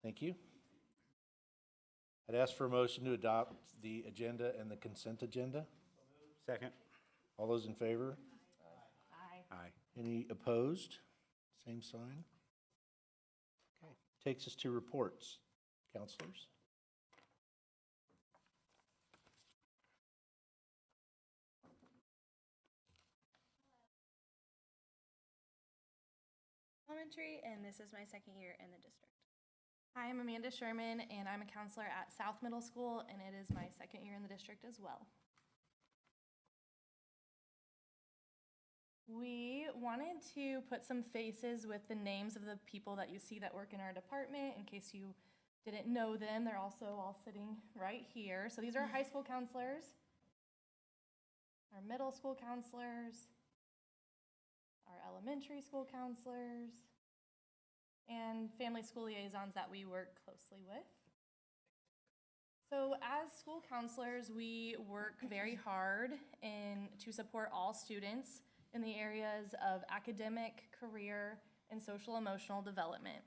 Thank you. I'd ask for a motion to adopt the agenda and the consent agenda. Second. All those in favor? Aye. Aye. Any opposed? Same sign. Okay, takes us to reports. Counselors? Elementary, and this is my second year in the district. Hi, I'm Amanda Sherman, and I'm a counselor at South Middle School, and it is my second year in the district as well. We wanted to put some faces with the names of the people that you see that work in our department. In case you didn't know them, they're also all sitting right here. So these are our high school counselors, our middle school counselors, our elementary school counselors, and family school liaisons that we work closely with. So as school counselors, we work very hard to support all students in the areas of academic, career, and social emotional development.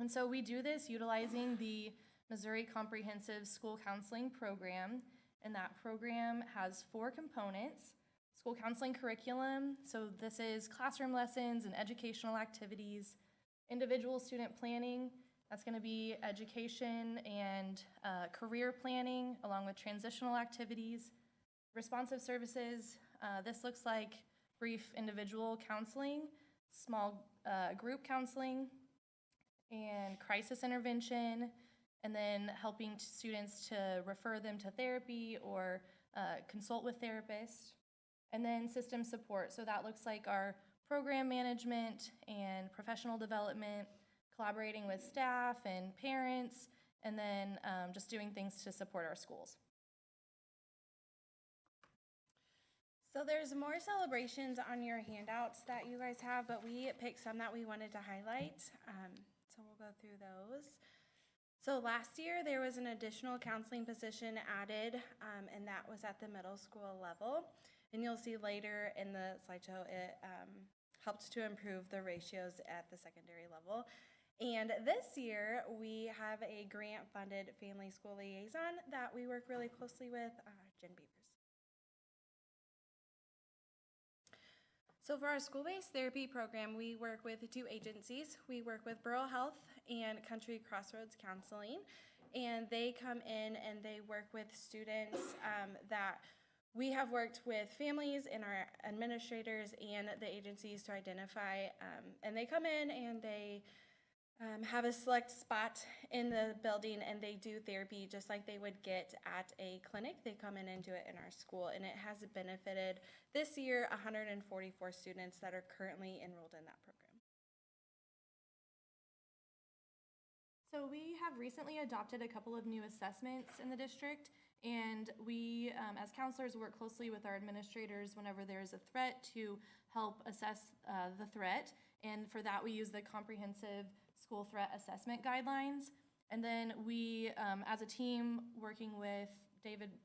And so we do this utilizing the Missouri Comprehensive School Counseling Program, and that program has 4 components. School counseling curriculum, so this is classroom lessons and educational activities. Individual student planning, that's going to be education and career planning along with transitional activities. Responsive services, this looks like brief individual counseling, small group counseling, and crisis intervention, and then helping students to refer them to therapy or consult with therapists. And then system support, so that looks like our program management and professional development, collaborating with staff and parents, and then just doing things to support our schools. So there's more celebrations on your handouts that you guys have, but we picked some that we wanted to highlight. So we'll go through those. So last year there was an additional counseling position added, and that was at the middle school level. And you'll see later in the slideshow it helped to improve the ratios at the secondary level. And this year we have a grant-funded family school liaison that we work really closely with, Jen Beavers. So for our school-based therapy program, we work with 2 agencies. We work with Borough Health and Country Crossroads Counseling, and they come in and they work with students that we have worked with families and our administrators and the agencies to identify, and they come in and they have a select spot in the building and they do therapy just like they would get at a clinic. They come in and do it in our school, and it has benefited this year 144 students that are currently enrolled in that program. So we have recently adopted a couple of new assessments in the district, and we, as counselors, work closely with our administrators whenever there is a threat to help assess the threat. And for that, we use the Comprehensive School Threat Assessment Guidelines. And then we, as a team, working with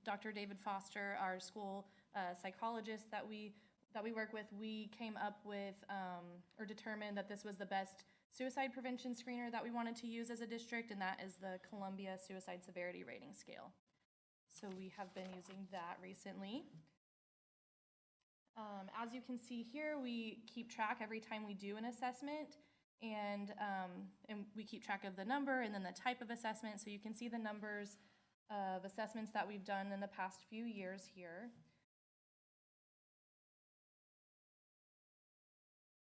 Dr. David Foster, our school psychologist that we work with, we came up with or determined that this was the best suicide prevention screener that we wanted to use as a district, and that is the Columbia Suicide Severity Rating Scale. So we have been using that recently. As you can see here, we keep track every time we do an assessment, and we keep track of the number and then the type of assessment, so you can see the numbers of assessments that we've done in the past few years here.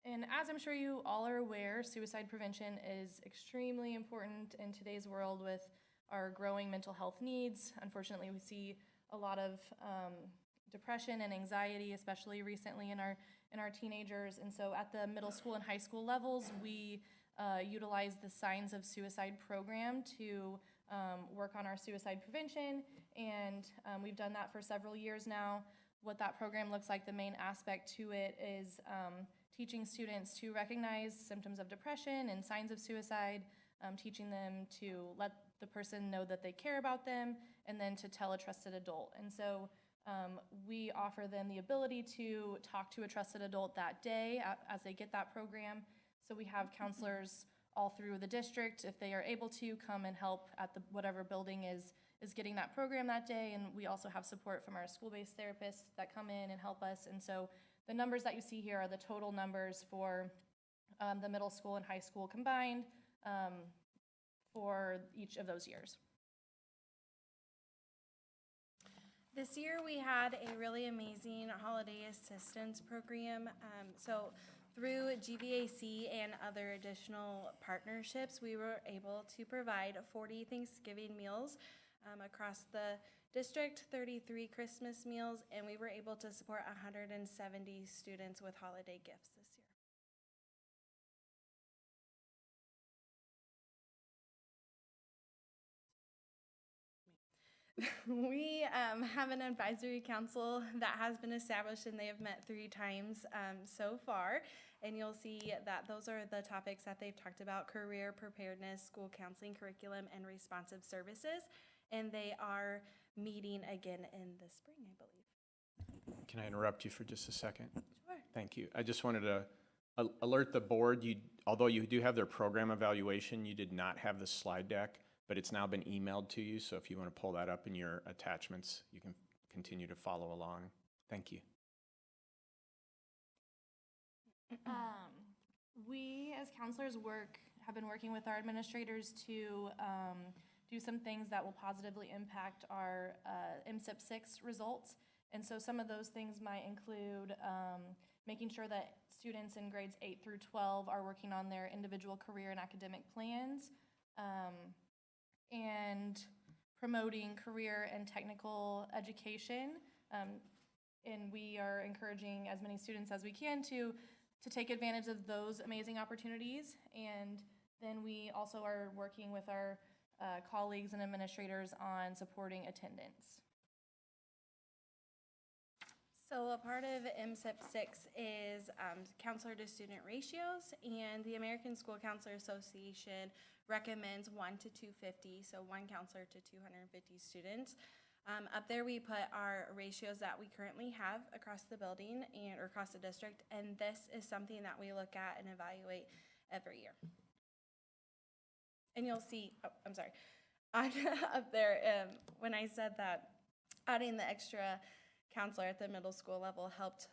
And as I'm sure you all are aware, suicide prevention is extremely important in today's world with our growing mental health needs. Unfortunately, we see a lot of depression and anxiety, especially recently in our teenagers. And so at the middle school and high school levels, we utilize the Signs of Suicide program to work on our suicide prevention. And we've done that for several years now. What that program looks like, the main aspect to it is teaching students to recognize symptoms of depression and signs of suicide, teaching them to let the person know that they care about them, and then to tell a trusted adult. And so we offer them the ability to talk to a trusted adult that day as they get that program. So we have counselors all through the district, if they are able to, come and help at the whatever building is getting that program that day. And we also have support from our school-based therapists that come in and help us. And so the numbers that you see here are the total numbers for the middle school and high school combined for each of those years. This year we had a really amazing holiday assistance program. So through GVAC and other additional partnerships, we were able to provide 40 Thanksgiving meals across the district, 33 Christmas meals, and we were able to support 170 students with holiday gifts this year. We have an advisory council that has been established, and they have met 3 times so far. And you'll see that those are the topics that they've talked about: career preparedness, school counseling curriculum, and responsive services. And they are meeting again in the spring, I believe. Can I interrupt you for just a second? Sure. Thank you. I just wanted to alert the board, although you do have their program evaluation, you did not have the slide deck, but it's now been emailed to you. So if you want to pull that up in your attachments, you can continue to follow along. Thank you. We as counselors have been working with our administrators to do some things that will positively impact our MSIP 6 results. And so some of those things might include making sure that students in grades 8 through 12 are working on their individual career and academic plans, and promoting career and technical education. And we are encouraging as many students as we can to take advantage of those amazing opportunities. And then we also are working with our colleagues and administrators on supporting attendance. So a part of MSIP 6 is counselor to student ratios, and the American School Counselor Association recommends 1 to 250, so 1 counselor to 250 students. Up there we put our ratios that we currently have across the building and or across the district, and this is something that we look at and evaluate every year. And you'll see, up there, when I said that adding the extra counselor at the middle school level helped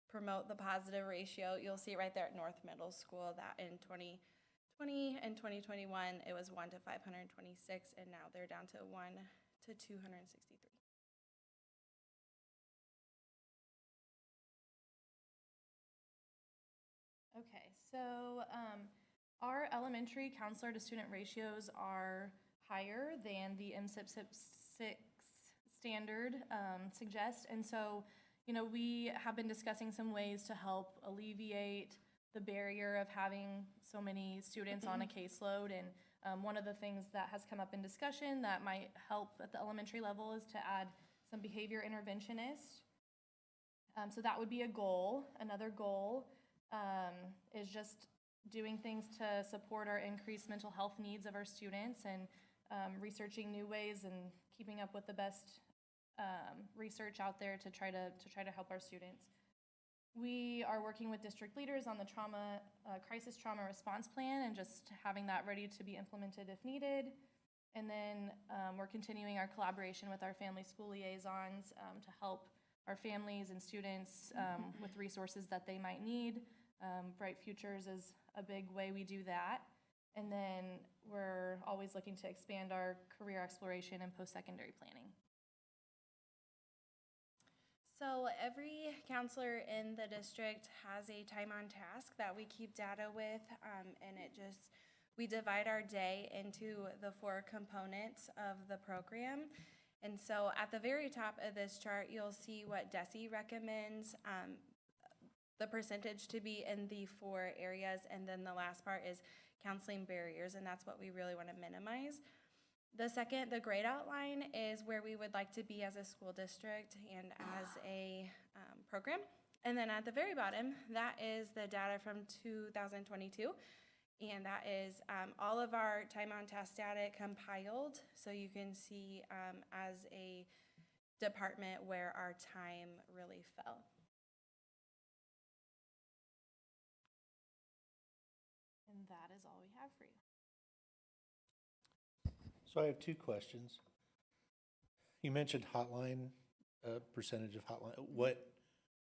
promote the positive ratio, you'll see right there at North Middle School that in 2020 and 2021, it was 1 to 526, and now they're down to 1 to 263. Okay, so our elementary counselor to student ratios are higher than the MSIP 6 standard suggests. And so, we have been discussing some ways to help alleviate the barrier of having so many students on a caseload. And one of the things that has come up in discussion that might help at the elementary level is to add some behavior interventionists. So that would be a goal. Another goal is just doing things to support our increased mental health needs of our students, and researching new ways and keeping up with the best research out there to try to help our students. We are working with district leaders on the crisis trauma response plan, and just having that ready to be implemented if needed. And then we're continuing our collaboration with our family school liaisons to help our families and students with resources that they might need. Bright Futures is a big way we do that. And then we're always looking to expand our career exploration and post-secondary planning. So every counselor in the district has a time on task that we keep data with, and we divide our day into the 4 components of the program. And so at the very top of this chart, you'll see what DESE recommends the percentage to be in the 4 areas, and then the last part is counseling barriers, and that's what we really want to minimize. The grade outline is where we would like to be as a school district and as a program. And then at the very bottom, that is the data from 2022. And that is all of our time on task data compiled. So you can see as a department where our time really fell. And that is all we have for you. So I have two questions. You mentioned hotline, percentage of hotline.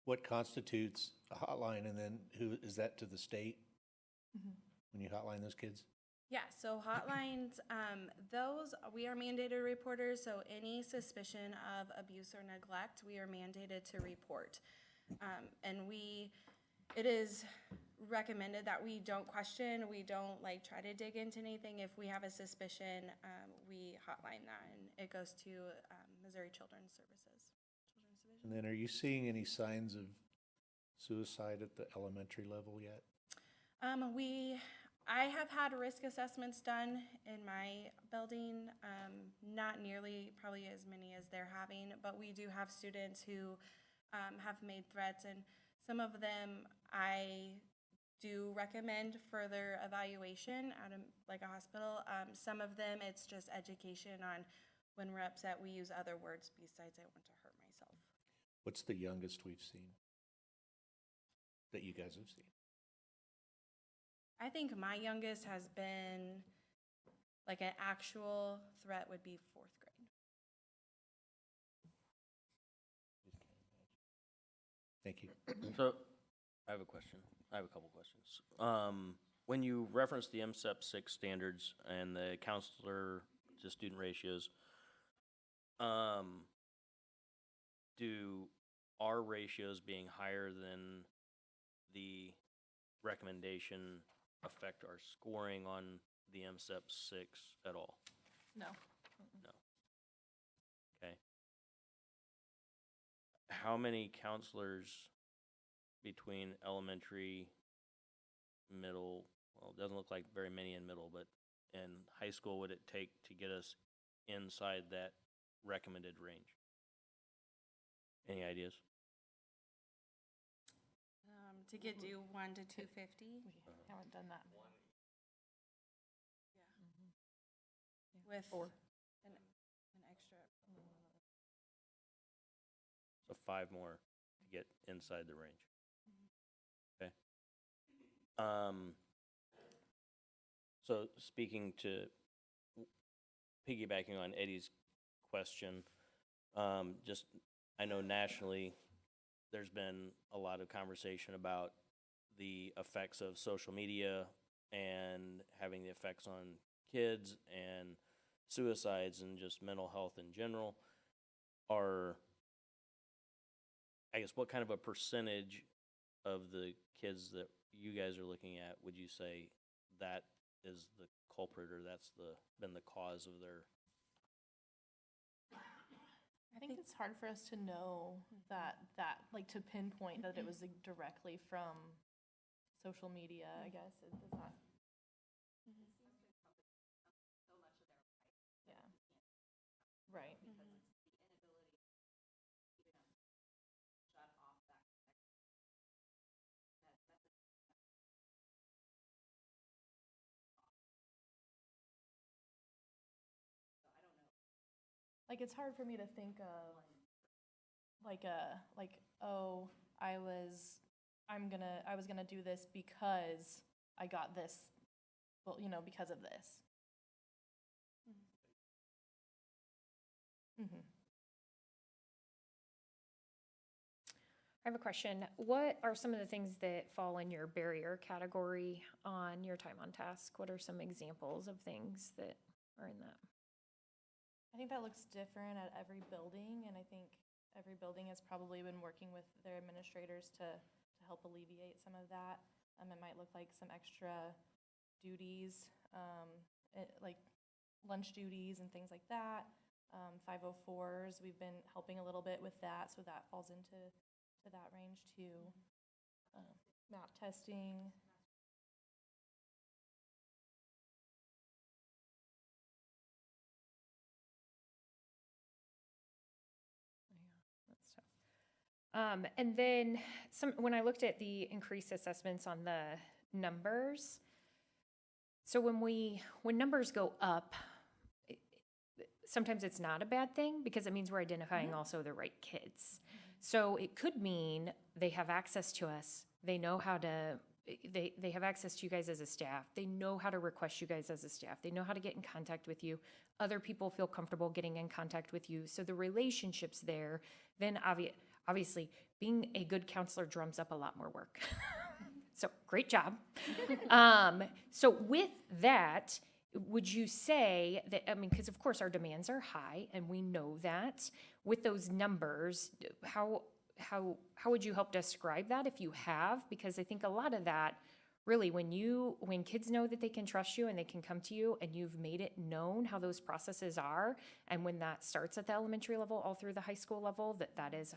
What constitutes a hotline, and then who, is that to the state? When you hotline those kids? Yeah, so hotlines, those, we are mandated reporters, so any suspicion of abuse or neglect, we are mandated to report. And it is recommended that we don't question, we don't like try to dig into anything. If we have a suspicion, we hotline that, and it goes to Missouri Children's Services. Children's Division. And then are you seeing any signs of suicide at the elementary level yet? I have had risk assessments done in my building, not nearly probably as many as they're having, but we do have students who have made threats, and some of them I do recommend further evaluation at a hospital. Some of them, it's just education on when we're upset, we use other words besides I want to hurt myself. What's the youngest we've seen? That you guys have seen? I think my youngest has been, like an actual threat would be 4th grade. Thank you. So, I have a question. I have a couple questions. When you reference the MSEP 6 standards and the counselor to student ratios, do our ratios being higher than the recommendation affect our scoring on the MSEP 6 at all? No. Okay. How many counselors between elementary, middle, well, it doesn't look like very many in middle, but in high school would it take to get us inside that recommended range? Any ideas? To get due 1 to 250. We haven't done that. With Four. an extra. So 5 more to get inside the range. Okay. So speaking to, piggybacking on Eddie's question, just, I know nationally, there's been a lot of conversation about the effects of social media and having the effects on kids and suicides and just mental health in general. I guess, what kind of a percentage of the kids that you guys are looking at would you say that is the culprit, or that's been the cause of their? I think it's hard for us to know that like to pinpoint that it was like, directly from social media, I guess. It does not. Yeah. Right. Like, it's hard for me to think of oh, I was gonna do this because I got this, well, because of this. I have a question. What are some of the things that fall in your barrier category on your time on task? What are some examples of things that are in that? I think that looks different at every building, and I think every building has probably been working with their administrators to help alleviate some of that. It might look like some extra duties, like lunch duties and things like that. 504s, we've been helping a little bit with that, so that falls into that range too. Map testing. And then when I looked at the increased assessments on the numbers, so when numbers go up, sometimes it's not a bad thing because it means we're identifying also the right kids. So it could mean they have access to us. They know how to they have access to you guys as a staff. They know how to request you guys as a staff. They know how to get in contact with you. Other people feel comfortable getting in contact with you. So the relationship's there. Then obviously, being a good counselor drums up a lot more work. So great job. So with that, would you say that, I mean, because of course our demands are high and we know that. With those numbers, how would you help describe that if you have? Because I think a lot of that, really, when kids know that they can trust you and they can come to you and you've made it known how those processes are, and when that starts at the elementary level all through the high school level, that is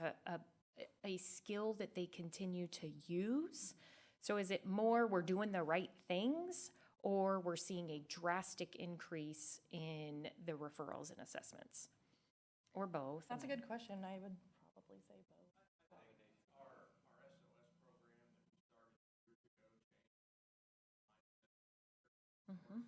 a skill that they continue to use. So is it more we're doing the right things, or we're seeing a drastic increase in the referrals and assessments? Or both? That's a good question. I would probably say both. Mhm.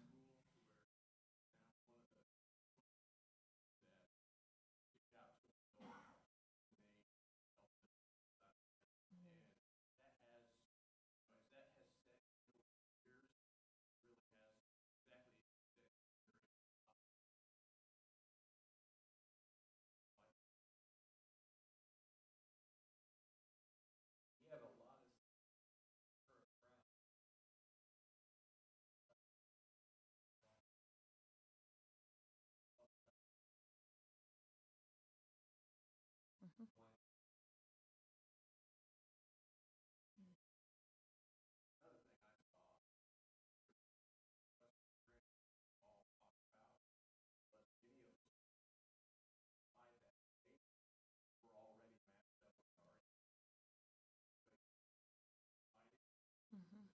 Mhm.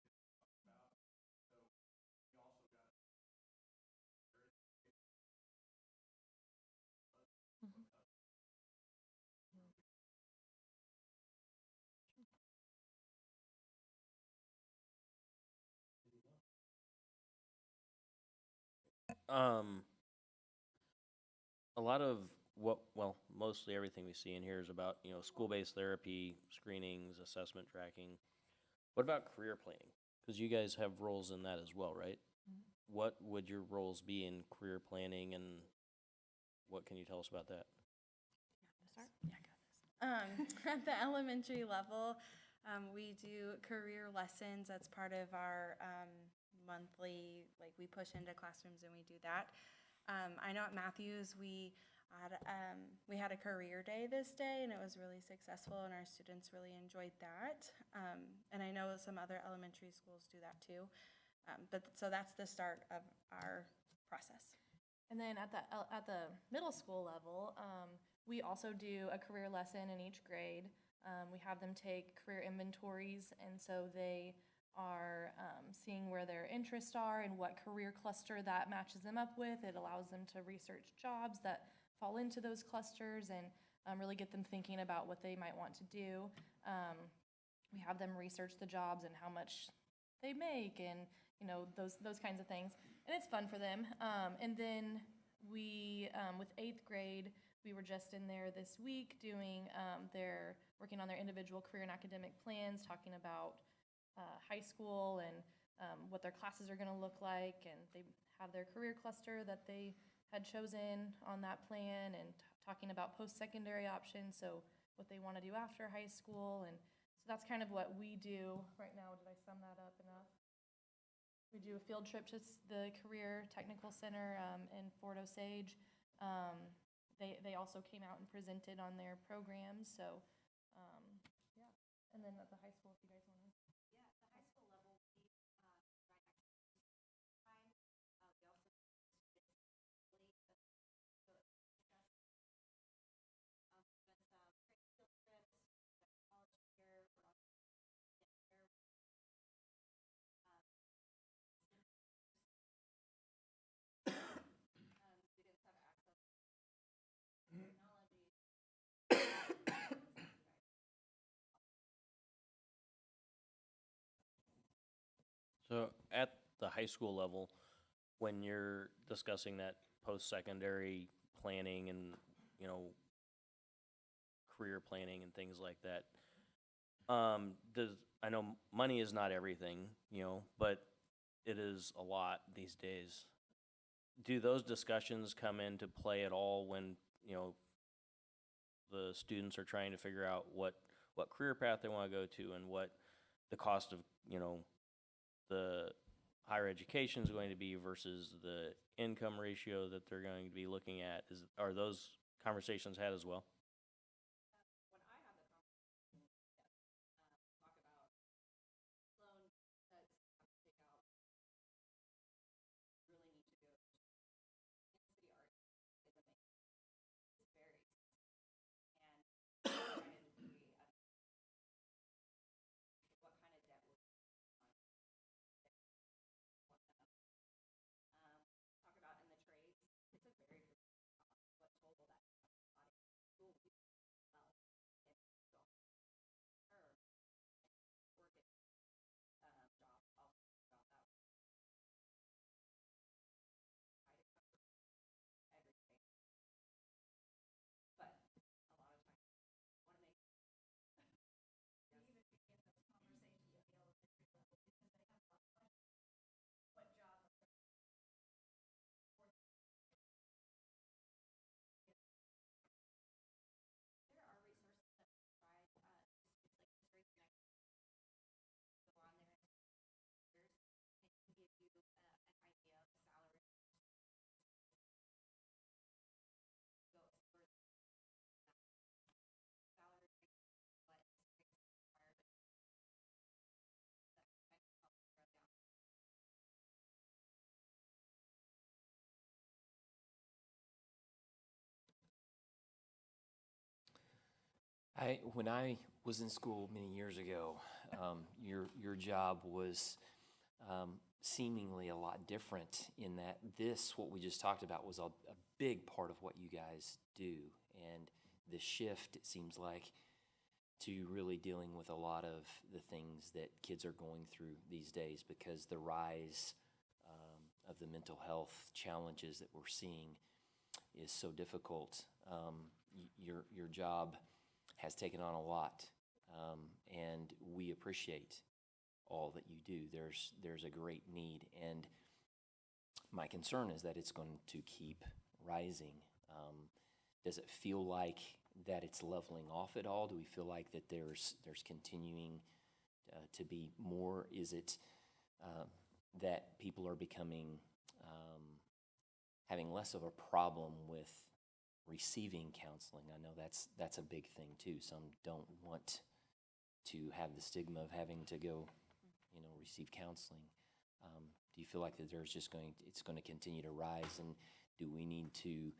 Mhm. Um, a lot of well, mostly everything we see in here is about, school-based therapy, screenings, assessment tracking. What about career planning? Because you guys have roles in that as well, right? What would your roles be in career planning, and what can you tell us about that? Start? Yeah, I got this. At the elementary level, we do career lessons. That's part of our monthly, like we push into classrooms and we do that. I know at Matthews, we had a career day this day, and it was really successful, and our students really enjoyed that. And I know some other elementary schools do that too. So that's the start of our process. And then at the middle school level, we also do a career lesson in each grade. We have them take career inventories, and so they are seeing where their interests are and what career cluster that matches them up with. It allows them to research jobs that fall into those clusters and really get them thinking about what they might want to do. We have them research the jobs and how much they make, and those kinds of things, and it's fun for them. And then we, with 8th grade, we were just in there this week doing working on their individual career and academic plans, talking about high school and what their classes are going to look like, and they have their career cluster that they had chosen on that plan, and talking about post-secondary options, so what they want to do after high school. And so that's kind of what we do right now. Did I sum that up enough? We do a field trip to the Career Technical Center in Fort Osage. They also came out and presented on their programs, so yeah. And then at the high school, if you guys want to. So at the high school level, when you're discussing that post-secondary planning and, career planning and things like that, I know money is not everything, you know, but it is a lot these days. Do those discussions come into play at all when, you know, the students are trying to figure out what career path they want to go to and what the cost of, you know, the higher education is going to be versus the income ratio that they're going to be looking at? Are those conversations had as well? When I was in school many years ago, your job was seemingly a lot different in that what we just talked about, was a big part of what you guys do. And the shift, it seems like, to really dealing with a lot of the things that kids are going through these days, because the rise of the mental health challenges that we're seeing is so difficult. Your job has taken on a lot, and we appreciate all that you do. There's a great need, and my concern is that it's going to keep rising. Does it feel like that it's leveling off at all? Do we feel like that there's continuing to be more? Is it that people are becoming having less of a problem with receiving counseling? I know that's a big thing too. Some don't want to have the stigma of having to go, receive counseling. Do you feel like that it's going to continue to rise, and do we need to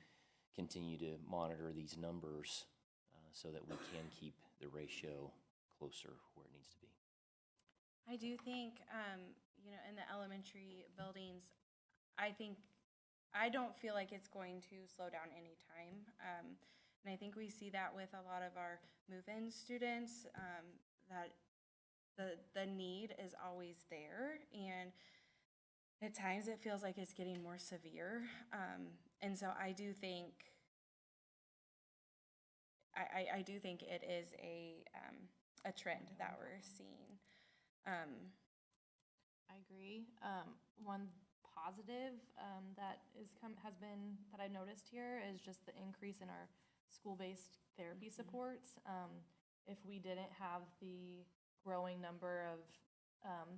continue to monitor these numbers so that we can keep the ratio closer where it needs to be? I do think, in the elementary buildings, I don't feel like it's going to slow down anytime. And I think we see that with a lot of our move-in students, that the need is always there. And at times it feels like it's getting more severe. And so I do think, I do think it is a trend that we're seeing. I agree. One positive that I've noticed here is just the increase in our school-based therapy supports. If we didn't have the growing number of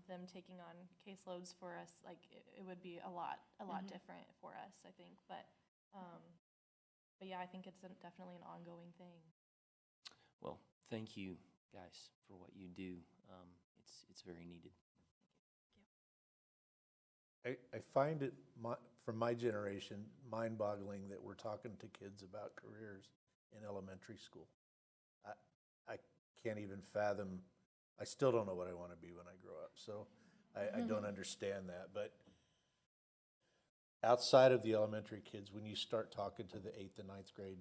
them taking on caseloads for us, like it would be a lot different for us, I think. But yeah, I think it's definitely an ongoing thing. Well, thank you guys for what you do. It's very needed. I find it, from my generation, mind-boggling that we're talking to kids about careers in elementary school. I can't even fathom, I still don't know what I want to be when I grow up, so I don't understand that. But outside of the elementary kids, when you start talking to the 8th and 9th grade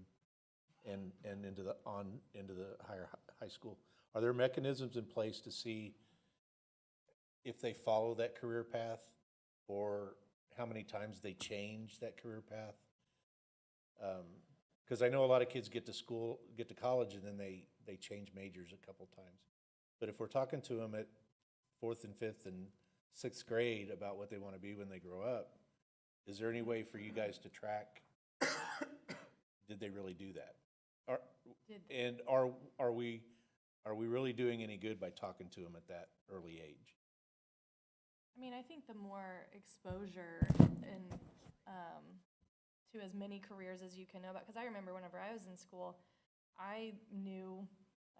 and into the high school, are there mechanisms in place to see if they follow that career path, or how many times they change that career path? Because I know a lot of kids get to college and then they change majors a couple times. But if we're talking to them at 4th and 5th and 6th grade about what they want to be when they grow up, is there any way for you guys to track, did they really do that? And are we really doing any good by talking to them at that early age? I mean, I think the more exposure and to as many careers as you can know about, because I remember whenever I was in school, I knew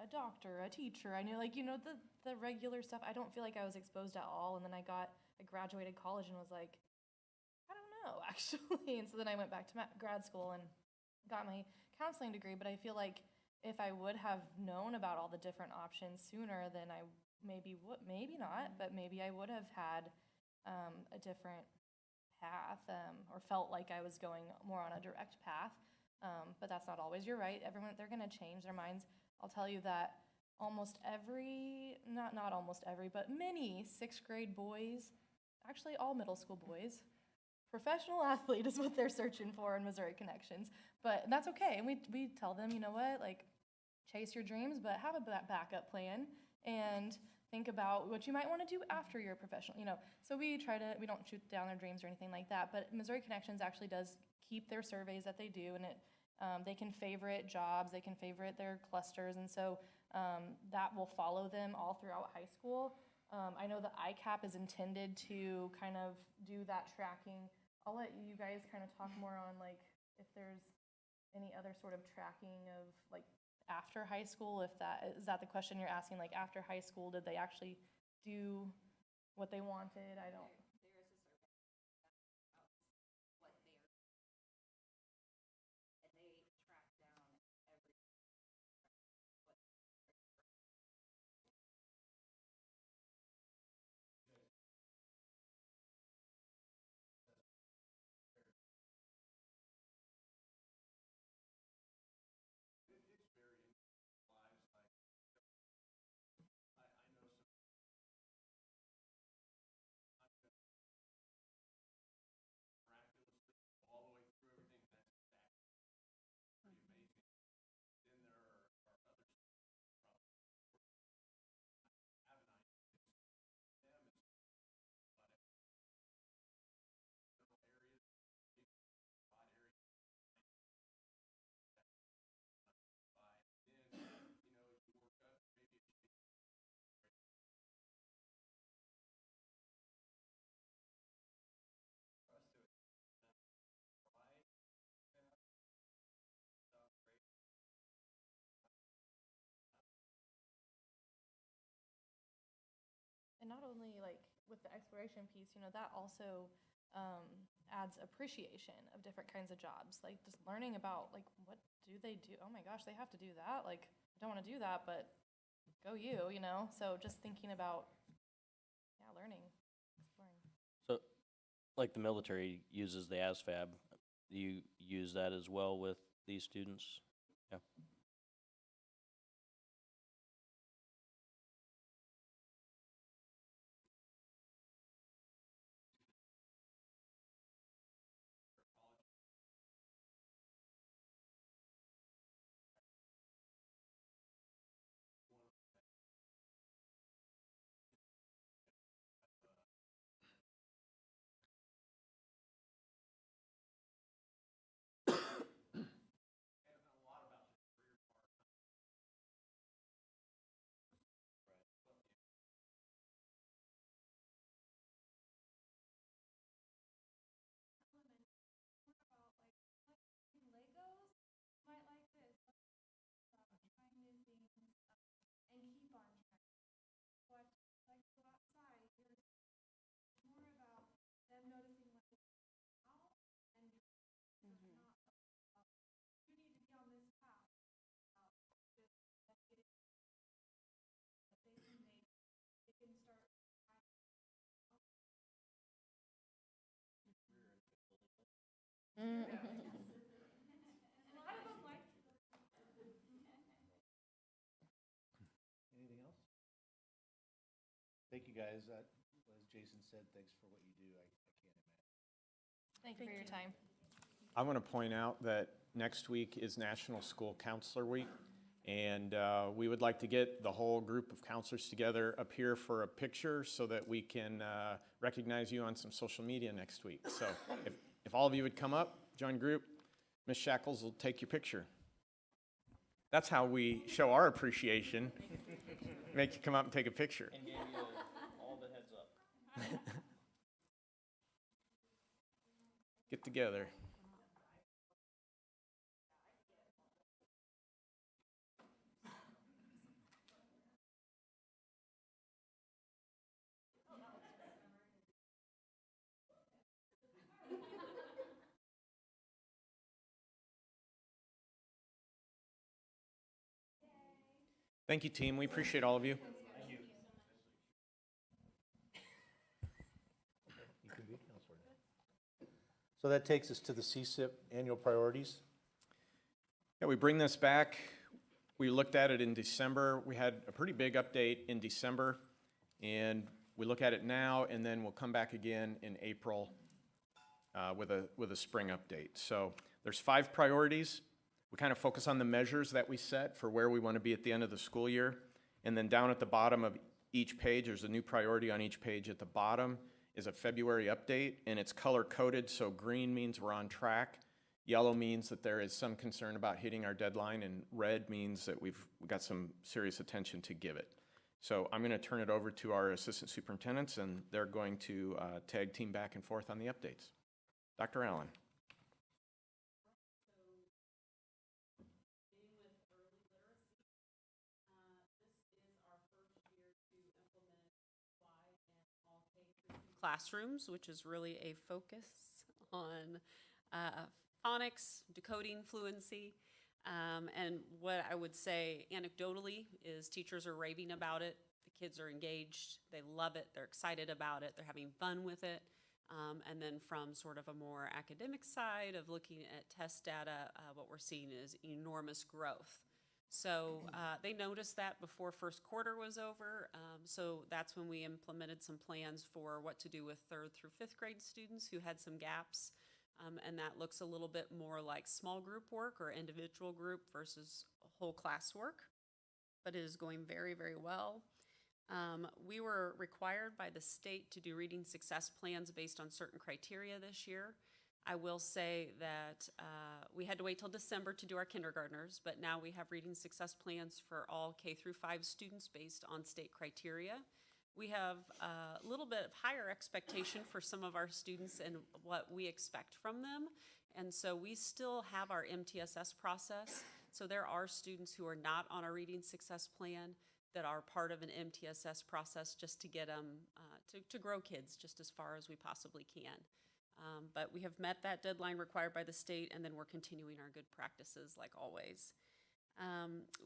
a doctor, a teacher. I knew, like, you know, the regular stuff. I don't feel like I was exposed at all. And then I graduated college and was like, I don't know, actually. And so then I went back to grad school and got my counseling degree. But I feel like if I would have known about all the different options sooner, then I maybe not, but maybe I would have had a different path, or felt like I was going more on a direct path. But that's not always. You're right. Everyone, they're going to change their minds. I'll tell you that almost every, not almost every, but many 6th grade boys, actually all middle school boys, professional athlete is what they're searching for in Missouri Connections. But that's okay. And we tell them, you know what, like, chase your dreams, but have a backup plan and think about what you might want to do after you're a professional, you know. So we don't shoot down their dreams or anything like that, but Missouri Connections actually does keep their surveys that they do, and they can favorite jobs, they can favorite their clusters, and so that will follow them all throughout high school. I know the ICAP is intended to kind of do that tracking. I'll let you guys kind of talk more on, like, if there's any other sort of tracking of, like, after high school, if that is that the question you're asking, like, after high school, did they actually do what they wanted? I don't. And not only, like, with the exploration piece, you know, that also adds appreciation of different kinds of jobs. Like, just learning about, like, what do they do? Oh my gosh, they have to do that? Like, I don't want to do that, but go you know? So just thinking about, yeah, learning, exploring. So, like the military uses the ASVAB, do you use that as well with these students? Yeah. Anything else? Thank you, guys. As Jason said, thanks for what you do. I can't imagine. Thank you for your time. I want to point out that next week is National School Counselor Week, And we would like to get the whole group of counselors together up here for a picture so that we can recognize you on some social media next week. So if all of you would come up, join group, Ms. Shackles will take your picture. That's how we show our appreciation. Make you come up and take a picture. And gave you all the heads up. Get together. Thank you, team. We appreciate all of you. You can be counselor now. So that takes us to the CSIP annual priorities. Yeah, we bring this back. We looked at it in December. We had a pretty big update in December, and we look at it now, and then we'll come back again in April with a spring update. So there's 5 priorities. We kind of focus on the measures that we set for where we want to be at the end of the school year. And then down at the bottom of each page, there's a new priority on each page. At the bottom is a February update, and it's color-coded, so green means we're on track. Yellow means that there is some concern about hitting our deadline, and red means that we've got some serious attention to give it. So I'm going to turn it over to our assistant superintendents, and they're going to tag team back and forth on the updates. Dr. Allen. Classrooms, which is really a focus on phonics, decoding fluency. And what I would say anecdotally is teachers are raving about it. The kids are engaged. They love it. They're excited about it. They're having fun with it. And then from sort of a more academic side of looking at test data, what we're seeing is enormous growth. So they noticed that before first quarter was over. So that's when we implemented some plans for what to do with 3rd through 5th grade students who had some gaps. And that looks a little bit more like small group work or individual group versus whole class work. But it is going very, very well. We were required by the state to do reading success plans based on certain criteria this year. I will say that we had to wait till December to do our kindergartners, but now we have reading success plans for all K through 5 students based on state criteria. We have a little bit of higher expectation for some of our students and what we expect from them. And so we still have our MTSS process. So there are students who are not on our reading success plan that are part of an MTSS process just to get them to grow kids just as far as we possibly can. But we have met that deadline required by the state, and then we're continuing our good practices like always.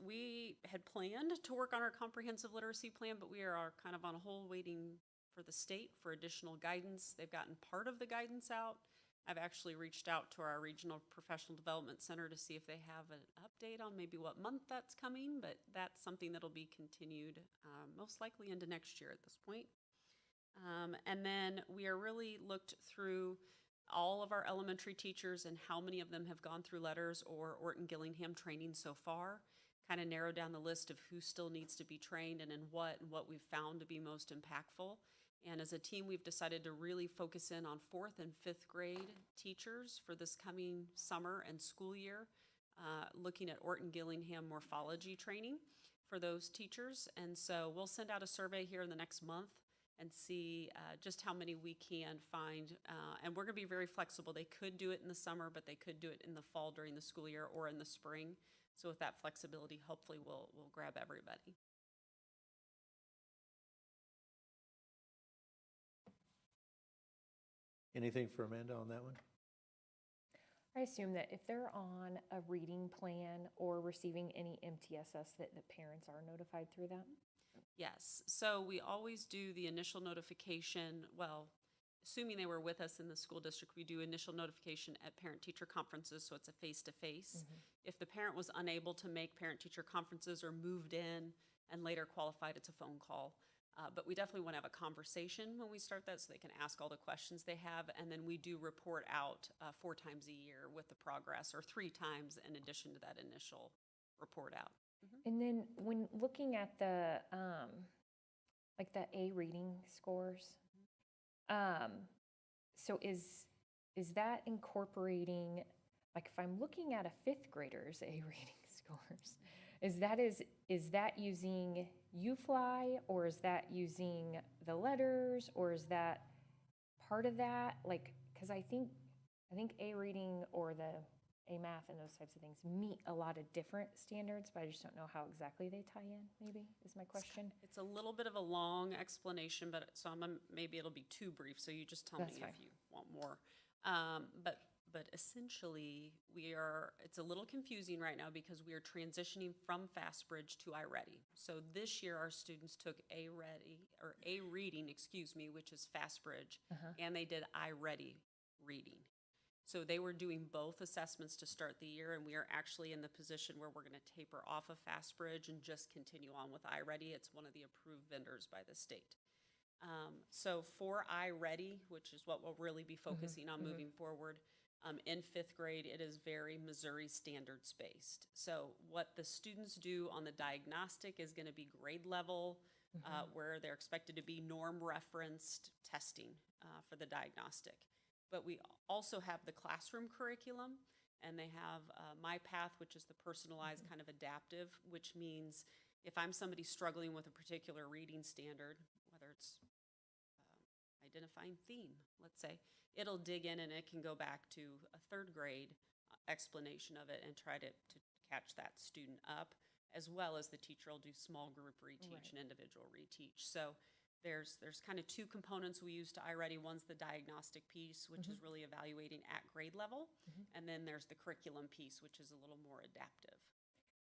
We had planned to work on our comprehensive literacy plan, but we are kind of on hold waiting for the state for additional guidance. They've gotten part of the guidance out. I've actually reached out to our regional professional development center to see if they have an update on maybe what month that's coming, but that's something that'll be continued most likely into next year at this point. And then we are really looked through all of our elementary teachers and how many of them have gone through letters or Orton Gillingham training so far, kind of narrow down the list of who still needs to be trained and in what we've found to be most impactful. And as a team, we've decided to really focus in on 4th and 5th grade teachers for this coming summer and school year, looking at Orton Gillingham morphology training for those teachers. And so we'll send out a survey here in the next month and see just how many we can find. And we're gonna be very flexible. They could do it in the summer, but they could do it in the fall during the school year or in the spring. So with that flexibility, hopefully we'll grab everybody. Anything for Amanda on that one? I assume that if they're on a reading plan or receiving any MTSS, that the parents are notified through that? Yes, so we always do the initial notification, well, assuming they were with us in the school district, we do initial notification at parent-teacher conferences, so it's a face-to-face. If the parent was unable to make parent-teacher conferences or moved in and later qualified, it's a phone call. But we definitely want to have a conversation when we start that so they can ask all the questions they have, and then we do report out 4 times a year with the progress, or 3 times in addition to that initial report out. And then when looking at the, like the A reading scores, so is that incorporating, like if I'm looking at a fifth grader's A reading scores, is that using UFly, or is that using the letters, or is that part of that? Like, because I think A reading or the A math and those types of things meet a lot of different standards, but I just don't know how exactly they tie in, maybe, is my question. It's a little bit of a long explanation, but so maybe it'll be too brief, so you just tell me That's fine. if you want more. But essentially, it's a little confusing right now because we are transitioning from FastBridge to iReady. So this year, our students took A reading, which is FastBridge, and they did iReady reading. So they were doing both assessments to start the year, and we are actually in the position where we're going to taper off of FastBridge and just continue on with iReady. It's one of the approved vendors by the state. So for iReady, which is what we'll really be focusing on moving forward, in fifth grade, it is very Missouri standards based. So what the students do on the diagnostic is going to be grade level, where they're expected to be norm referenced testing for the diagnostic. But we also have the classroom curriculum, and they have MyPath, which is the personalized kind of adaptive, which means if I'm somebody struggling with a particular reading standard, whether it's identifying theme, let's say, it'll dig in and it can go back to a third grade explanation of it and try to catch that student up, as well as the teacher will do small group reteach and individual reteach. So there's kind of two components we use to iReady. One's the diagnostic piece, which is really evaluating at grade level, and then there's the curriculum piece, which is a little more adaptive.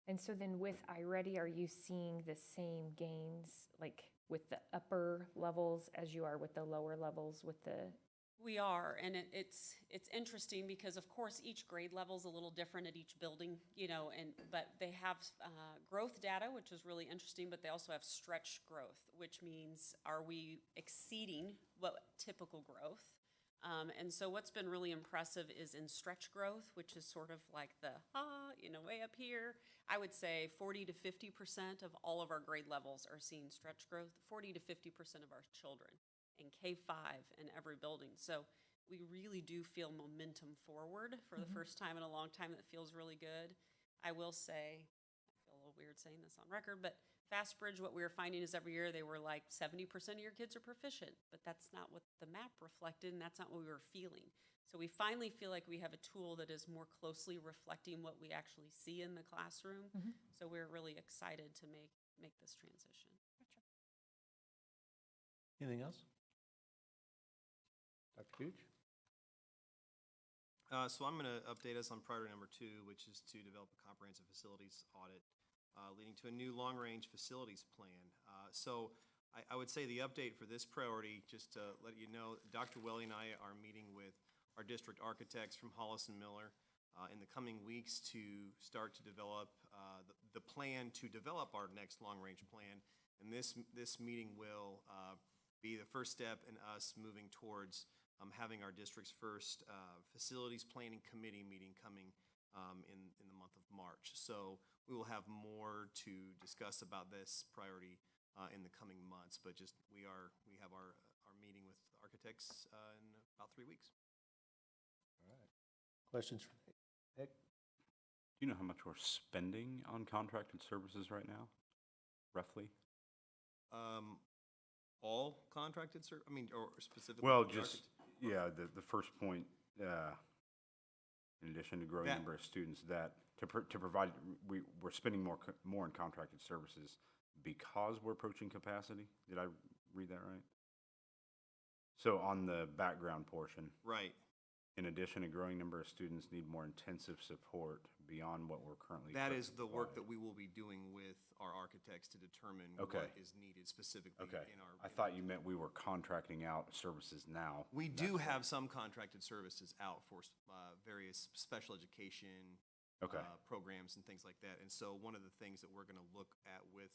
And so then with iReady, are you seeing the same gains, like with the upper levels as you are with the lower levels with the? We are, and it's interesting because, of course, each grade level is a little different at each building, but they have growth data, which is really interesting, but they also have stretch growth, which means are we exceeding what typical growth? And so what's been really impressive is in stretch growth, which is sort of like the, way up here, I would say 40 to 50% of all of our grade levels are seeing stretch growth, 40 to 50% of our children in K-5 in every building. So we really do feel momentum forward for the first time in a long time. That feels really good. I will say, I feel a little weird saying this on record, but FastBridge, what we were finding is every year they were like 70% of your kids are proficient, but that's not what the map reflected, and that's not what we were feeling. So we finally feel like we have a tool that is more closely reflecting what we actually see in the classroom. So we're really excited to make this transition. Anything else? Dr. Gooch? So I'm going to update us on priority number 2, which is to develop a comprehensive facilities audit leading to a new long-range facilities plan. So I would say the update for this priority, just to let you know, Dr. Welly and I are meeting with our district architects from Hollis and Miller in the coming weeks to start to develop the plan to develop our next long-range plan. And this meeting will be the first step in us moving towards having our district's first facilities planning committee meeting coming in the month of March. So we will have more to discuss about this priority in the coming months, but just we have our meeting with architects in about 3 weeks. All right. Questions from Nick? Do you know how much we're spending on contracted services right now, roughly? All contracted or specifically? Well, the just, yeah, the first point, in addition to growing That- number of students, that to provide, we're spending more on contracted services because we're approaching capacity. Did I read that right? So on the background portion, Right. in addition, a growing number of students need more intensive support beyond what we're currently. That equipped is to the work provide. that we will be doing with our architects to determine Okay. what is needed specifically Okay, in our. I thought you meant we were contracting out services now. We That's do what- have some contracted services out for various special education Okay. programs and things like that. And so one of the things that we're going to look at with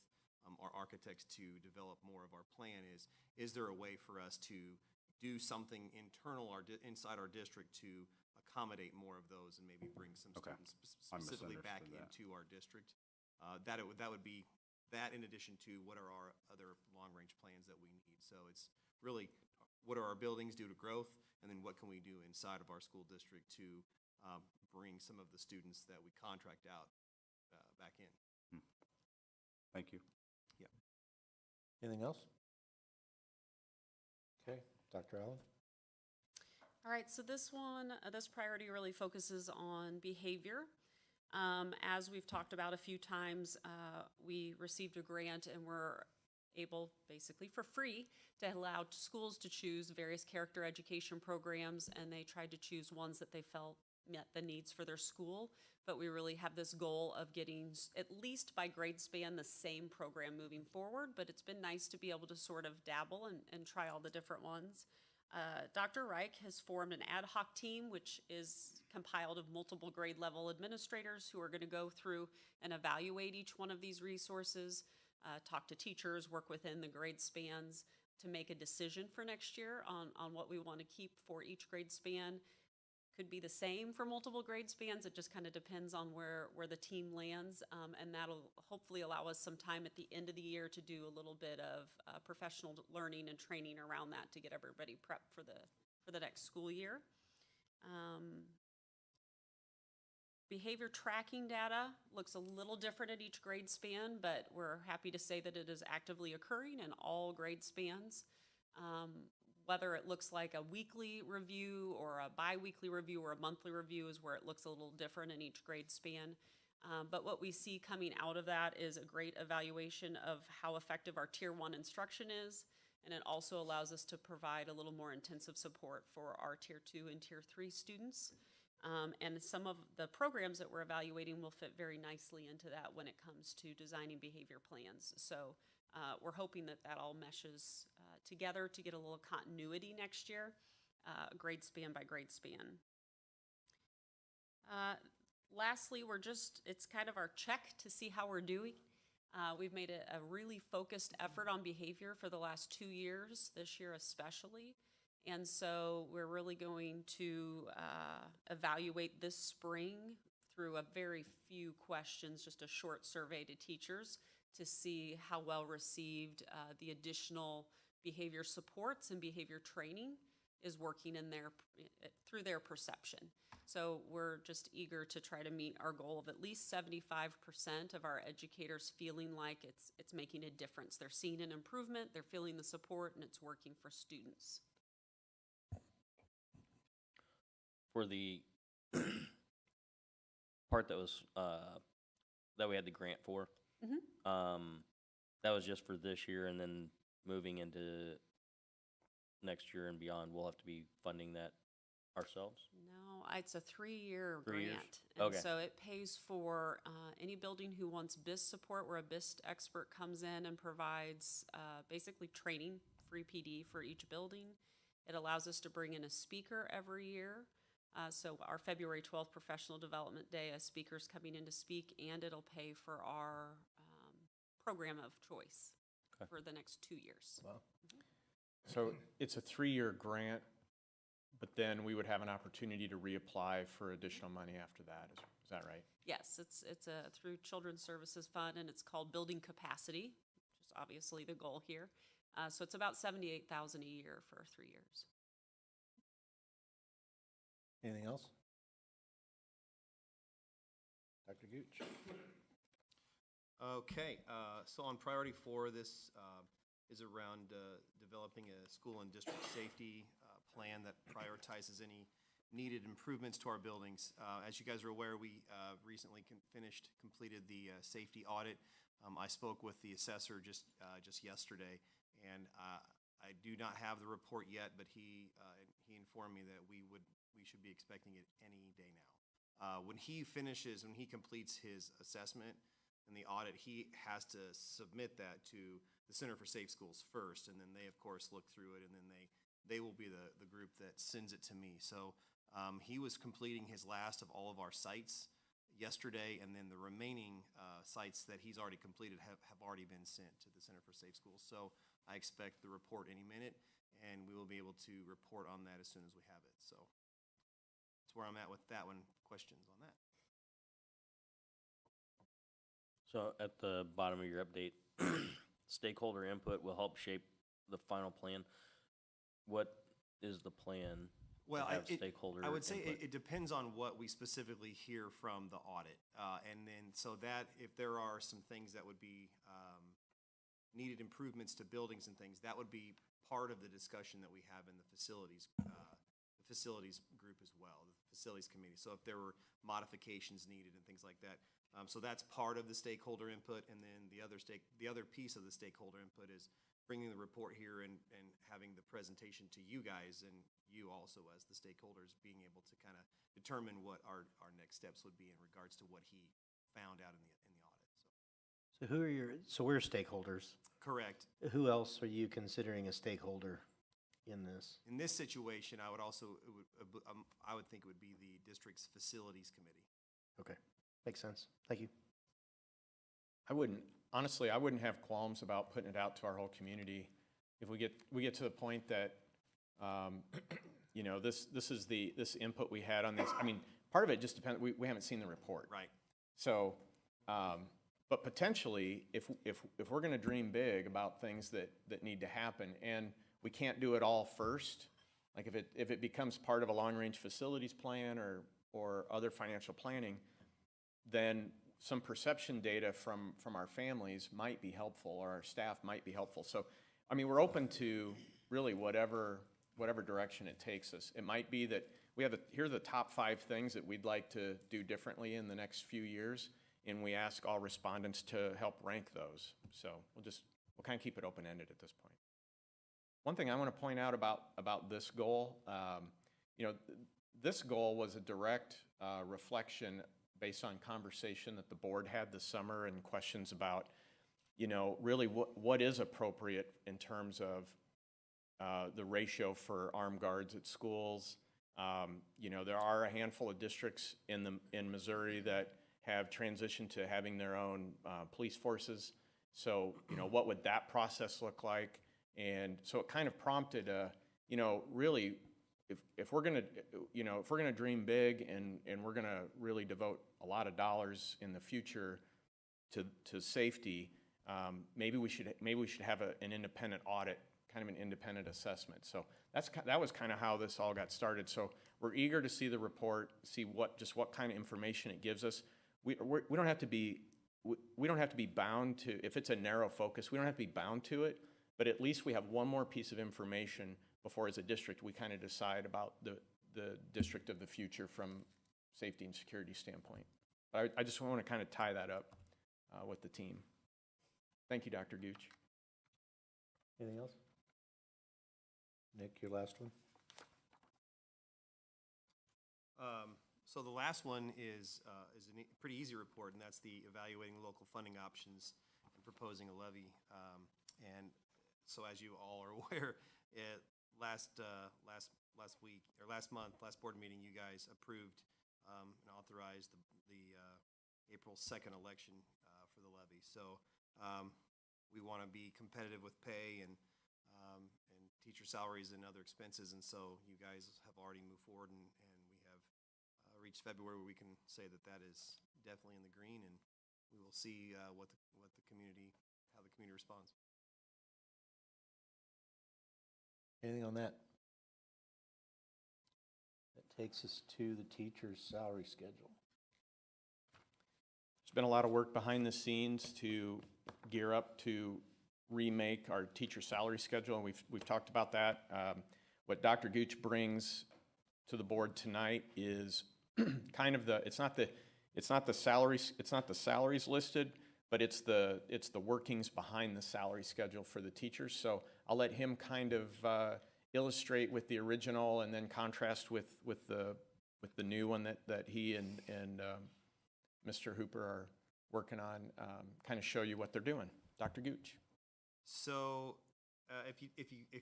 our architects to develop more of our plan is there a way for us to do something internal inside our district to accommodate more of those and maybe bring some Okay. students I specifically back misunderstood that. into our district? That would be that in addition to what are our other long-range plans that we need. So it's really what are our buildings due to growth, and then what can we do inside of our school district to bring some of the students that we contract out back in. Thank you. Yeah. Anything else? Okay, Dr. Allen? All right, so this one, this priority really focuses on behavior. As we've talked about a few times, we received a grant and were able, basically for free, to allow schools to choose various character education programs, and they tried to choose ones that they felt met the needs for their school. But we really have this goal of getting, at least by grade span, the same program moving forward. But it's been nice to be able to sort of dabble and try all the different ones. Dr. Reich has formed an ad hoc team, which is compiled of multiple grade level administrators who are going to go through and evaluate each one of these resources, talk to teachers, work within the grade spans to make a decision for next year on what we want to keep for each grade span. Could be the same for multiple grade spans. It just kind of depends on where the team lands, and that'll hopefully allow us some time at the end of the year to do a little bit of professional learning and training around that to get everybody prepped for the next school year. Behavior tracking data looks a little different at each grade span, but we're happy to say that it is actively occurring in all grade spans. Whether it looks like a weekly review or a bi-weekly review or a monthly review is where it looks a little different in each grade span. But what we see coming out of that is a great evaluation of how effective our Tier 1 instruction is, and it also allows us to provide a little more intensive support for our Tier 2 and Tier 3 students. And some of the programs that we're evaluating will fit very nicely into that when it comes to designing behavior plans. So we're hoping that that all meshes together to get a little continuity next year, grade span by grade span. Lastly, it's kind of our check to see how we're doing. We've made a really focused effort on behavior for the last 2 years, this year especially. And so we're really going to evaluate this spring through a very few questions, just a short survey to teachers to see how well received the additional behavior supports and behavior training is working through their perception. So we're just eager to try to meet our goal of at least 75% of our educators feeling like it's making a difference. They're seeing an improvement, they're feeling the support, and it's working for students. For the part that was that we had the grant for, that was just for this year, and then moving into next year and beyond, we'll have to be funding that ourselves? No, it's a 3-year 3 years? grant. And Okay. so it pays for any building who wants BIST support, where a BIST expert comes in and provides basically training, free PD for each building. It allows us to bring in a speaker every year. So our February 12th Professional Development Day, a speaker's coming in to speak, and it'll pay for our program of choice for the next 2 years. Wow. So it's a 3-year grant, but then we would have an opportunity to reapply for additional money after that. Is that right? Yes, it's through Children's Services Fund, and it's called Building Capacity, which is obviously the goal here. So it's about $78,000 a year for 3 years. Anything else? Dr. Gooch? Okay, so on priority 4, this is around developing a school and district safety plan that prioritizes any needed improvements to our buildings. As you guys are aware, we recently completed the safety audit. I spoke with the assessor just yesterday, and I do not have the report yet, but he informed me that we should be expecting it any day now. When he completes his assessment and the audit, he has to submit that to the Center for Safe Schools first, and then they, of course, look through it, and then they will be the group that sends it to me. So he was completing his last of all of our sites yesterday, and then the remaining sites that he's already completed have already been sent to the Center for Safe Schools. So I expect the report any minute, and we will be able to report on that as soon as we have it. So that's where I'm at with that one. Questions on that? So at the bottom of your update, stakeholder input will help shape the final plan. What is the plan to Well, have stakeholder I would say input? it depends on what we specifically hear from the audit. And then, so that if there are some things that would be needed improvements to buildings and things, that would be part of the discussion that we have in the facilities group as well, the facilities committee. So if there were modifications needed and things like that. So that's part of the stakeholder input. And then the other piece of the stakeholder input is bringing the report here and having the presentation to you guys and you also as the stakeholders being able to kind of determine what our next steps would be in regards to what he found out in the audit. So we're stakeholders. Correct. Who else are you considering a stakeholder in this? In this situation, I would think it would be the district's facilities committee. Okay, makes sense. Thank you. Honestly, I wouldn't have qualms about putting it out to our whole community. If we get to the point that, you know, this input we had on this, I mean, part of it just depends, we haven't seen the report. Right. So, but potentially, if we're gonna dream big about things that need to happen, and we can't do it all first, like if it becomes part of a long-range facilities plan or other financial planning, then some perception data from our families might be helpful, or our staff might be helpful. So, I mean, we're open to really whatever direction it takes us. It might be that here are the top 5 things that we'd like to do differently in the next few years, and we ask all respondents to help rank those. So we'll kind of keep it open-ended at this point. One thing I want to point out about this goal, you know, this goal was a direct reflection based on conversation that the board had this summer and questions about, you know, really what is appropriate in terms of the ratio for armed guards at schools. You know, there are a handful of districts in Missouri that have transitioned to having their own police forces. So, you know, what would that process look like? And so it kind of prompted you know, really, if we're gonna dream big and we're gonna really devote a lot of dollars in the future to safety, maybe we should have an independent audit, kind of an independent assessment. So that was kind of how this all got started. So we're eager to see the report, see what kind of information it gives us. We don't have to be bound to, if it's a narrow focus, we don't have to be bound to it, but at least we have one more piece of information before, as a district, we kind of decide about the district of the future from safety and security standpoint. But I just want to kind of tie that up with the team. Thank you, Dr. Gooch. Anything else? Nick, your last one? So the last one is a pretty easy report, and that's the evaluating local funding options and proposing a levy. And so, as you all are aware, last board meeting, you guys approved and authorized the April 2nd election for the levy. So we want to be competitive with pay and teacher salaries and other expenses, and so you guys have already moved forward, and we have reached February where we can say that is definitely in the green, and we will see how the community responds. Anything on that? That takes us to the teacher's salary schedule. There's been a lot of work behind the scenes to gear up to remake our teacher salary schedule, and we've talked about that. What Dr. Gooch brings to the board tonight is kind of it's not the salaries listed, but it's the workings behind the salary schedule for the teachers. So I'll let him kind of illustrate with the original and then contrast with the new one that he and Mr. Hooper are working on, kind of show you what they're doing. Dr. Gooch. So if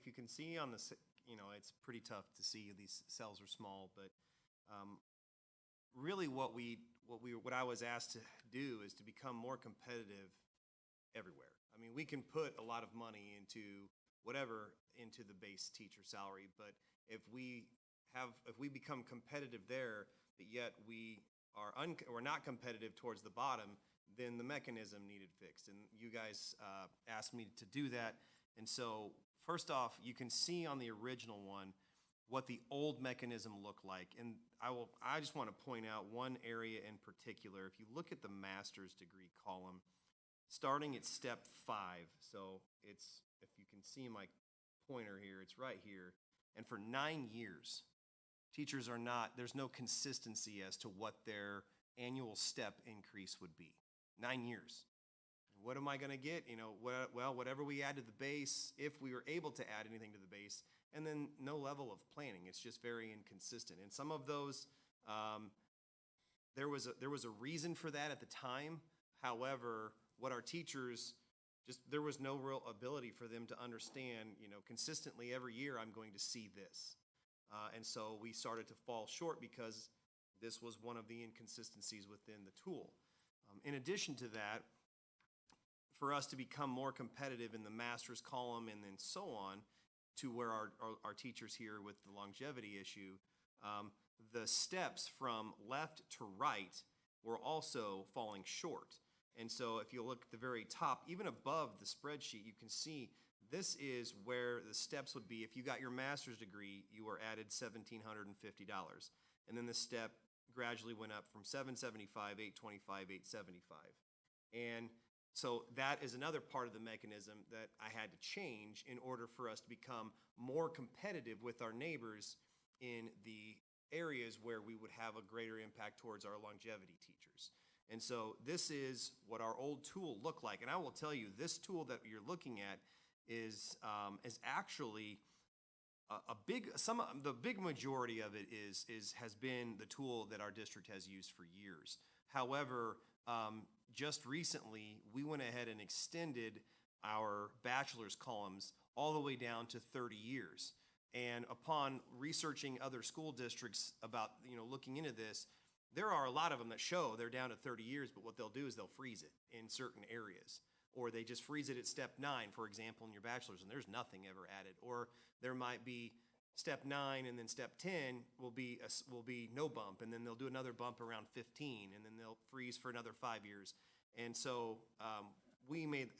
you can see on the, you know, it's pretty tough to see. These cells are small, but really what I was asked to do is to become more competitive everywhere. I mean, we can put a lot of money into the base teacher salary, but if we become competitive there, but yet we're not competitive towards the bottom, then the mechanism needed fixed. And you guys asked me to do that. And so first off, you can see on the original one what the old mechanism looked like. And I just want to point out one area in particular. If you look at the master's degree column, starting at step 5, so it's, if you can see my pointer here, it's right here. And for 9 years, teachers are not, there's no consistency as to what their annual step increase would be. 9 years. What am I going to get? You know, well, whatever we add to the base, if we were able to add anything to the base, and then no level of planning. It's just very inconsistent. And some of those, there was a reason for that at the time. However, what our teachers, just there was no real ability for them to understand, you know, consistently every year I'm going to see this. And so we started to fall short because this was one of the inconsistencies within the tool. In addition to that, for us to become more competitive in the master's column and then so on, to where our teachers here with the longevity issue, the steps from left to right were also falling short. And so if you look at the very top, even above the spreadsheet, you can see this is where the steps would be. If you got your master's degree, you were added $1,750. And then the step gradually went up from $775, $825, $875. And so that is another part of the mechanism that I had to change in order for us to become more competitive with our neighbors in the areas where we would have a greater impact towards our longevity teachers. And so this is what our old tool looked like. And I will tell you, this tool that you're looking at is actually the big majority of it has been the tool that our district has used for years. However, just recently, we went ahead and extended our bachelor's columns all the way down to 30 years. And upon researching other school districts about, you know, looking into this, there are a lot of them that show they're down to 30 years, but what they'll do is they'll freeze it in certain areas. Or they just freeze it at step 9, for example, in your bachelor's, and there's nothing ever added. Or there might be step 9 and then step 10 will be no bump, and then they'll do another bump around 15, and then they'll freeze for another 5 years. And so we made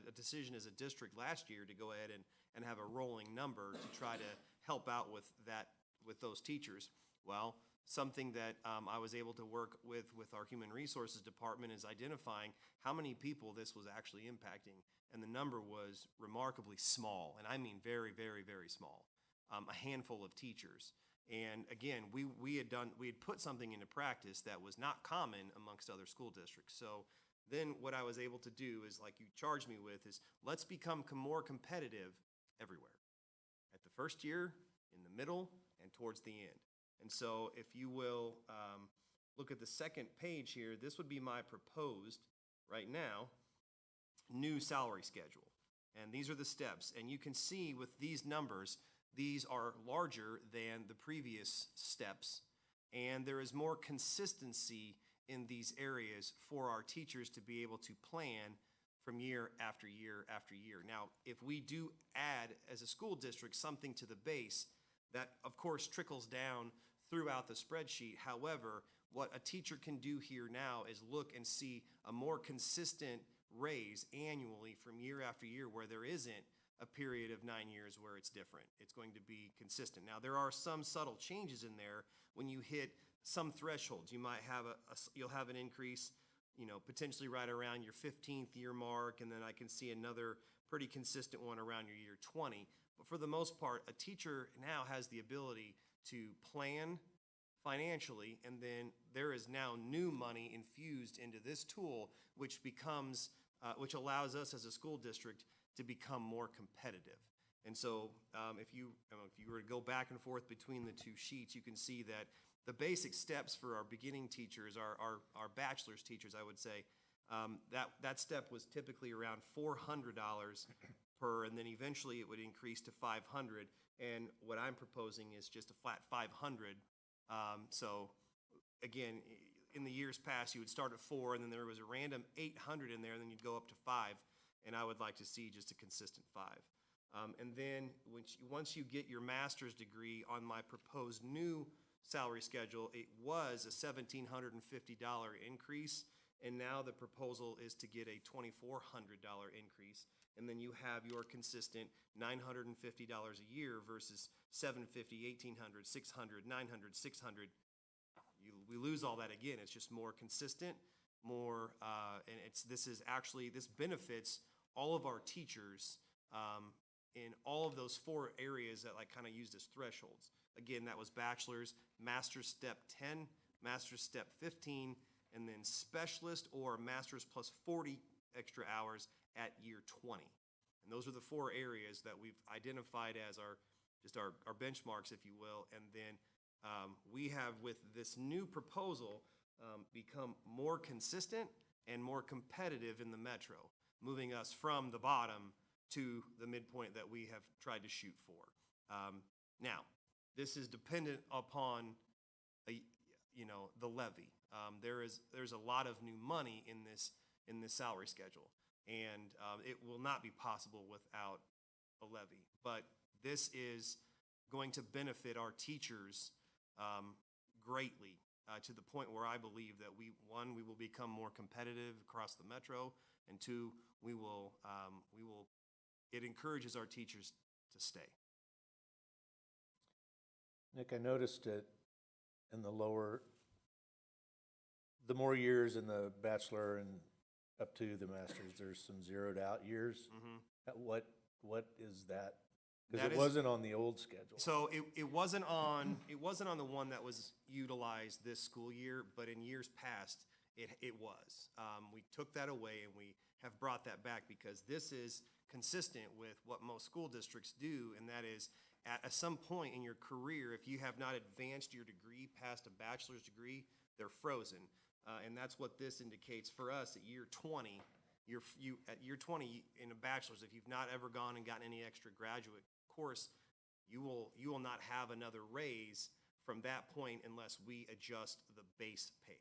a decision as a district last year to go ahead and have a rolling number to try to help out with that, with those teachers. Well, something that I was able to work with our Human Resources Department is identifying how many people this was actually impacting, and the number was remarkably small, and I mean very, very, very small. A handful of teachers. And again, we had put something into practice that was not common amongst other school districts. So then what I was able to do is, like you charged me with, is let's become more competitive everywhere. At the first year, in the middle, and towards the end. And so if you will look at the second page here, this would be my proposed, right now, new salary schedule. And these are the steps. And you can see with these numbers, these are larger than the previous steps, and there is more consistency in these areas for our teachers to be able to plan from year after year after year. Now, if we do add, as a school district, something to the base, that of course trickles down throughout the spreadsheet. However, what a teacher can do here now is look and see a more consistent raise annually from year after year, where there isn't a period of 9 years where it's different. It's going to be consistent. Now, there are some subtle changes in there. When you hit some thresholds, you might have you'll have an increase, you know, potentially right around your 15th year mark, and then I can see another pretty consistent one around your year 20. But for the most part, a teacher now has the ability to plan financially, and then there is now new money infused into this tool, which becomes, which allows us as a school district to become more competitive. And so if you were to go back and forth between the two sheets, you can see that the basic steps for our beginning teachers, our bachelor's teachers, I would say, that step was typically around $400 per, and then eventually it would increase to $500. And what I'm proposing is just a flat $500. So again, in the years past, you would start at 4, and then there was a random 800 in there, and then you'd go up to 5. And I would like to see just a consistent 5. And then once you get your master's degree, on my proposed new salary schedule, it was a $1,750 increase. And now the proposal is to get a $2,400 increase. And then you have your consistent $950 a year versus $750, $1,800, $600, $900, $600. We lose all that again. It's just more consistent, more, and this benefits all of our teachers in all of those 4 areas that like kind of used as thresholds. Again, that was bachelor's, master's step 10, master's step 15, and then specialist or master's plus 40 extra hours at year 20. And those are the 4 areas that we've identified as our benchmarks, if you will. And then we have, with this new proposal, become more consistent and more competitive in the metro, moving us from the bottom to the midpoint that we have tried to shoot for. Now, this is dependent upon the levy. There's a lot of new money in this salary schedule, and it will not be possible without a levy. But this is going to benefit our teachers greatly, to the point where I believe that we will become more competitive across the metro, and 2, it encourages our teachers to stay. Nick, I noticed it in the more years in the bachelor and up to the master's, there's some zeroed out years. What is that? Because it wasn't on the old schedule. So it wasn't on the one that was utilized this school year, but in years past, it was. We took that away and we have brought that back because this is consistent with what most school districts do, and that is at some point in your career, if you have not advanced your degree past a bachelor's degree, they're frozen. And that's what this indicates for us at year 20. At year 20 in a bachelor's, if you've not ever gone and gotten any extra graduate course, you will not have another raise from that point unless we adjust the base pay,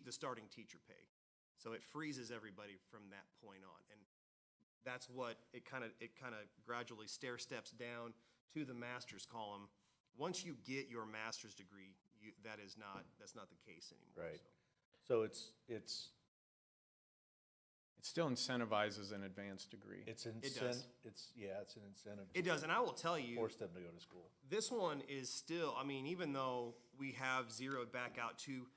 the starting teacher pay. So it freezes everybody from that point on, and that's what it kind of gradually stair steps down to the master's column. Once you get your master's degree, that's not the case anymore. Right. So it's It still incentivizes an advanced degree. does. It's an incentive. It does, and I will tell you, Force them to go to school. this one is still, even though we have zeroed back out to,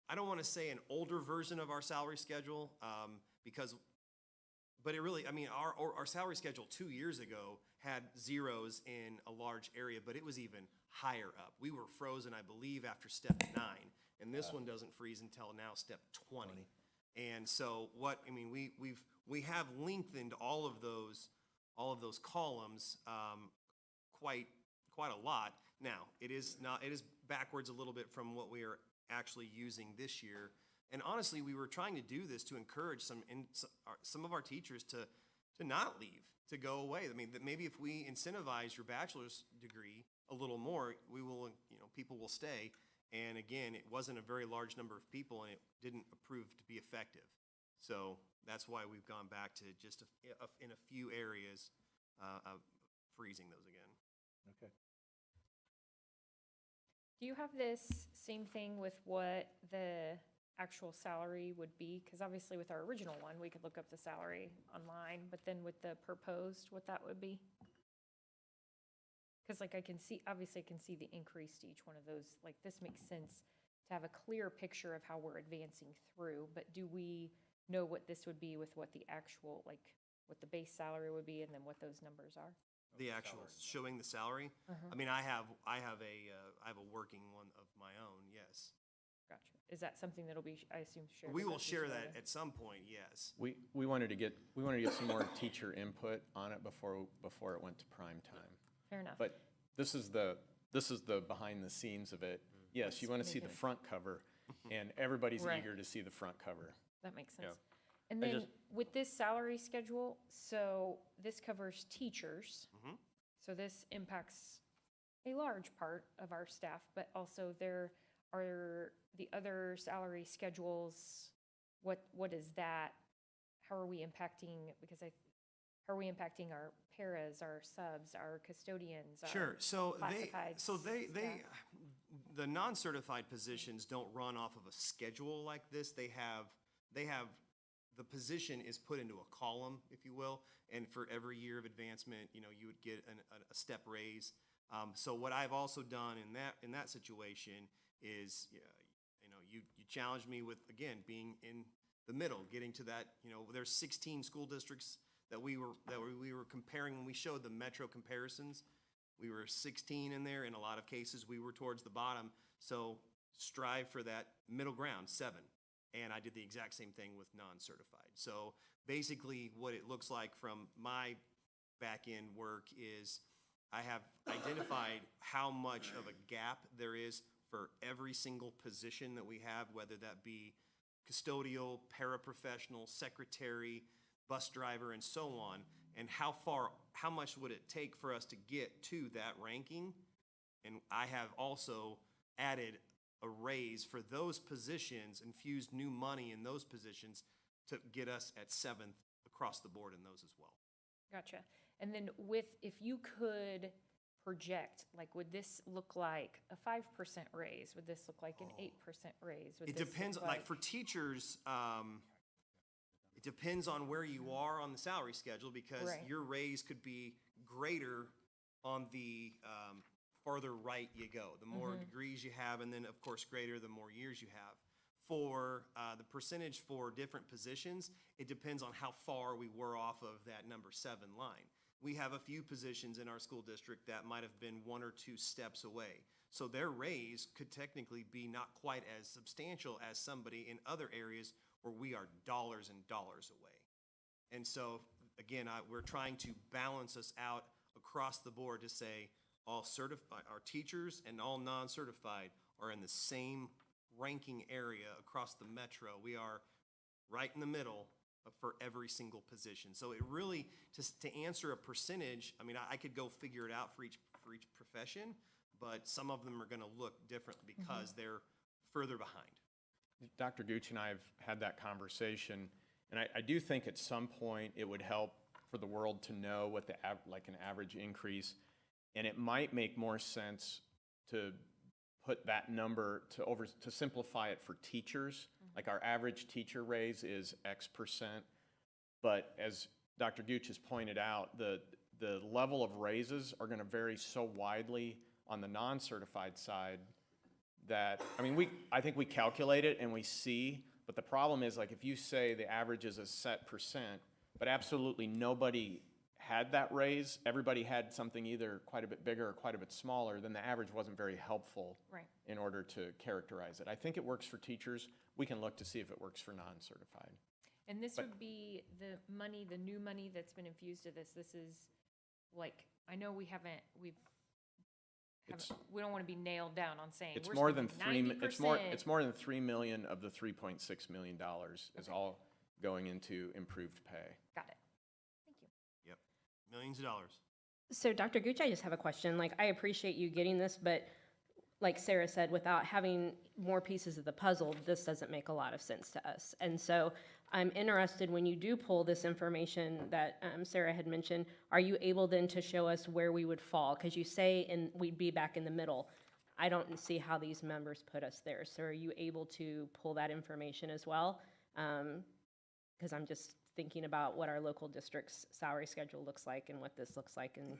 I don't want to say an older version of our salary schedule, but it really, our salary schedule 2 years ago had zeros in a large area, but it was even higher up. We were frozen, I believe, after step 9, and this one doesn't freeze until now step 20. And so we have lengthened all of those columns quite a lot. Now, it is backwards a little bit from what we are actually using this year. And honestly, we were trying to do this to encourage some of our teachers to not leave, to go away. Maybe if we incentivize your bachelor's degree a little more, people will stay. And again, it wasn't a very large number of people, and it didn't prove to be effective. So that's why we've gone back to just in a few areas freezing those again. Okay. Do you have this same thing with what the actual salary would be? Because obviously with our original one, we could look up the salary online, but then with the proposed, what that would be? Because I can see the increase to each one of those. This makes sense to have a clear picture of how we're advancing through, but do we know what this would be with what the actual, what the base salary would be and then what those numbers are? The actual showing the salary. Uh-huh. I have a working one of my own. Yes. Gotcha. Is that something that'll be, I assume, shared? We with will us as share well that then? at some point. Yes. We wanted to get some more teacher input on it before it went to prime time. Fair enough. But this is the behind the scenes of it. Yes, you want to see the front cover, and everybody's Right. eager to see the front cover. That makes sense. Yeah. And I then just- with this salary schedule, so this covers teachers. Mhm. So this impacts a large part of our staff, but also there are the other salary schedules. What is that? How are we impacting, how are we impacting our paras, our subs, our custodians? our Sure. So classified they staff? the non-certified positions don't run off of a schedule like this. They have they have, the position is put into a column, if you will, and for every year of advancement, you know, you would get a step raise. So what I've also done in that situation is, you know, you challenged me with, again, being in the middle, getting to that, you know, there's 16 school districts that we were comparing when we showed the metro comparisons. We were 16 in there. In a lot of cases, we were towards the bottom. So strive for that middle ground, 7. And I did the exact same thing with non-certified. So basically what it looks like from my back-end work is I have identified how much of a gap there is for every single position that we have, whether that be custodial, paraprofessional, secretary, bus driver, and so on, and how much would it take for us to get to that ranking? And I have also added a raise for those positions, infused new money in those positions to get us at 7th across the board in those as well. Gotcha. And then if you could project, like, would this look like a 5% raise? Would this look like an 8% raise? Would It this depends, look like for teachers, it depends on where you are on the salary schedule, because Right. your raise could be greater on the farther right you go. The more degrees you have, and then of course greater the more years you have. For the percentage for different positions, it depends on how far we were off of that number 7 line. We have a few positions in our school district that might have been 1 or 2 steps away. So their raise could technically be not quite as substantial as somebody in other areas where we are dollars and dollars away. And so, again, we're trying to balance us out across the board to say all certified, our teachers and all non-certified are in the same ranking area across the metro. We are right in the middle for every single position. So it really, to answer a percentage, I mean, I could go figure it out for each profession, but some of them are gonna look different because they're further behind. Dr. Gooch and I have had that conversation, and I do think at some point it would help for the world to know what like an average increase, and it might make more sense to put that number to simplify it for teachers. Like our average teacher raise is X%, but as Dr. Gooch has pointed out, the level of raises are going to vary so widely on the non-certified side that, I mean, I think we calculate it and we see, but the problem is, like, if you say the average is a set percent, but absolutely nobody had that raise, everybody had something either quite a bit bigger or quite a bit smaller, then the average wasn't very helpful Right. in order to characterize it. I think it works for teachers. We can look to see if it works for non-certified. And this But- would be the money, the new money that's been infused to this. This is, like, I know we don't want to be nailed down on saying. It's we're more than spending 3, it's 90%. more than $3 million of the $3.6 million is all going into improved pay. Got it. Thank you. Yep, millions of dollars. So Dr. Gooch, I just have a question. Like, I appreciate you getting this, but like Sarah said, without having more pieces of the puzzle, this doesn't make a lot of sense to us. And so I'm interested, when you do pull this information that Sarah had mentioned, are you able then to show us where we would fall? Because you say we'd be back in the middle. I don't see how these numbers put us there. So are you able to pull that information as well? Because I'm just thinking about what our local district's salary schedule looks like and what this looks like, and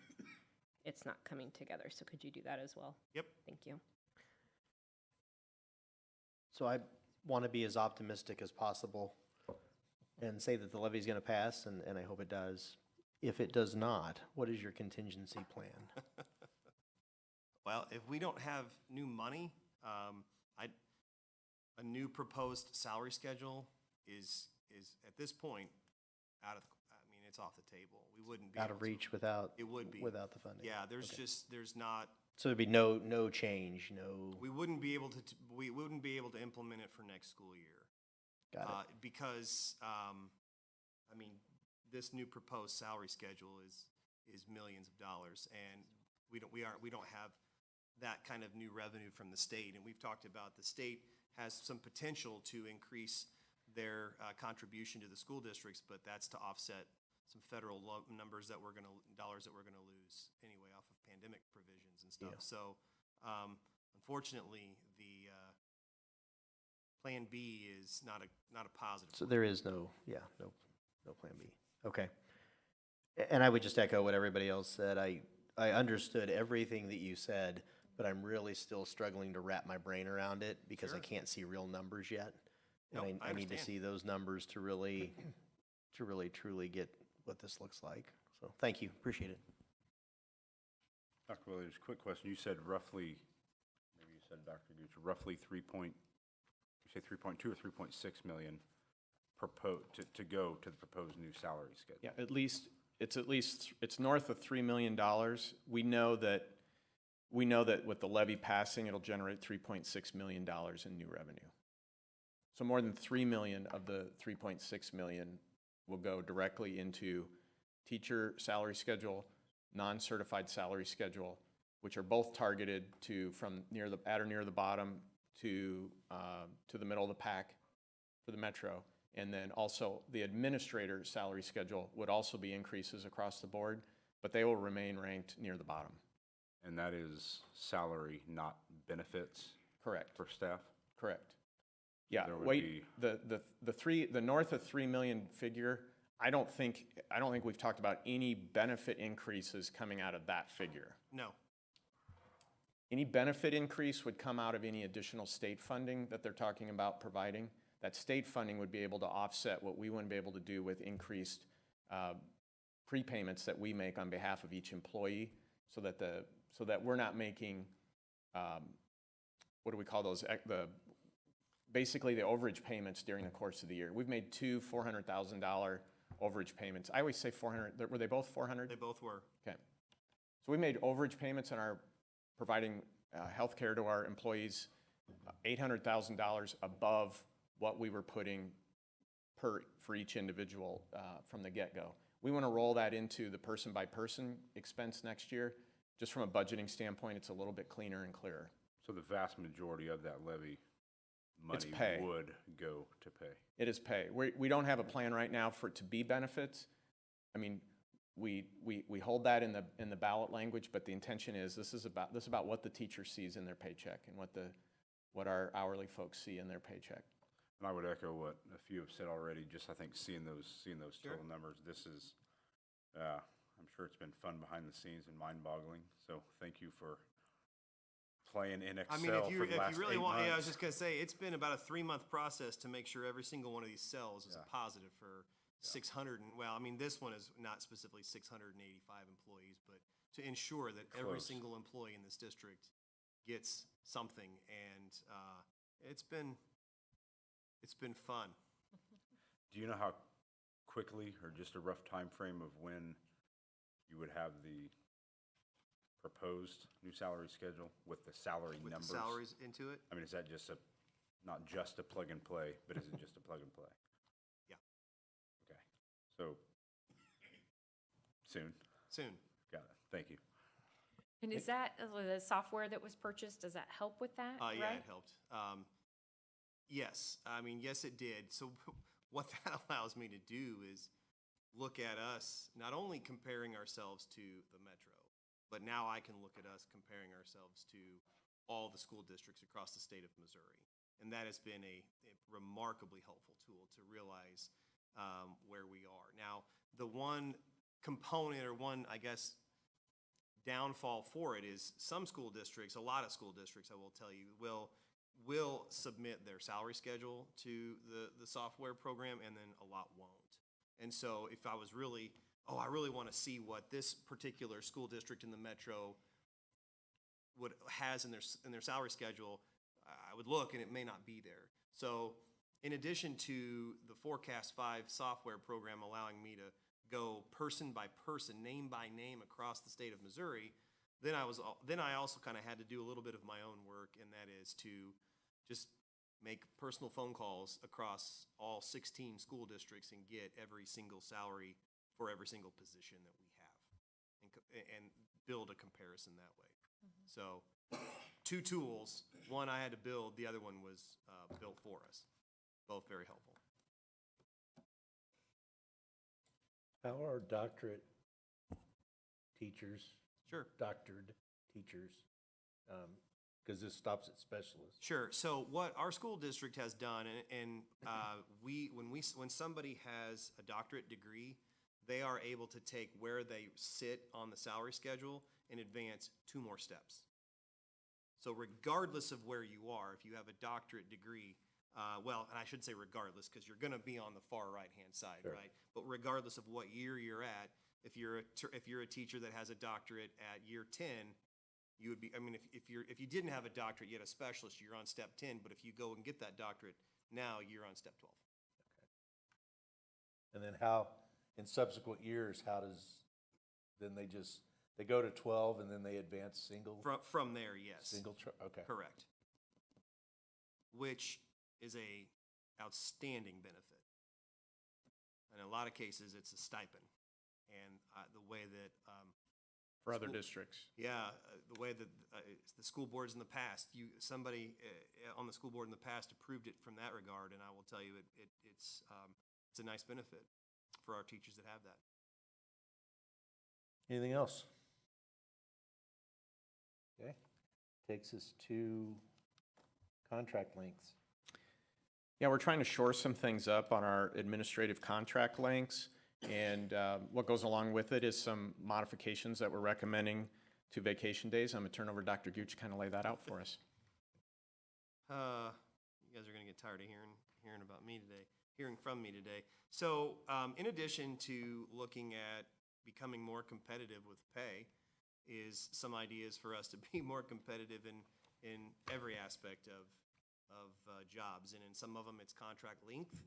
it's not coming together. So could you do that as well? Yep. Thank you. So I want to be as optimistic as possible and say that the levy is going to pass, and I hope it does. If it does not, what is your contingency plan? Well, if we don't have new money, a new proposed salary schedule is at this point it's off the table. We wouldn't be Out able of to- reach without, It would be. without the funding? Yeah, there's Okay. there's not, So there'd be no change, no, we wouldn't be able to implement it for next school year. got it. Because, this new proposed salary schedule is millions of dollars, and we don't have that kind of new revenue from the state. And we've talked about the state has some potential to increase their contribution to the school districts, but that's to offset some federal dollars that we're gonna lose anyway off of pandemic provisions and stuff. Yeah. So, unfortunately, Plan B is not a positive. So there is no Plan B. Okay. And I would just echo what everybody else said. I understood everything that you said, but I'm really still struggling to wrap my brain around it because I Sure. can't see real numbers yet. And Nope, I I need to understand. see those numbers to really truly get what this looks like. So thank you, appreciate it. Dr. Williams, quick question. You said roughly, maybe you said, Dr. Gooch, roughly 3.2 or 3.6 million to go to the proposed new salary schedule? Yeah, it's north of $3 million. We know that with the levy passing, it'll generate $3.6 million in new revenue. So more than 3 million of the 3.6 million will go directly into teacher salary schedule, non-certified salary schedule, which are both targeted to from at or near the bottom to the middle of the pack for the metro. And then also the administrator salary schedule would also be increases across the board, but they will remain ranked near the bottom. And that is salary, not benefits Correct. for staff? Correct. Yeah, There would wait, the north of 3 million figure, I don't think we've talked about any benefit increases coming out of that figure. No. Any benefit increase would come out of any additional state funding that they're talking about providing. That state funding would be able to offset what we wouldn't be able to do with increased prepayments that we make on behalf of each employee, so that we're not making, what do we call those? Basically the overage payments during the course of the year. We've made two $400,000 overage payments. I always say 400. Were they both 400? They both were. Okay. So we made overage payments on our providing health care to our employees, $800,000 above what we were putting for each individual from the get-go. We want to roll that into the person-by-person expense next year. Just from a budgeting standpoint, it's a little bit cleaner and clearer. So the vast majority of that levy It's money pay. would go to pay? It is pay. We don't have a plan right now for it to be benefits. I mean, we hold that in the ballot language, but the intention is this is about what the teacher sees in their paycheck and what our hourly folks see in their paycheck. And I would echo what a few have said already, just I think seeing those Sure. total numbers, this is, I'm sure it's been fun behind the scenes and mind-boggling, so thank you for playing in I mean, Excel if you for the last really 8 want, months. yeah, I was just gonna say, it's been about a 3-month process to make sure every single one of these cells is a Yeah. positive for 600, well, I mean, this one is not specifically 685 employees, but to ensure that every Close. single employee in this district gets something, and it's been fun. Do you know how quickly, or just a rough time frame of when you would have the proposed new salary schedule with the salary With the numbers? salaries into it, I mean, is that just not just a plug and play, but is it just a plug and play? Yeah. Okay, so soon, soon. got it, thank you. And is that the software that was purchased, does that help with that, Yeah, right? it helped. Yes, I mean, yes, it did. So what that allows me to do is look at us, not only comparing ourselves to the metro, but now I can look at us comparing ourselves to all the school districts across the state of Missouri. And that has been a remarkably helpful tool to realize where we are. Now, the one component or one, I guess, downfall for it is some school districts, a lot of school districts, I will tell you, will submit their salary schedule to the software program, and then a lot won't. And so if I was really, I really want to see what this particular school district in the metro has in their salary schedule, I would look and it may not be there. So in addition to the Forecast 5 software program allowing me to go person by person, name by name across the state of Missouri, then I also kind of had to do a little bit of my own work, and that is to just make personal phone calls across all 16 school districts and get every single salary for every single position that we have, and build a comparison that way. So 2 tools, one I had to build, the other one was built for us. Both very helpful. How are doctorate teachers, Sure. doctored teachers Because this stops at specialists. Sure. So what our school district has done, and when somebody has a doctorate degree, they are able to take where they sit on the salary schedule and advance 2 more steps. So regardless of where you are, if you have a doctorate degree, well, and I should say regardless, because you're going to be on the far right-hand side, Sure. right? But regardless of what year you're at, if you're a teacher that has a doctorate at year 10, you would be, I mean, if you didn't have a doctorate yet, a specialist, you're on step 10, but if you go and get that doctorate now, you're on step 12. And then how, in subsequent years, how does, then they go to 12 and then they advance single? From there, yes. Okay. Correct. Which is a outstanding benefit. In a lot of cases, it's a stipend. And the way that For other School- districts. yeah, the way that the school boards in the past, somebody on the school board in the past approved it from that regard, and I will tell you, it's a nice benefit for our teachers that have that. Anything else? Okay. Takes us to contract lengths. Yeah, we're trying to shore some things up on our administrative contract lengths. And what goes along with it is some modifications that we're recommending to vacation days. I'm going to turn over to Dr. Gooch to kind of lay that out for us. You guys are going to get tired of hearing about me today, hearing from me today. So in addition to looking at becoming more competitive with pay, is some ideas for us to be more competitive in every aspect of jobs. And in some of them, it's contract length.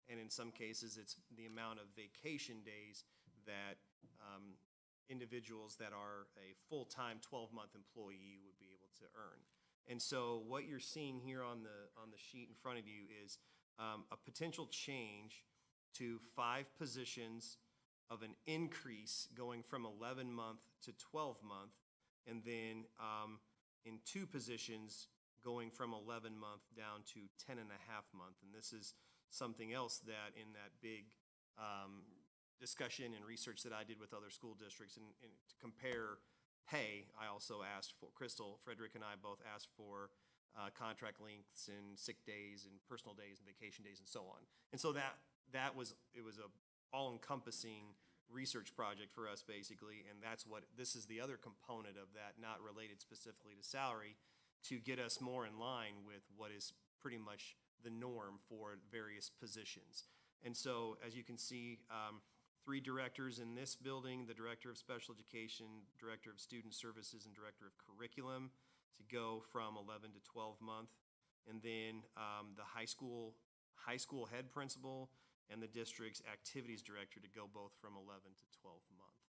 And in some cases, it's the amount of vacation days that individuals that are a full-time 12-month employee would be able to earn. And so what you're seeing here on the sheet in front of you is a potential change to 5 positions of an increase going from 11-month to 12-month, and then in 2 positions going from 11-month down to 10.5-month. And this is something else that in that big discussion and research that I did with other school districts and to compare pay, I also asked for, Crystal, Frederick and I both asked for contract lengths and sick days and personal days and vacation days and so on. And so it was a all-encompassing research project for us basically, and this is the other component of that, not related specifically to salary, to get us more in line with what is pretty much the norm for various positions. And so, as you can see, 3 directors in this building, the Director of Special Education, Director of Student Services, and Director of Curriculum to go from 11 to 12-month. And then the high school head principal and the district's activities director to go both from 11 to 12-month.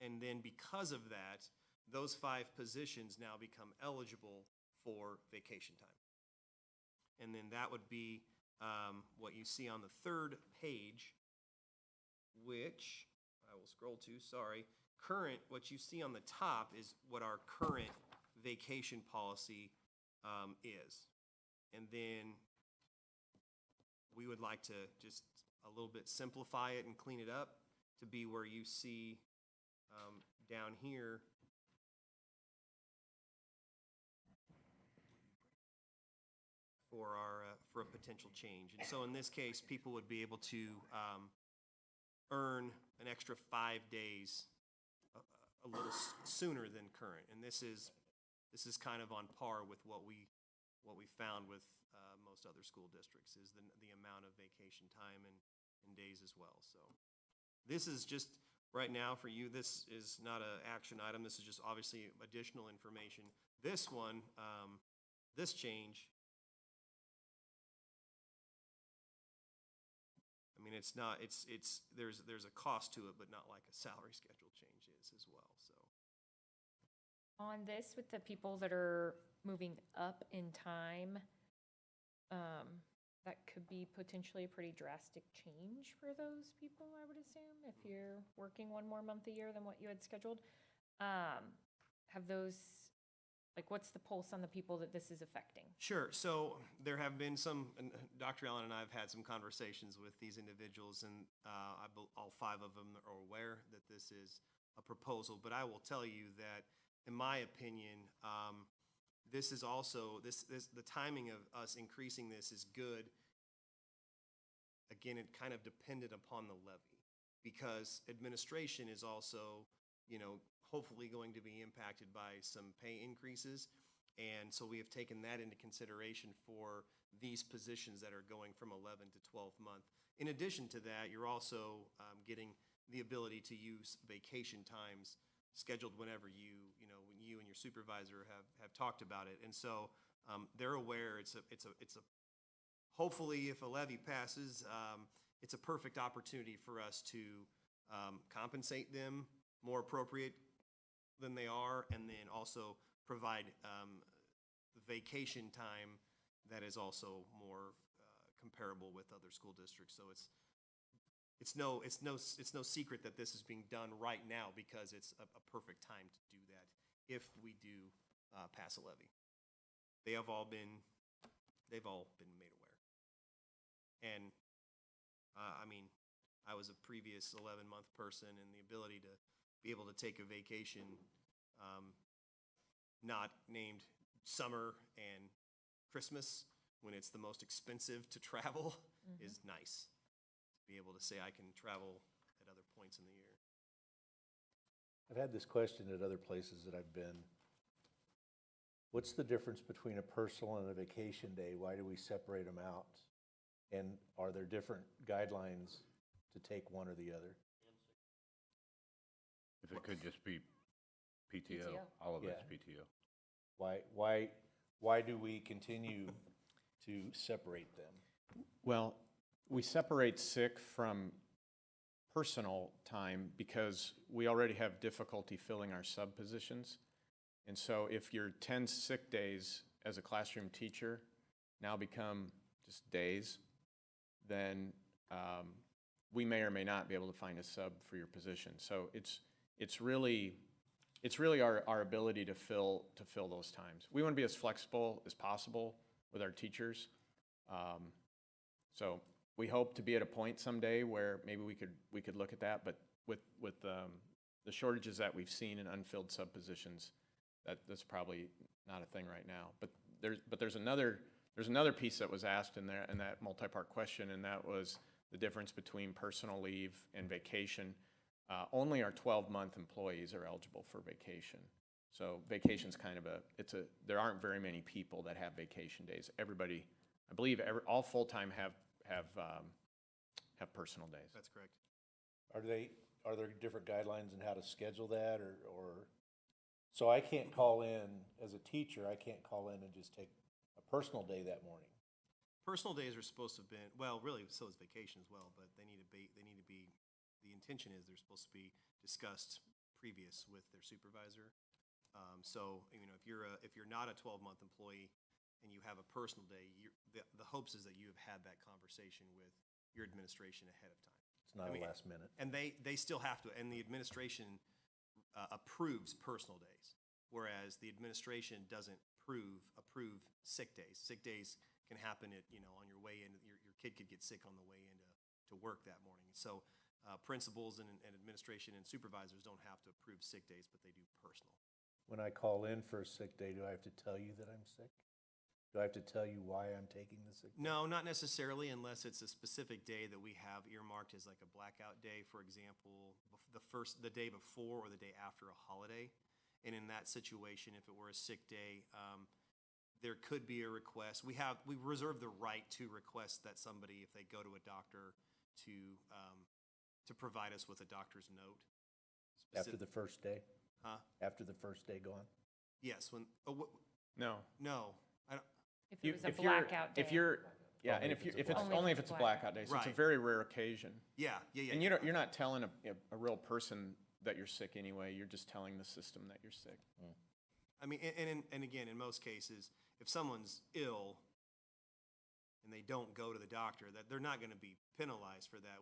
And then because of that, those 5 positions now become eligible for vacation time. And then that would be what you see on the 3rd page, which I will scroll to, sorry. What you see on the top is what our current vacation policy is. And then we would like to just a little bit simplify it and clean it up to be where you see down here for a potential change. And so in this case, people would be able to earn an extra 5 days a little sooner than current. And this is kind of on par with what we found with most other school districts, is the amount of vacation time and days as well. So this is just right now for you. This is not an action item. This is just obviously additional information. This one, this change, I mean, it's not, there's a cost to it, but not like a salary schedule change is as well, so. On this, with the people that are moving up in time, that could be potentially a pretty drastic change for those people, I would assume, if you're working 1 more month a year than what you had scheduled. Have those, like, what's the pulse on the people that this is affecting? Sure. So there have been and Dr. Allen and I have had some conversations with these individuals, and all 5 of them are aware that this is a proposal. But I will tell you that, in my opinion, this is also, the timing of us increasing this is good. Again, it kind of depended upon the levy, because administration is also, hopefully going to be impacted by some pay increases. And so we have taken that into consideration for these positions that are going from 11 to 12 month. In addition to that, you're also getting the ability to use vacation times scheduled whenever when you and your supervisor have talked about it. And so they're aware it's a hopefully, if a levy passes, it's a perfect opportunity for us to compensate them more appropriate than they are, and then also provide vacation time that is also more comparable with other school districts. So it's no secret that this is being done right now, because it's a perfect time to do that if we do pass a levy. They've all been made aware. And I was a previous 11-month person, and the ability to be able to take a vacation not named summer and Christmas, when it's the most expensive to travel, is nice. To be able to say I can travel at other points in the year. I've had this question at other places that I've been. What's the difference between a personal and a vacation day? Why do we separate them out? And are there different guidelines to take one or the other? If it could just be PTO, PTO. all of it's Yeah. PTO. Why do we continue to separate them? Well, we separate sick from personal time because we already have difficulty filling our sub positions. And so if your 10 sick days as a classroom teacher now become just days, then we may or may not be able to find a sub for your position. So it's really our ability to fill those times. We want to be as flexible as possible with our teachers. So we hope to be at a point someday where maybe we could look at that, but with the shortages that we've seen in unfilled sub positions, that's probably not a thing right now. But there's another piece that was asked in that multi-part question, and that was the difference between personal leave and vacation. Only our 12-month employees are eligible for vacation. So vacation's kind of there aren't very many people that have vacation days. Everybody, I believe, all full-time have personal days. That's correct. Are there different guidelines in how to schedule that, or so I can't call in as a teacher, I can't call in and just take a personal day that morning? Personal days are supposed to have been, well, really, so is vacation as well, but they need to be, the intention is they're supposed to be discussed previous with their supervisor. So, if you're not a 12-month employee and you have a personal day, the hopes is that you have had that conversation with your administration ahead of time. It's not a last minute. And they still have to, and the administration approves personal days, whereas the administration doesn't approve sick days. Sick days can happen on your way in. Your kid could get sick on the way to work that morning. So principals and administration and supervisors don't have to approve sick days, but they do personal. When I call in for a sick day, do I have to tell you that I'm sick? Do I have to tell you why I'm taking the sick day? No, not necessarily, unless it's a specific day that we have earmarked as like a blackout day, for example, the day before or the day after a holiday. And in that situation, if it were a sick day, there could be a request. We reserve the right to request that somebody, if they go to a doctor, to provide us with a doctor's note. After the first day? Huh? After the first day gone? Yes, No. no, I don't, If it was a blackout day. If it's only if it's a blackout day, so it's a Right. very rare occasion. yeah. And you're not telling a real person that you're sick anyway. You're just telling the system that you're sick. I mean, and again, in most cases, if someone's ill and they don't go to the doctor, that they're not going to be penalized for that.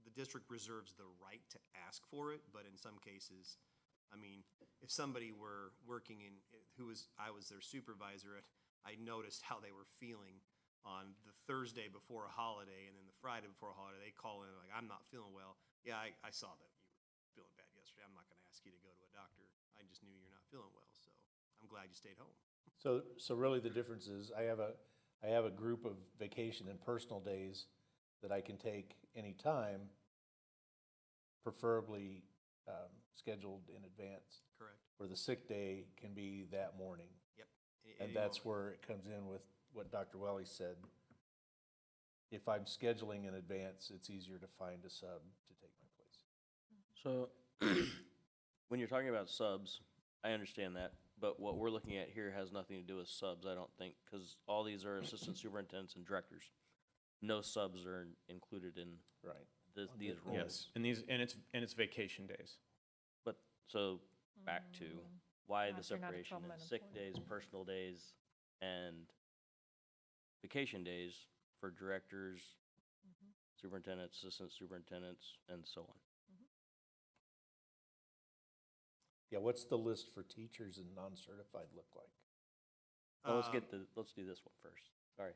The district reserves the right to ask for it, but in some cases, if somebody were working I was their supervisor, I noticed how they were feeling on the Thursday before a holiday, and then the Friday before a holiday, they call in like, I'm not feeling well. Yeah, I saw that you were feeling bad yesterday. I'm not going to ask you to go to a doctor. I just knew you're not feeling well, so I'm glad you stayed home. So really the difference is I have a group of vacation and personal days that I can take anytime, preferably scheduled in advance, Correct. where the sick day can be that morning. Yep. And that's where it comes in with what Dr. Welly said. If I'm scheduling in advance, it's easier to find a sub to take my place. So, when you're talking about subs, I understand that, but what we're looking at here has nothing to do with subs, I don't think, because all these are assistant superintendents and directors. No subs are included in Right. these roles. Yes, and it's vacation days. But, so, back to why the If you're not a separation 12-month is sick employee. days, personal days, and vacation days for directors, superintendents, assistant superintendents, and so on. Yeah, what's the list for teachers and non-certified look like? Well, let's do this one first. Sorry.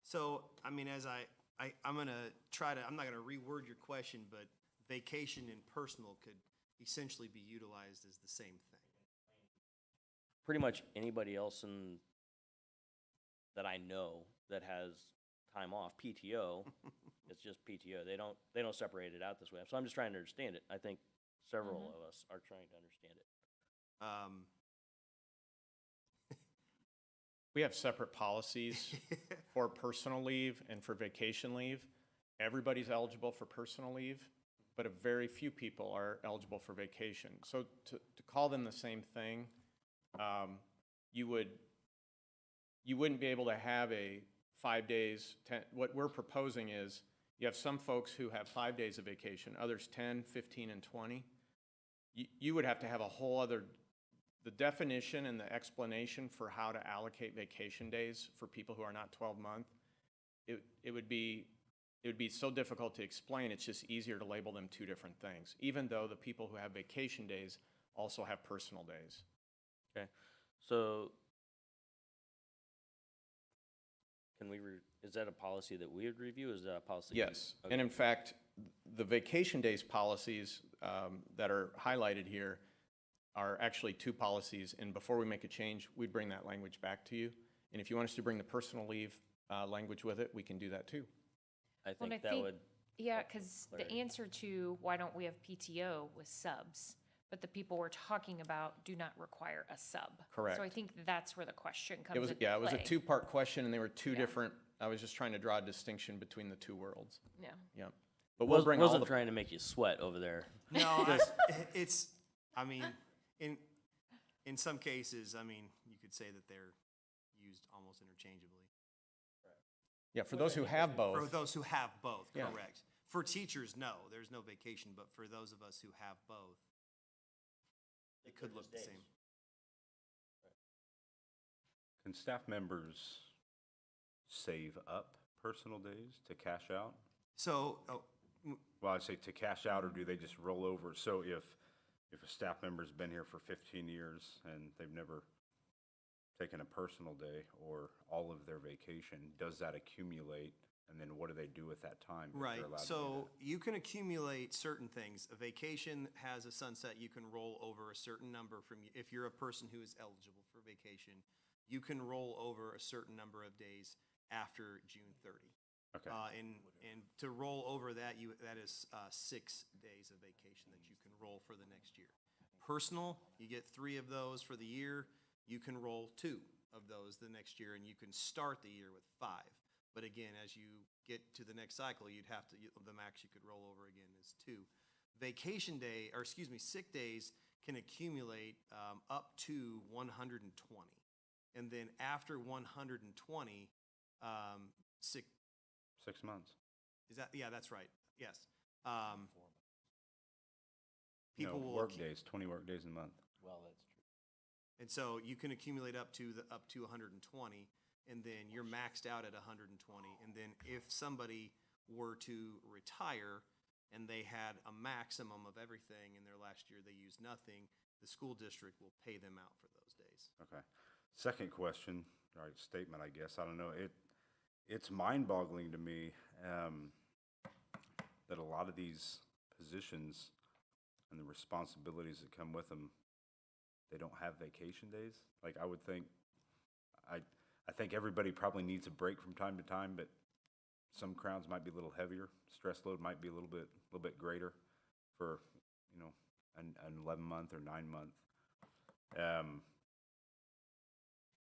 So, I mean, as I'm gonna I'm not gonna reword your question, but vacation and personal could essentially be utilized as the same thing. Pretty much anybody else that I know that has time off, PTO, it's just PTO. They don't separate it out this way. So I'm just trying to understand it. I think several of us are trying to understand it. We have separate policies for personal leave and for vacation leave. Everybody's eligible for personal leave, but a very few people are eligible for vacation. So to call them the same thing, you wouldn't be able to have a 5 days, what we're proposing is you have some folks who have 5 days of vacation, others 10, 15, and 20. You would have to have a whole other, the definition and the explanation for how to allocate vacation days for people who are not 12-month. It would be so difficult to explain, it's just easier to label them two different things, even though the people who have vacation days also have personal days. Okay. So is that a policy that we would review? Is that a policy? Yes, Okay. and in fact, the vacation days policies that are highlighted here are actually two policies, and before we make a change, we'd bring that language back to you. And if you want us to bring the personal leave language with it, we can do that too. I Well, and think that would, Yeah, because the clarity. answer to why don't we have PTO was subs, but the people we're talking about do not require a sub. So I Correct. think that's where the question comes It was, into yeah, it was a play. two-part question, and they were two Yeah. different, I was just trying to draw a distinction between the two worlds. Yeah. Yeah. But we'll bring all wasn't the, trying to make you sweat over there. No, I mean, in some cases, I mean, you could say that they're used almost interchangeably. yeah, for those who have For both, those who have both, Yeah. correct. For teachers, no, there's no vacation, but for those of us who have both, it could look the same. Can staff members save up personal days to cash out? So, Well, I'd say to cash out, or do they just roll over? So if a staff member's been here for 15 years and they've never taken a personal day or all of their vacation, does that accumulate? And then what do they do with that time? if they're right, allowed to do so you can accumulate certain things. A vacation has a sunset, you can roll over a certain number from, if you're a person who is eligible for vacation, you can roll over a certain number of days after June 30. that? Okay. And to roll over that, that is 6 days of vacation that you can roll for the next year. Personal, you get 3 of those for the year. You can roll 2 of those the next year, and you can start the year with 5. But again, as you get to the next cycle, the max you could roll over again is 2. Sick days can accumulate up to 120. And then after 120, sick 6 months. yeah, that's right. Yes. No, People will work days, 20 work days a month. Well, that's true. and so you can accumulate up to 120, and then you're maxed out at 120. And then if somebody were to retire and they had a maximum of everything in their last year, they used nothing, the school district will pay them out for those days. Okay. Second question, or statement, I guess, I don't know. It's mind-boggling to me that a lot of these positions and the responsibilities that come with them, they don't have vacation days. Like, I would think, I think everybody probably needs a break from time to time, but some crowds might be a little heavier. Stress load might be a little bit greater for, you know, an 11-month or 9-month.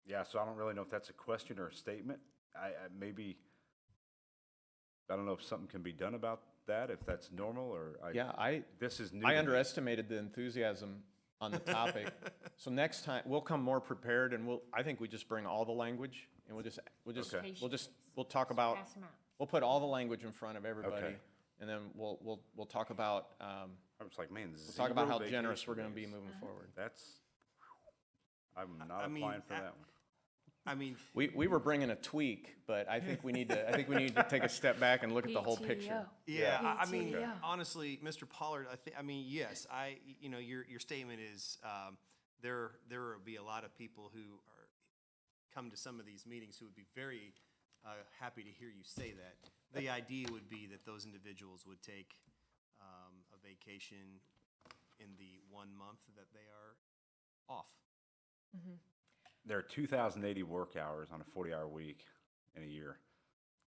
Yeah, so I don't really know if that's a question or a statement. I maybe, I don't know if something can be done about that, if that's normal, or this is new. I to me. underestimated the enthusiasm on the topic. So next time, we'll come more prepared, and I think we just bring all the language, and Okay. we'll talk about, Pass 'em out. we'll put all the language in front of everybody. Okay. And then we'll talk about, I was like, man, we'll talk about how zero generous we're vacation gonna be days. moving forward. That's, I'm not I mean, applying for that one. I mean, We were bringing a tweak, but I think we need to take a step back and look at the whole picture. yeah, I mean, PTO. honestly, Mr. Pollard, I mean, yes, you know, your statement is, there will be a lot of people who come to some of these meetings who would be very happy to hear you say that. The idea would be that those individuals would take a vacation in the 1 month that they are off. There are 2,080 work hours on a 40-hour week in a year.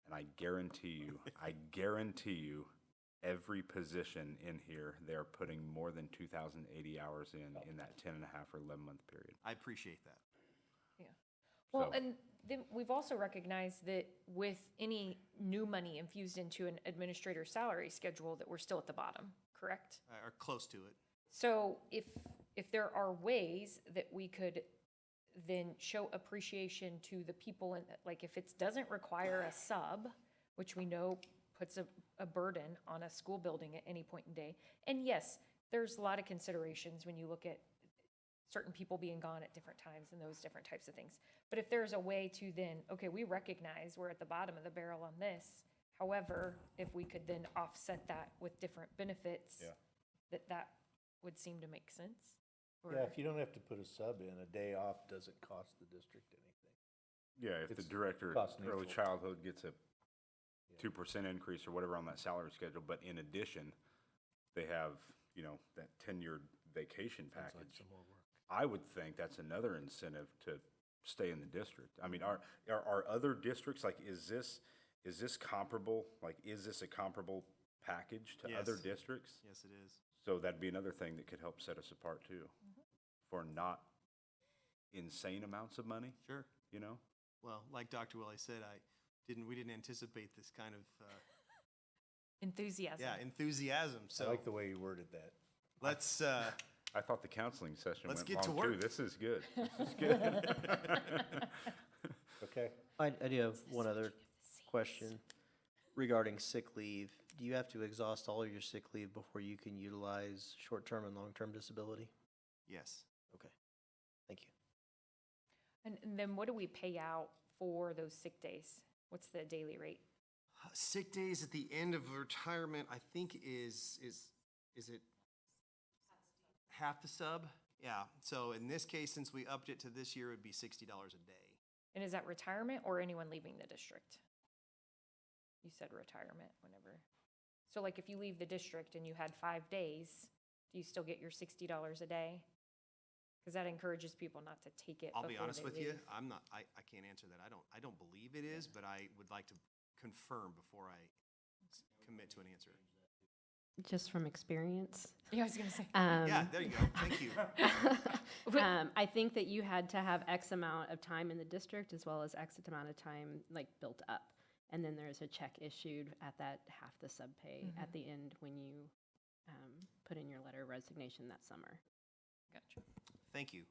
And I guarantee you, every position in here, they're putting more than 2,080 hours in that 10.5 or 11-month period. I appreciate that. Well, So- and then we've also recognized that with any new money infused into an administrator salary schedule, that we're still at the bottom, correct? Or close to it. So if there are ways that we could then show appreciation to the people, and like if it doesn't require a sub, which we know puts a burden on a school building at any point in day. And yes, there's a lot of considerations when you look at certain people being gone at different times and those different types of things. But if there's a way to then, okay, we recognize we're at the bottom of the barrel on this. However, if we could then offset that with different benefits, that would seem to make sense. Or- Yeah, if you don't have to put a sub in, a day off doesn't cost the district anything. Yeah, if the It's director cost of early neutral. childhood gets a 2% increase or whatever on that salary schedule, but in addition, they have, you know, that tenured vacation Sounds like package. some more work. I would think that's another incentive to stay in the district. I mean, are other districts, like, is this comparable? Like, is this a comparable package to other Yes. districts? Yes, it is. So that'd be another thing that could help set us apart too, for not insane amounts of money, Sure. you know? Well, like Dr. Willie said, we didn't anticipate this kind of, Enthusiasm. enthusiasm. I So like the way you worded that. let's, I thought the counseling session Let's went get to long too. work. This is good. This is good. Okay? I do have one other question regarding sick leave. Do you have to exhaust all your sick leave before you can utilize short-term and long-term disability? yes. Okay, thank you. And then what do we pay out for those sick days? What's the daily rate? Sick days at the end of retirement, I think is it half the sub? Yeah, so in this case, since we upped it to this year, it would be $60 a day. And is that retirement or anyone leaving the district? You said retirement whenever. So like if you leave the district and you had 5 days, do you still get your $60 a day? Because that encourages people not to take it I'll before be honest they with you, leave. I can't answer that. I don't believe it is, but I would like to confirm before I commit to an answer. Just from experience. Yeah, I was gonna say. Yeah, there you go. Thank you. I think that you had to have X amount of time in the district as well as X amount of time like built up. And then there's a check issued at that half the sub pay at the end when you put in your letter of resignation that summer. Gotcha. Thank you.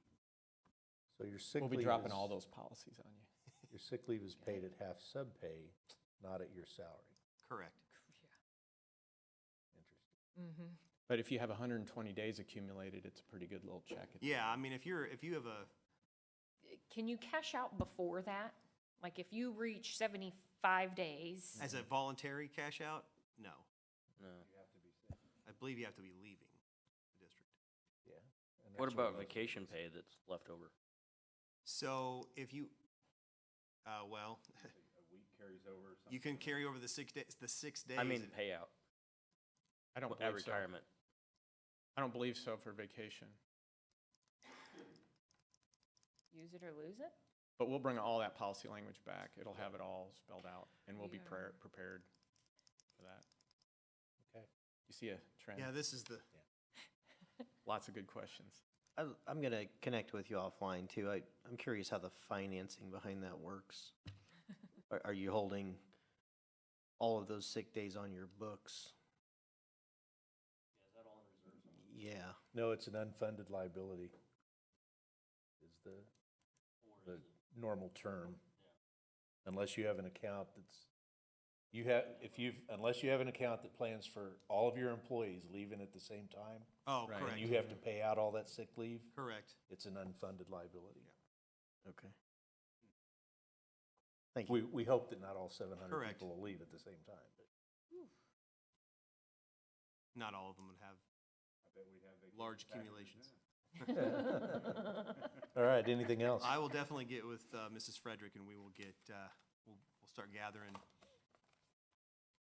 So your sick We'll leave be dropping is- all those policies on you. Your sick leave is paid at half sub pay, not at your salary. Correct. Interesting. But if you have 120 days accumulated, it's a pretty good little check. Yeah, I mean, if you have a, Can you cash out before that? Like if you reach 75 days, as a voluntary cash out, no. No. I believe you have to be leaving the district. Yeah. and What that's your about residence. vacation pay that's left over? So if you, well, A week carries over or something? you can carry over the 6 days, I mean, payout I don't at believe so. retirement. I don't believe so for vacation. use it or lose it. But we'll bring all that policy language back. It'll have it all spelled out, and we'll be Yeah. prepared for that. Okay. You see a trend? Yeah, this is the, Lots of good questions. I'm going to connect with you offline too. I'm curious how the financing behind that works. Are you holding all of those sick days on your books? Yeah. No, it's an unfunded liability. Is the normal term. Unless you have an account that's, unless you have an account that plans for all of your employees leaving at the same time, oh, Right. correct. and you have to pay out all that sick leave, Correct. it's an unfunded liability. Okay. Thank you. We hope that not all 700 Correct. people will leave at the same time, but. Not all of them would have large accumulations. All right, anything else? I will definitely get with Mrs. Frederick, and we will get, we'll start gathering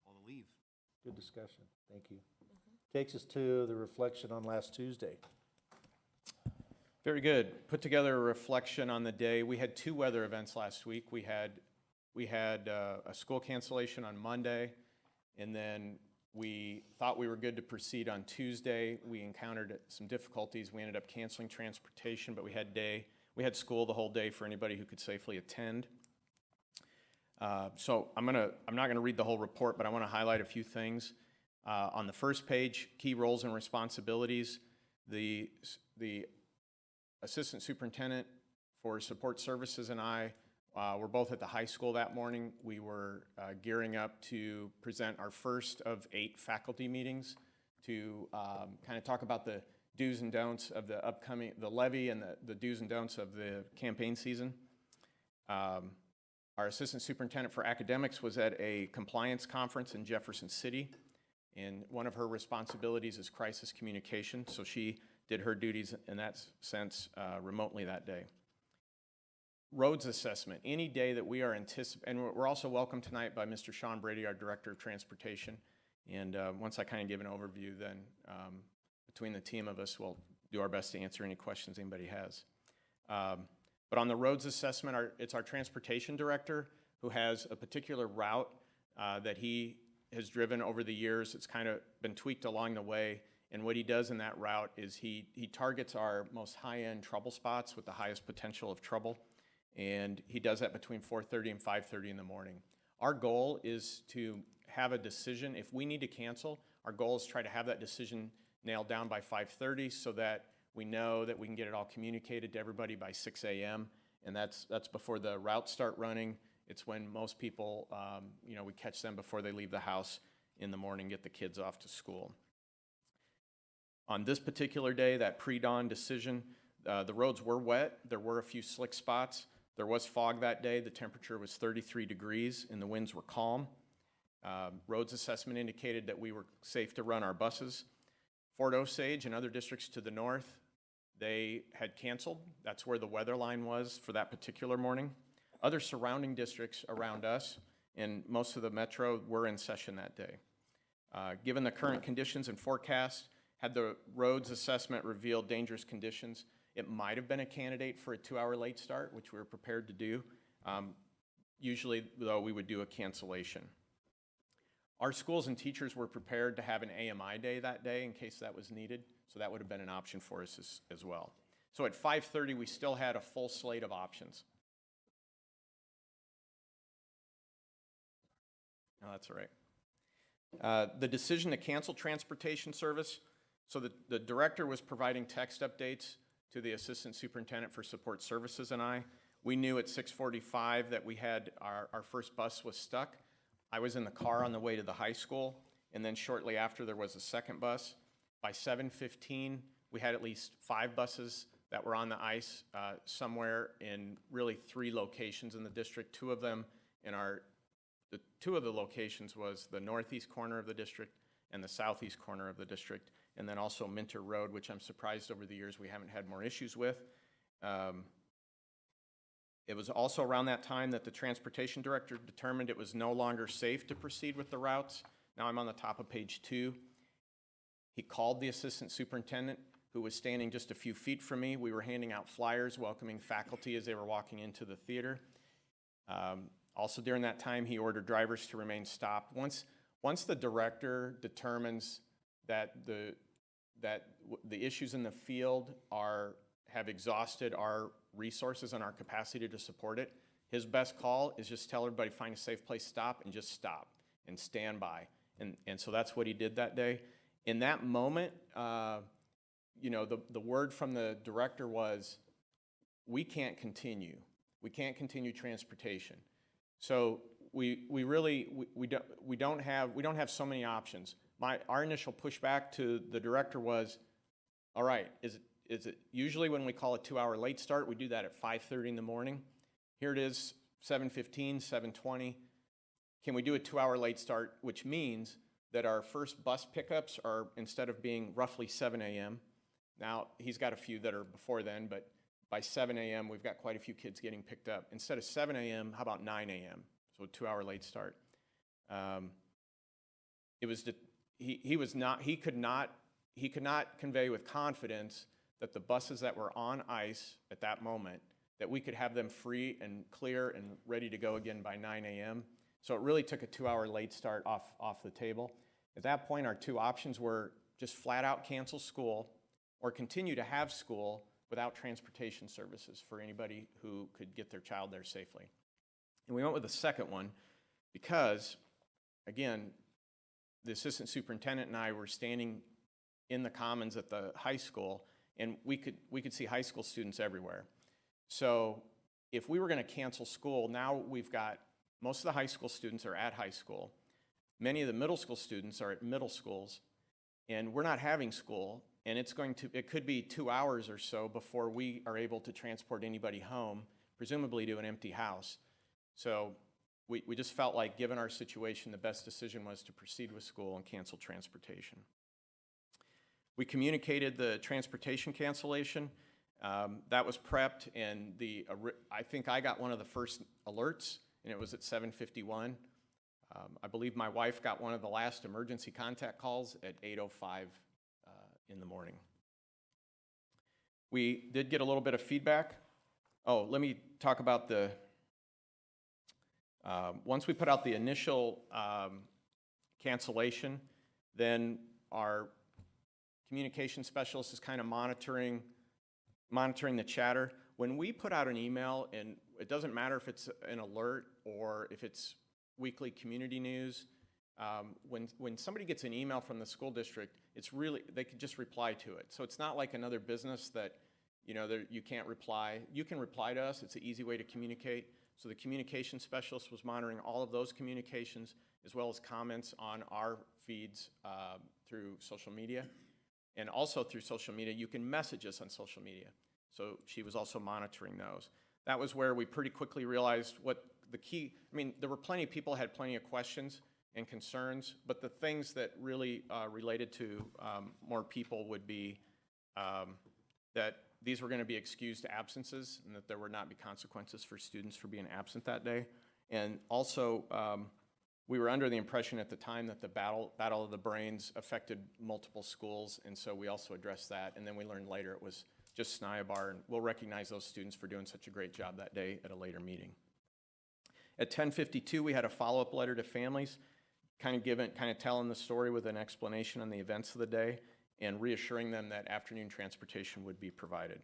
all the leave. Good discussion, thank you. Takes us to the reflection on last Tuesday. Very good. Put together a reflection on the day. We had 2 weather events last week. We had a school cancellation on Monday, and then we thought we were good to proceed on Tuesday. We encountered some difficulties. We ended up canceling transportation, but we had school the whole day for anybody who could safely attend. So I'm not gonna read the whole report, but I want to highlight a few things. On the first page, key roles and responsibilities. The assistant superintendent for support services and I were both at the high school that morning. We were gearing up to present our first of 8 faculty meetings to kind of talk about the do's and don'ts of the levy and the do's and don'ts of the campaign season. Our assistant superintendent for academics was at a compliance conference in Jefferson City, and one of her responsibilities is crisis communication, so she did her duties in that sense remotely that day. Roads assessment, any day that we are anticipating, and we're also welcomed tonight by Mr. Sean Brady, our Director of Transportation, and once I kind of give an overview, then between the team of us, we'll do our best to answer any questions anybody has. But on the roads assessment, it's our transportation director who has a particular route that he has driven over the years. It's kind of been tweaked along the way. And what he does in that route is he targets our most high-end trouble spots with the highest potential of trouble. And he does that between 4:30 and 5:30 in the morning. Our goal is to have a decision. If we need to cancel, our goal is to try to have that decision nailed down by 5:30 so that we know that we can get it all communicated to everybody by 6 a.m. And that's before the routes start running. It's when most people, we catch them before they leave the house in the morning, get the kids off to school. On this particular day, that pre-dawn decision, the roads were wet. There were a few slick spots. There was fog that day. The temperature was 33 degrees and the winds were calm. Roads assessment indicated that we were safe to run our buses. Fort Osage and other districts to the north, they had canceled. That's where the weather line was for that particular morning. Other surrounding districts around us and most of the metro were in session that day. Given the current conditions and forecast, had the roads assessment revealed dangerous conditions, it might have been a candidate for a 2-hour late start, which we were prepared to do. Usually, though, we would do a cancellation. Our schools and teachers were prepared to have an AMI day that day in case that was needed, so that would have been an option for us as well. So at 5:30, we still had a full slate of options. No, that's all right. The decision to cancel transportation service, so the director was providing text updates to the assistant superintendent for support services and I. We knew at 6:45 that we had our first bus was stuck. I was in the car on the way to the high school, and then shortly after there was a second bus. By 7:15, we had at least 5 buses that were on the ice somewhere in really 3 locations in the district. 2 of them in the 2 of the locations was the northeast corner of the district and the southeast corner of the district, and then also Minter Road, which I'm surprised over the years we haven't had more issues with. It was also around that time that the transportation director determined it was no longer safe to proceed with the routes. Now I'm on the top of page 2. He called the assistant superintendent, who was standing just a few feet from me. We were handing out flyers welcoming faculty as they were walking into the theater. Also during that time, he ordered drivers to remain stopped. Once the director determines that the issues in the field have exhausted our resources and our capacity to support it, his best call is just tell everybody, find a safe place, stop, and just stop and stand by. And so that's what he did that day. In that moment, you know, the word from the director was, we can't continue. We can't continue transportation. So we don't have so many options. Our initial pushback to the director was, all right, is it usually when we call a 2-hour late start, we do that at 5:30 in the morning. Here it is, 7:15, 7:20. Can we do a 2-hour late start, which means that our first bus pickups are, instead of being roughly 7 a.m., now he's got a few that are before then, but by 7 a.m., we've got quite a few kids getting picked up. Instead of 7 a.m., how about 9 a.m.? So a 2-hour late start. He could not convey with confidence that the buses that were on ice at that moment, that we could have them free and clear and ready to go again by 9 a.m. So it really took a 2-hour late start off the table. At that point, our two options were just flat out cancel school or continue to have school without transportation services for anybody who could get their child there safely. And we went with the second one because, again, the assistant superintendent and I were standing in the commons at the high school, and we could see high school students everywhere. So if we were going to cancel school, now we've got most of the high school students are at high school. Many of the middle school students are at middle schools, and we're not having school, and it could be 2 hours or so before we are able to transport anybody home, presumably to an empty house. So we just felt like, given our situation, the best decision was to proceed with school and cancel transportation. We communicated the transportation cancellation. That was prepped, and I think I got one of the first alerts, and it was at 7:51. I believe my wife got one of the last emergency contact calls at 8:05 in the morning. We did get a little bit of feedback. Oh, let me talk about once we put out the initial cancellation, then our communication specialist is kind of monitoring the chatter. When we put out an email, and it doesn't matter if it's an alert or if it's weekly community news, when somebody gets an email from the school district, they could just reply to it. So it's not like another business that, you know, you can't reply. You can reply to us. It's an easy way to communicate. So the communication specialist was monitoring all of those communications as well as comments on our feeds through social media. And also through social media, you can message us on social media. So she was also monitoring those. That was where we pretty quickly realized what the key, there were plenty of people had plenty of questions and concerns, but the things that really related to more people would be that these were going to be excused absences and that there would not be consequences for students for being absent that day. And also, we were under the impression at the time that the Battle of the Brains affected multiple schools, and so we also addressed that. And then we learned later it was just Sniabar, and we'll recognize those students for doing such a great job that day at a later meeting. At 10:52, we had a follow-up letter to families, kind of telling the story with an explanation on the events of the day and reassuring them that afternoon transportation would be provided.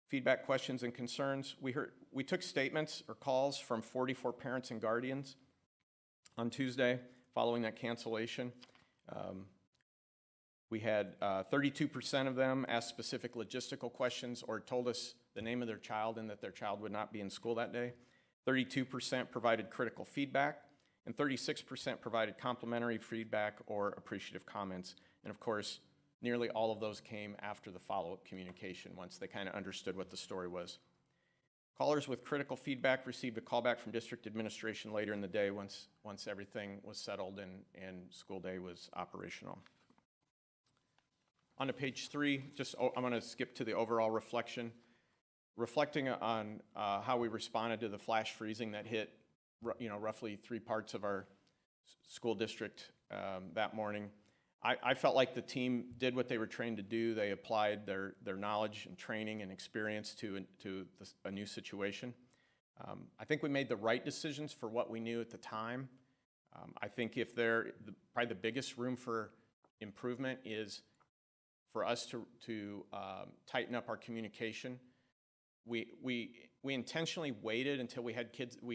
Feedback, questions, and concerns. We took statements or calls from 44 parents and guardians on Tuesday following that cancellation. We had 32% of them asked specific logistical questions or told us the name of their child and that their child would not be in school that day. 32% provided critical feedback, and 36% provided complimentary feedback or appreciative comments. And of course, nearly all of those came after the follow-up communication once they kind of understood what the story was. Callers with critical feedback received a callback from district administration later in the day once everything was settled and school day was operational. On to page 3, I'm going to skip to the overall reflection. Reflecting on how we responded to the flash freezing that hit roughly 3 parts of our school district that morning. I felt like the team did what they were trained to do. They applied their knowledge and training and experience to a new situation. I think we made the right decisions for what we knew at the time. I think if probably the biggest room for improvement is for us to tighten up our communication. We intentionally waited until we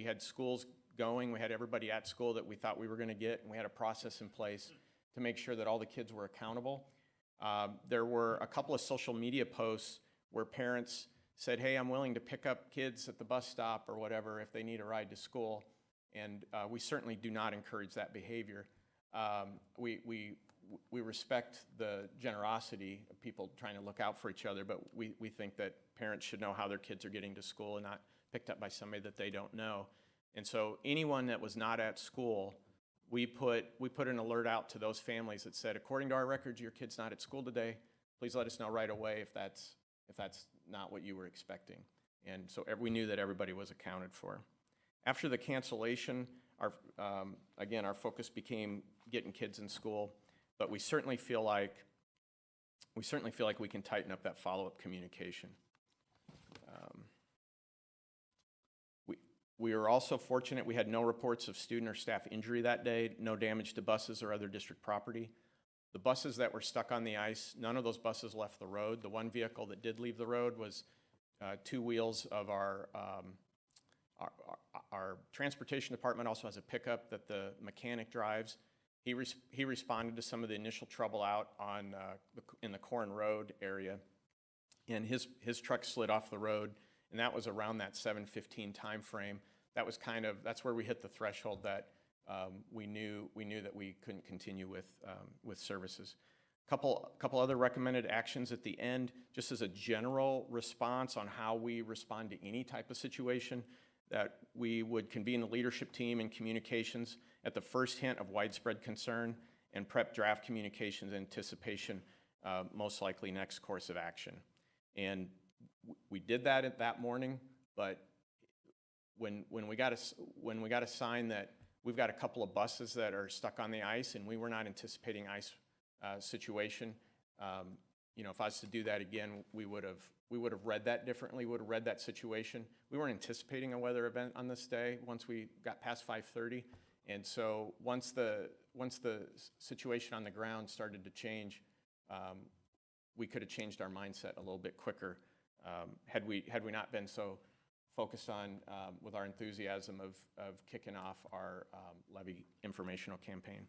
had schools going, we had everybody at school that we thought we were going to get, and we had a process in place to make sure that all the kids were accountable. There were a couple of social media posts where parents said, hey, I'm willing to pick up kids at the bus stop or whatever if they need a ride to school. And we certainly do not encourage that behavior. We respect the generosity of people trying to look out for each other, but we think that parents should know how their kids are getting to school and not picked up by somebody that they don't know. And so anyone that was not at school, we put an alert out to those families that said, according to our records, your kid's not at school today. Please let us know right away if that's not what you were expecting. And so we knew that everybody was accounted for. After the cancellation, our focus became getting kids in school, but we certainly feel like we can tighten up that follow-up communication. We were also fortunate we had no reports of student or staff injury that day, no damage to buses or other district property. The buses that were stuck on the ice, none of those buses left the road. The one vehicle that did leave the road was two wheels of our transportation department also has a pickup that the mechanic drives. He responded to some of the initial trouble out in the Corn Road area, and his truck slid off the road, and that was around that 7:15 time frame. That's where we hit the threshold that we knew that we couldn't continue with services. Couple other recommended actions at the end, just as a general response on how we respond to any type of situation, that we would convene the leadership team and communications at the first hint of widespread concern and prep draft communications in anticipation, most likely next course of action. And we did that at that morning, but when we got a sign that we've got a couple of buses that are stuck on the ice and we were not anticipating ice situation, if I was to do that again, we would have read that differently, would have read that situation. We weren't anticipating a weather event on this day once we got past 5:30. And so once the situation on the ground started to change, we could have changed our mindset a little bit quicker had we not been so focused on with our enthusiasm of kicking off our levy informational campaign.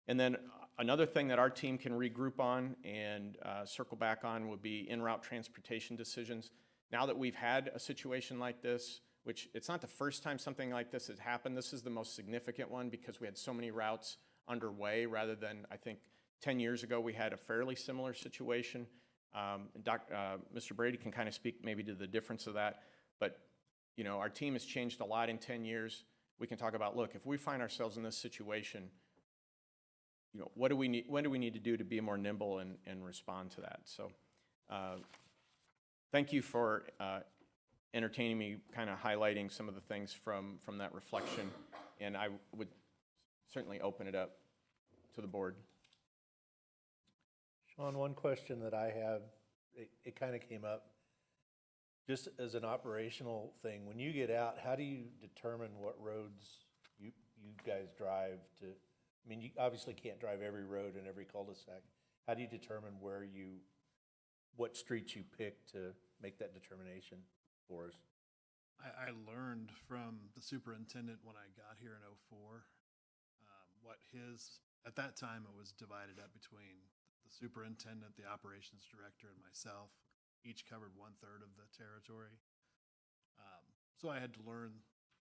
And then another thing that our team can regroup on and circle back on would be en route transportation decisions. Now that we've had a situation like this, which it's not the first time something like this has happened, this is the most significant one because we had so many routes underway rather than, I think, 10 years ago we had a fairly similar situation. Mr. Brady can kind of speak maybe to the difference of that, but our team has changed a lot in 10 years. We can talk about, look, if we find ourselves in this situation, what do we need to do to be more nimble and respond to that? So thank you for entertaining me, kind of highlighting some of the things from that reflection, and I would certainly open it up to the board. Sean, one question that I have, it kind of came up just as an operational thing. When you get out, how do you determine what roads you guys drive to? I mean, you obviously can't drive every road in every cul-de-sac. How do you determine what streets you pick to make that determination for us? I learned from the superintendent when I got here in '04, at that time it was divided up between the superintendent, the operations director, and myself. Each covered 1/3 of the territory. So I had to learn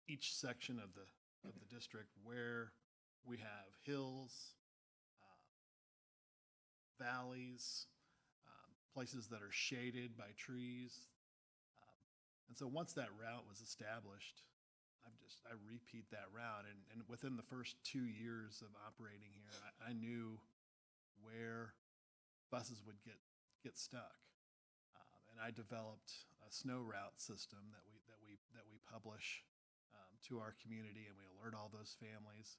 each section of the district where we have hills, valleys, places that are shaded by trees. And so once that route was established, I repeat that route. And within the first 2 years of operating here, I knew where buses would get stuck. And I developed a snow route system that we publish to our community, and we alert all those families.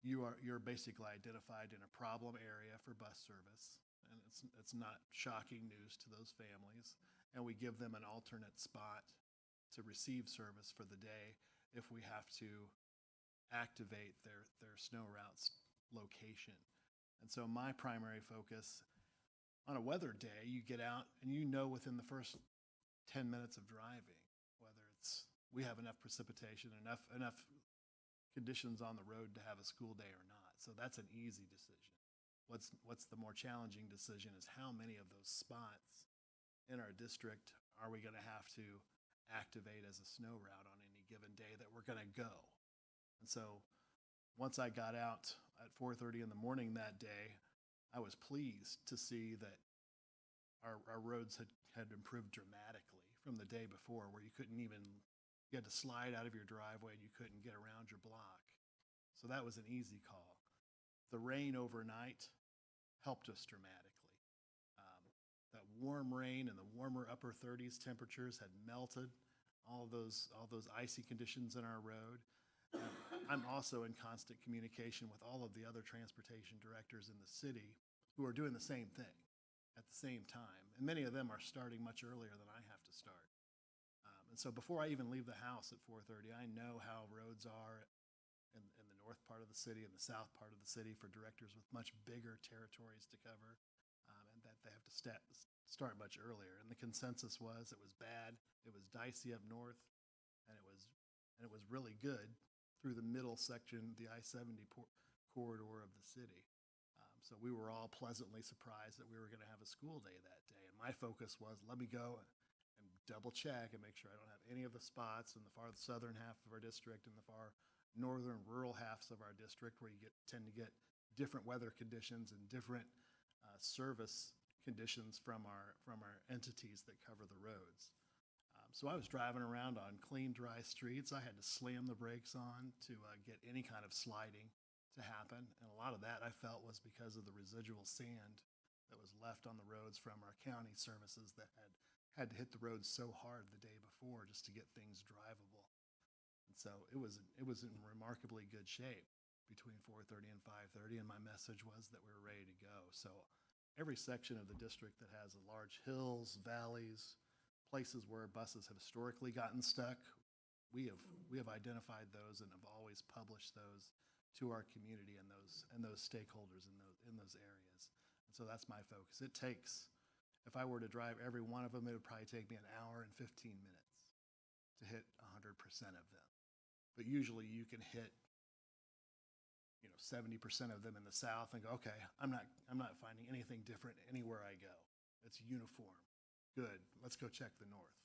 you're basically identified in a problem area for bus service, and it's not shocking news to those families. And we give them an alternate spot to receive service for the day if we have to activate their snow routes location. And so my primary focus, on a weather day, you get out and you know within the first 10 minutes of driving whether we have enough precipitation, enough conditions on the road to have a school day or not. So that's an easy decision. What's the more challenging decision is how many of those spots in our district are we going to have to activate as a snow route on any given day that we're going to go. And so once I got out at 4:30 in the morning that day, I was pleased to see that our roads had improved dramatically from the day before, where you had to slide out of your driveway and you couldn't get around your block. So that was an easy call. The rain overnight helped us dramatically. That warm rain and the warmer upper 30s temperatures had melted all those icy conditions in our road. I'm also in constant communication with all of the other transportation directors in the city who are doing the same thing at the same time. And many of them are starting much earlier than I have to start. And so before I even leave the house at 4:30, I know how roads are in the north part of the city and the south part of the city for directors with much bigger territories to cover, and that they have to start much earlier. And the consensus was it was bad, it was dicey up north, and it was really good through the middle section, the I-70 corridor of the city. So we were all pleasantly surprised that we were going to have a school day that day. And my focus was, let me go and double check and make sure I don't have any of the spots in the far southern half of our district and the far northern rural halves of our district where you tend to get different weather conditions and different service conditions from our entities that cover the roads. So I was driving around on clean, dry streets. I had to slam the brakes on to get any kind of sliding to happen. And a lot of that I felt was because of the residual sand that was left on the roads from our county services that had to hit the roads so hard the day before just to get things drivable. And so it was in remarkably good shape between 4:30 and 5:30, and my message was that we were ready to go. So every section of the district that has large hills, valleys, places where buses have historically gotten stuck, we have identified those and have always published those to our community and those stakeholders in those areas. And so that's my focus. It takes, if I were to drive every one of them, it would probably take me an hour and 15 minutes to hit 100% of them. But usually you can hit 70% of them in the south and go, okay, I'm not finding anything different anywhere I go. It's uniform. Good. Let's go check the north.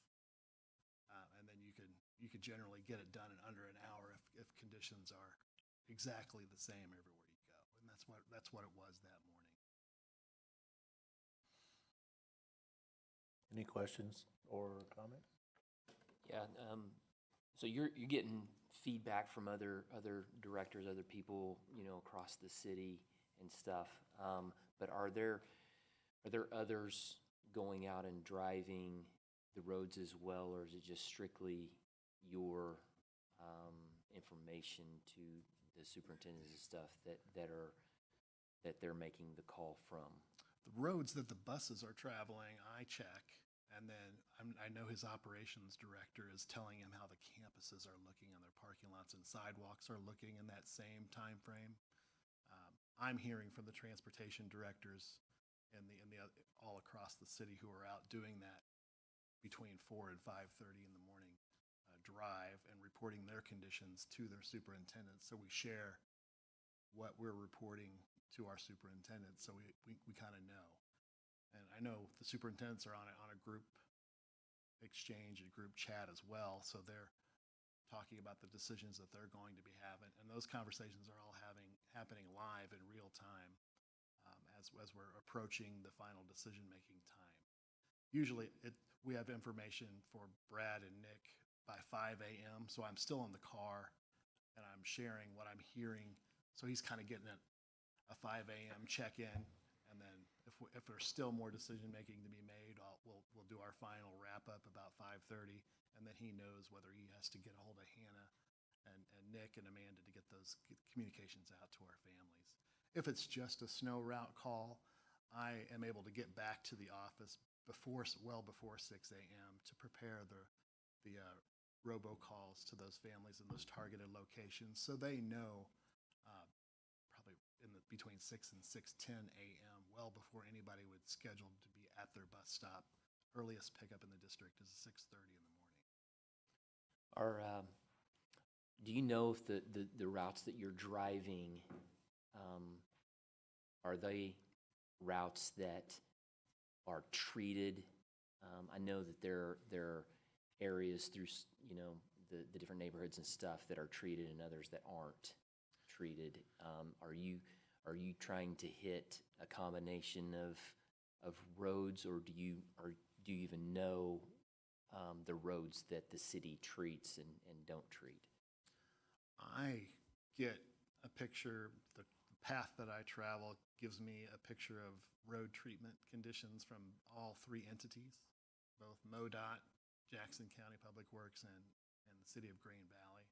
And then you could generally get it done in under an hour if conditions are exactly the same everywhere you go. And that's what it was that morning. Any questions or comments? Yeah, so you're getting feedback from other directors, other people, across the city and stuff. But are there others going out and driving the roads as well, or is it just strictly your information to the superintendents and stuff that they're making the call from? The roads that the buses are traveling, I check. And then I know his operations director is telling him how the campuses are looking and their parking lots and sidewalks are looking in that same time frame. I'm hearing from the transportation directors in the all across the city who are out doing that between 4 and 5:30 in the morning drive and reporting their conditions to their superintendents. So we share what we're reporting to our superintendents, so we kind of know. And I know the superintendents are on a group exchange and group chat as well, so they're talking about the decisions that they're going to be having, and those conversations are all happening live in real time as we're approaching the final decision-making time. Usually we have information for Brad and Nick by 5 a.m., so I'm still in the car and I'm sharing what I'm hearing. So he's kind of getting a 5 a.m. check-in, and then if there's still more decision-making to be made, we'll do our final wrap-up about 5:30, and then he knows whether he has to get a hold of Hannah and Nick and Amanda to get those communications out to our families. If it's just a snow route call, I am able to get back to the office well before 6 a.m. to prepare the robocalls to those families in those targeted locations, so they know probably between 6 and 6:10 a.m., well before anybody would schedule to be at their bus stop. Earliest pickup in the district is 6:30 in the morning. Do you know if the routes that you're driving, are they routes that are treated? I know that there are areas through, the different neighborhoods and stuff that are treated and others that aren't treated. Are you trying to hit a combination of roads, or do you even know the roads that the city treats and don't treat? I get a picture, the path that I travel gives me a picture of road treatment conditions from all three entities, both MoDOT, Jackson County Public Works, and the city of Green Valley.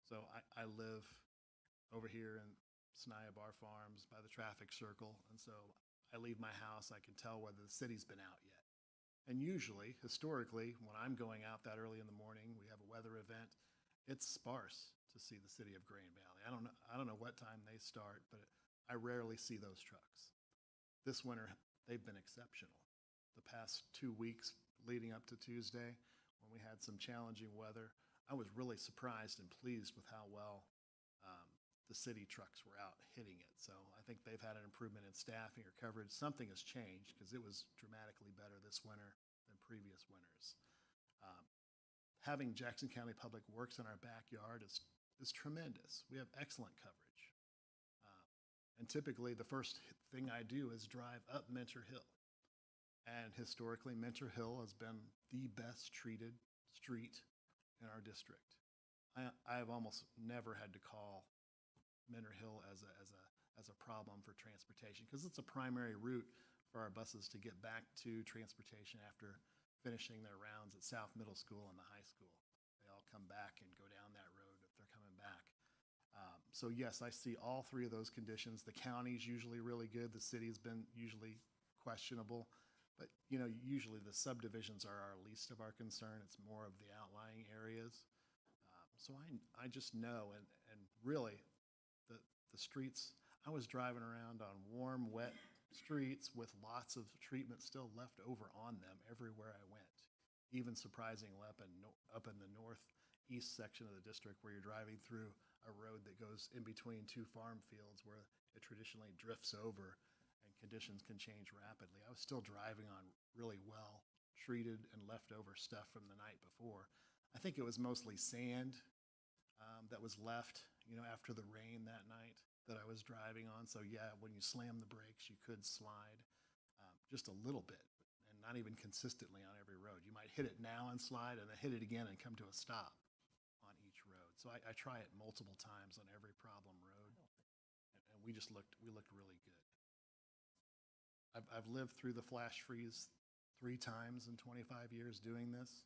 So I live over here in Sanaya Bar Farms by the traffic circle, and so I leave my house, I can tell whether the city's been out yet. And usually, historically, when I'm going out that early in the morning, we have a weather event, it's sparse to see the city of Green Valley. I don't know what time they start, but I rarely see those trucks. This winter, they've been exceptional. The past 2 weeks leading up to Tuesday, when we had some challenging weather, I was really surprised and pleased with how well the city trucks were out hitting it. So I think they've had an improvement in staffing or coverage. Something has changed because it was dramatically better this winter than previous winters. Having Jackson County Public Works in our backyard is tremendous. We have excellent coverage. And typically the first thing I do is drive up Mentor Hill. And historically, Mentor Hill has been the best treated street in our district. I have almost never had to call Mentor Hill as a problem for transportation because it's a primary route for our buses to get back to transportation after finishing their rounds at South Middle School and the high school. They all come back and go down that road if they're coming back. So yes, I see all three of those conditions. The county's usually really good. The city's been usually questionable. But, usually the subdivisions are our least of our concern. It's more of the outlying areas. So I just know, and really, the streets, I was driving around on warm, wet streets with lots of treatment still left over on them everywhere I went. Even surprisingly up in the northeast section of the district where you're driving through a road that goes in between two farm fields where it traditionally drifts over and conditions can change rapidly. I was still driving on really well treated and leftover stuff from the night before. I think it was mostly sand that was left, after the rain that night that I was driving on. So yeah, when you slam the brakes, you could slide just a little bit, and not even consistently on every road. You might hit it now and slide, and then hit it again and come to a stop on each road. So I try it multiple times on every problem road, and we looked really good. I've lived through the flash freeze 3 times in 25 years doing this.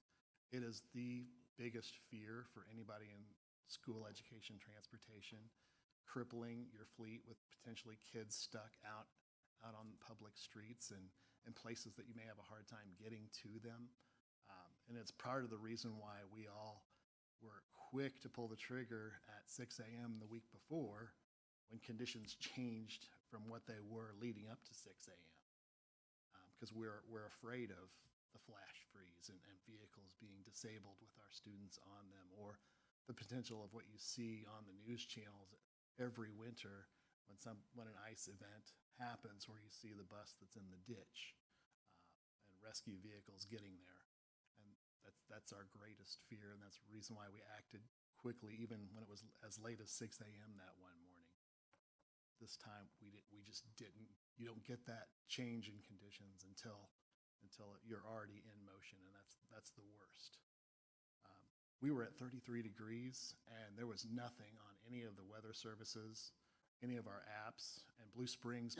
It is the biggest fear for anybody in school education transportation, crippling your fleet with potentially kids stuck out on public streets and places that you may have a hard time getting to them. And it's part of the reason why we all were quick to pull the trigger at 6 a.m. the week before when conditions changed from what they were leading up to 6 a.m. Because we're afraid of the flash freeze and vehicles being disabled with our students on them, or the potential of what you see on the news channels every winter when an ice event happens where you see the bus that's in the ditch and rescue vehicles getting there. And that's our greatest fear, and that's the reason why we acted quickly even when it was as late as 6 a.m. that one morning. This time we just didn't. You don't get that change in conditions until you're already in motion, and that's the worst. We were at 33 degrees, and there was nothing on any of the weather services, any of our apps, and Blue Springs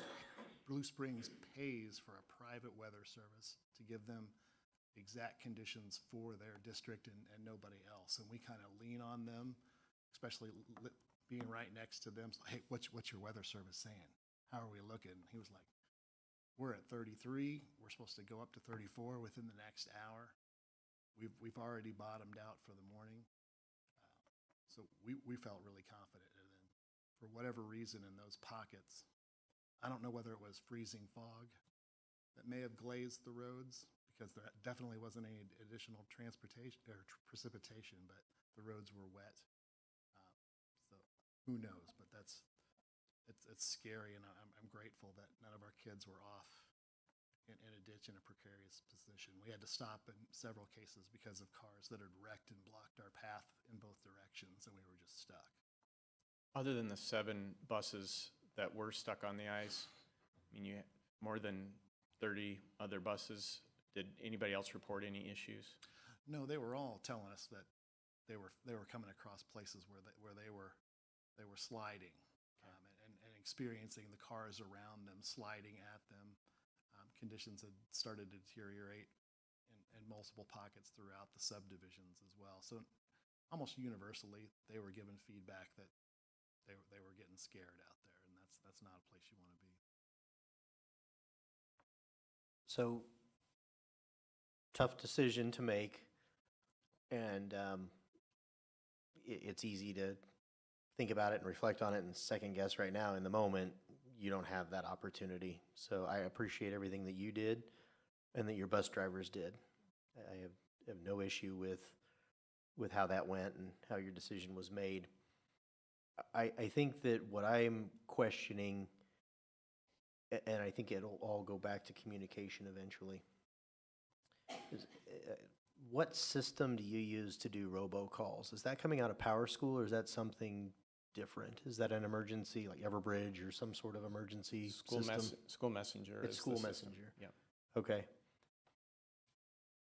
pays for a private weather service to give them exact conditions for their district and nobody else. And we kind of lean on them, especially being right next to them. It's like, hey, what's your weather service saying? How are we looking? He was like, we're at 33. We're supposed to go up to 34 within the next hour. We've already bottomed out for the morning. So we felt really confident. And then for whatever reason in those pockets, I don't know whether it was freezing fog that may have glazed the roads, because there definitely wasn't any additional transportation or precipitation, but the roads were wet. So who knows, but it's scary, and I'm grateful that none of our kids were off in a ditch in a precarious position. We had to stop in several cases because of cars that had wrecked and blocked our path in both directions, and we were just stuck. Other than the 7 buses that were stuck on the ice, I mean, you had more than 30 other buses. Did anybody else report any issues? No, they were all telling us that they were coming across places where they were sliding, and experiencing the cars around them sliding at them. Conditions had started to deteriorate in multiple pockets throughout the subdivisions as well. So almost universally, they were given feedback that they were getting scared out there, and that's not a place you want to be. So, tough decision to make, and it's easy to think about it and reflect on it and second guess right now. In the moment, you don't have that opportunity. So I appreciate everything that you did and that your bus drivers did. I have no issue with how that went and how your decision was made. I think that what I'm questioning, and I think it'll all go back to communication eventually, is what system do you use to do robocalls? Is that coming out of PowerSchool, or is that something different? Is that an emergency, like Everbridge or some sort of emergency system? School Messenger. It's is School the system. Messenger. Yep. Okay.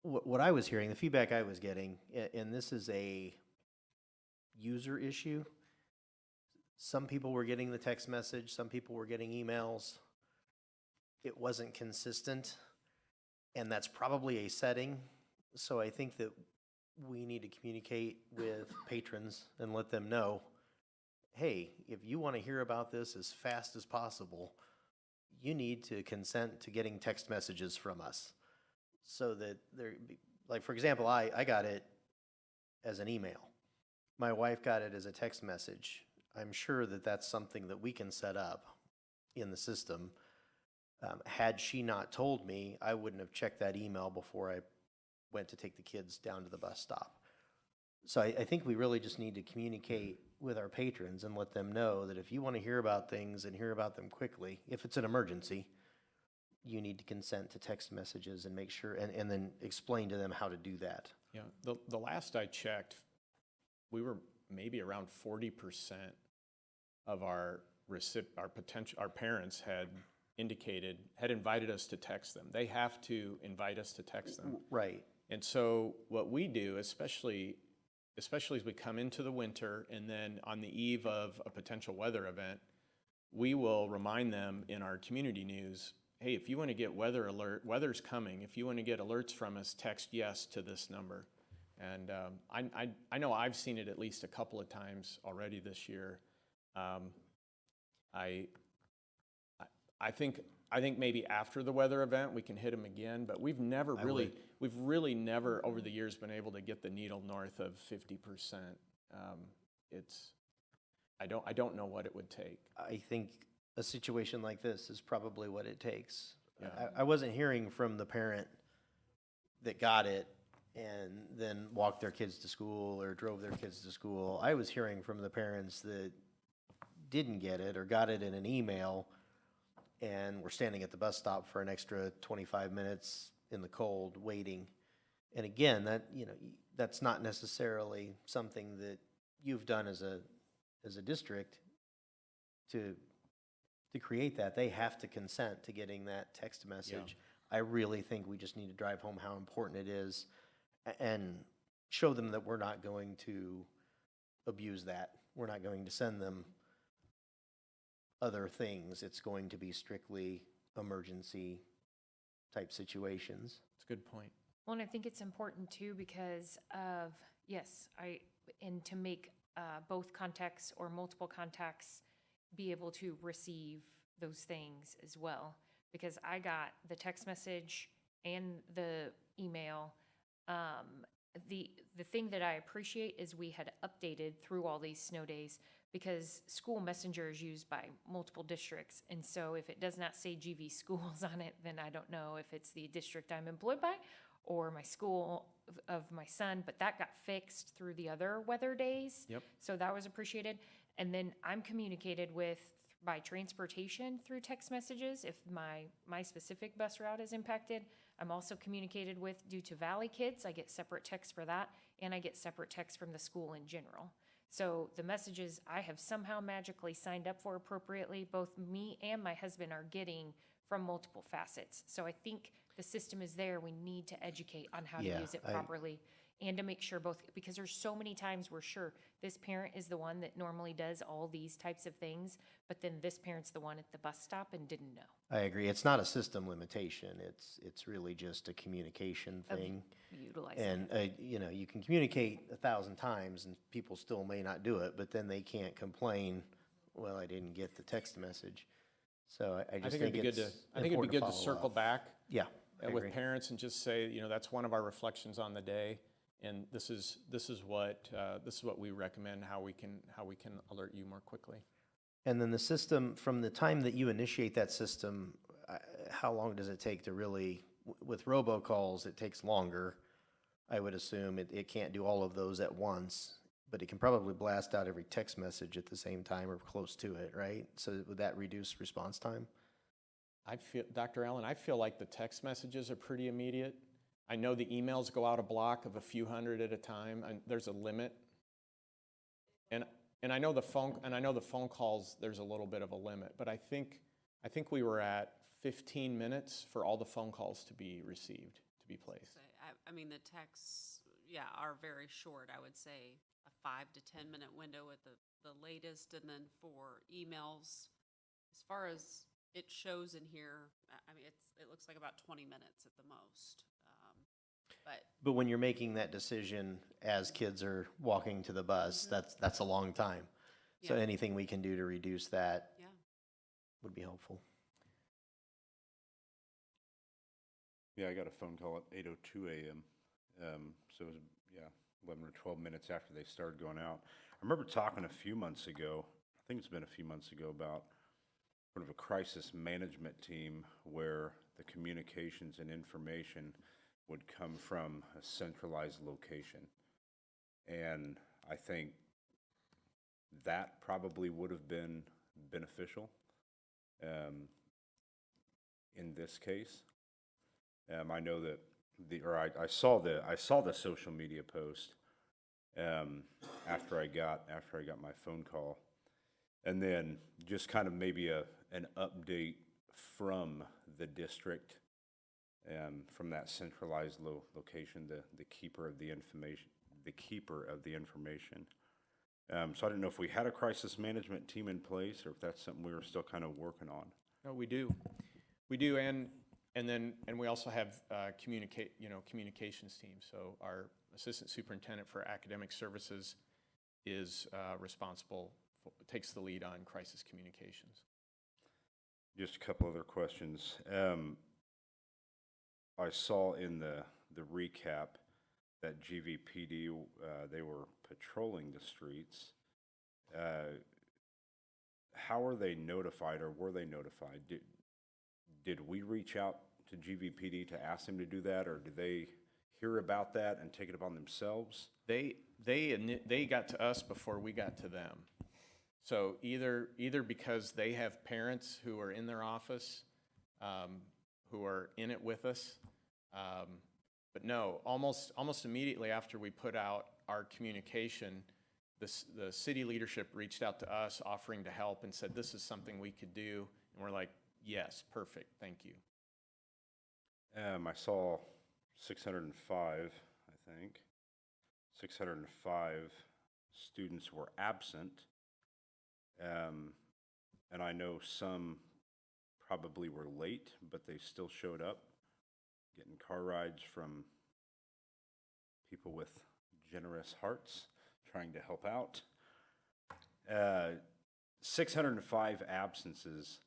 What I was hearing, the feedback I was getting, and this is a user issue. Some people were getting the text message, some people were getting emails. It wasn't consistent, and that's probably a setting. So I think that we need to communicate with patrons and let them know, hey, if you want to hear about this as fast as possible, you need to consent to getting text messages from us. So that like, for example, I got it as an email. My wife got it as a text message. I'm sure that that's something that we can set up in the system. Had she not told me, I wouldn't have checked that email before I went to take the kids down to the bus stop. So I think we really just need to communicate with our patrons and let them know that if you want to hear about things and hear about them quickly, if it's an emergency, you need to consent to text messages and make sure, and then explain to them how to do that. Yeah, the last I checked, we were maybe around 40% of our parents had invited us to text them. They have to invite us to text them. Right. And so what we do, especially as we come into the winter and then on the eve of a potential weather event, we will remind them in our community news, hey, if you want to get weather's coming, if you want to get alerts from us, text yes to this number. And I know I've seen it at least a couple of times already this year. I think maybe after the weather event we can hit them again, but we've really never over the years been able to get the needle north of 50%. I don't know what it would take. I think a situation like this is probably what it takes. Yeah. I wasn't hearing from the parent that got it and then walked their kids to school or drove their kids to school. I was hearing from the parents that didn't get it or got it in an email and were standing at the bus stop for an extra 25 minutes in the cold waiting. And again, that's not necessarily something that you've done as a district to create that. They have to consent to getting that text message. Yeah. I really think we just need to drive home how important it is and show them that we're not going to abuse that. We're not going to send them other things. It's going to be strictly emergency type situations. That's a good point. Well, and I think it's important too because of, yes, and to make both contacts or multiple contacts be able to receive those things as well. Because I got the text message and the email. The thing that I appreciate is we had updated through all these snow days, because school messenger is used by multiple districts. And so if it does not say GV schools on it, then I don't know if it's the district I'm employed by or my school of my son, but that got fixed through the other weather days. Yep. So that was appreciated. And then I'm communicated with by transportation through text messages if my specific bus route is impacted. I'm also communicated with due to Valley Kids. I get separate texts for that, and I get separate texts from the school in general. So the messages I have somehow magically signed up for appropriately, both me and my husband are getting from multiple facets. So I think the system is there. We need to educate on how to Yeah, use it I- properly and to make sure both, because there's so many times where sure, this parent is the one that normally does all these types of things, but then this parent's the one at the bus stop and didn't know. I agree. It's not a system limitation. It's really just a communication Of thing. utilizing And, you know, you can communicate 1,000 times and people still may not do it, but then they can't complain, well, I didn't get the text message. So I just think it's I think it'd be important good to follow circle up. back Yeah, I with agree. parents and just say, you know, that's one of our reflections on the day. And this is what we recommend, how we can alert you more quickly. And then the system, from the time that you initiate that system, how long does it take to really, with robocalls, it takes longer. I would assume it can't do all of those at once, but it can probably blast out every text message at the same time or close to it, right? So would that reduce response time? Dr. Allen, I feel like the text messages are pretty immediate. I know the emails go out a block of a few hundred at a time, and there's a limit. And I know the phone calls, there's a little bit of a limit, but I think we were at 15 minutes for all the phone calls to be received, to be placed. I mean, the texts, yeah, are very short. I would say a 5 to 10 minute window at the latest, and then for emails, as far as it shows in here, I mean, it looks like about 20 minutes at the most. But when you're making that decision as kids are walking to the bus, that's a long time. So Yeah. anything we can do to reduce that Yeah. would be helpful. Yeah, I got a phone call at 8:02 a.m. So it was, 11 or 12 minutes after they started going out. I remember talking a few months ago, I think it's been a few months ago, about sort of a crisis management team where the communications and information would come from a centralized location. And I think that probably would have been beneficial in this case. I know that I saw the social media post after I got my phone call, and then just kind of maybe an update from the district, from that centralized location, the keeper of the information. So I don't know if we had a crisis management team in place or if that's something we were still kind of working on. No, we do, and we also have communications team. So our assistant superintendent for academic services is takes the lead on crisis communications. Just a couple other questions. I saw in the recap that GVPD, they were patrolling the streets. How are they notified, or were they notified? Did we reach out to GVPD to ask them to do that, or did they hear about that and take it upon themselves? They got to us before we got to them. So either because they have parents who are in their office, who are in it with us, but no, almost immediately after we put out our communication, the city leadership reached out to us offering to help and said, this is something we could do. And we're like, yes, perfect, thank you. I saw 605, I think. 605 students were absent. And I know some probably were late, but they still showed up, getting car rides from people with generous hearts trying to help out. 605 absences.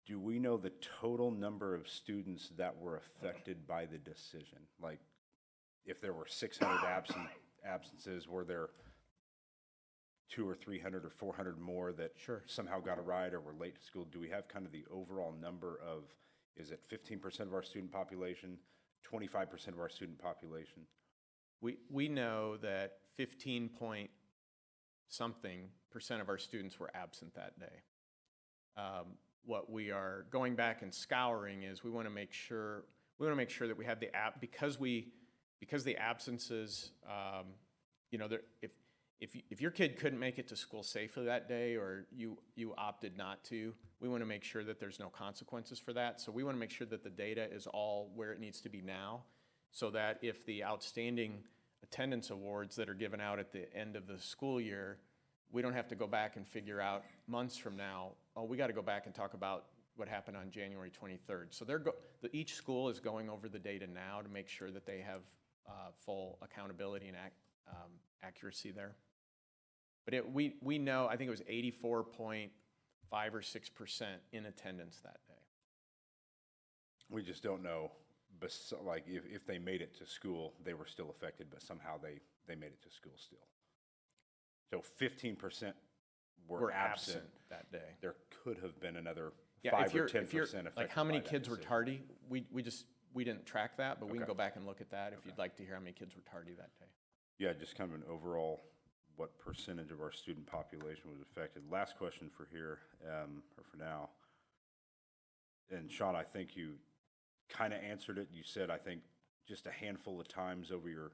Do we know the total number of students that were affected by the decision? Like, if there were 600 absences, were there 200 or 300 or 400 more that somehow got a ride or were late to school? Do we have kind of the overall number of, is it 15% of our student population, 25% of our student population? We know that 15 point something % of our students were absent that day. What we are going back and scouring is we want to make sure that we have the app, because the absences, if your kid couldn't make it to school safely that day, or you opted not to, we want to make sure that there's no consequences for that. So we want to make sure that the data is all where it needs to be now, so that if the outstanding attendance awards that are given out at the end of the school year, we don't have to go back and figure out months from now, oh, we got to go back and talk about what happened on January 23rd. So each school is going over the data now to make sure that they have full accountability and accuracy there. But we know, I think it was 84.5 or 6% in attendance that day. We just don't know, like, if they made it to school, they were still affected, but somehow they made it to school still. So 15% were absent that day. There could have been another Yeah, 5 or 10% affected. Like, how many by that kids were decision. tardy? We didn't track that, but we can Okay. go back and look at that if you'd like to hear how many kids were tardy that day. Yeah, just kind of an overall, what percentage of our student population was affected. Last question for here, or for now. And Sean, I think you kind of answered it. You said, I think, just a handful of times over your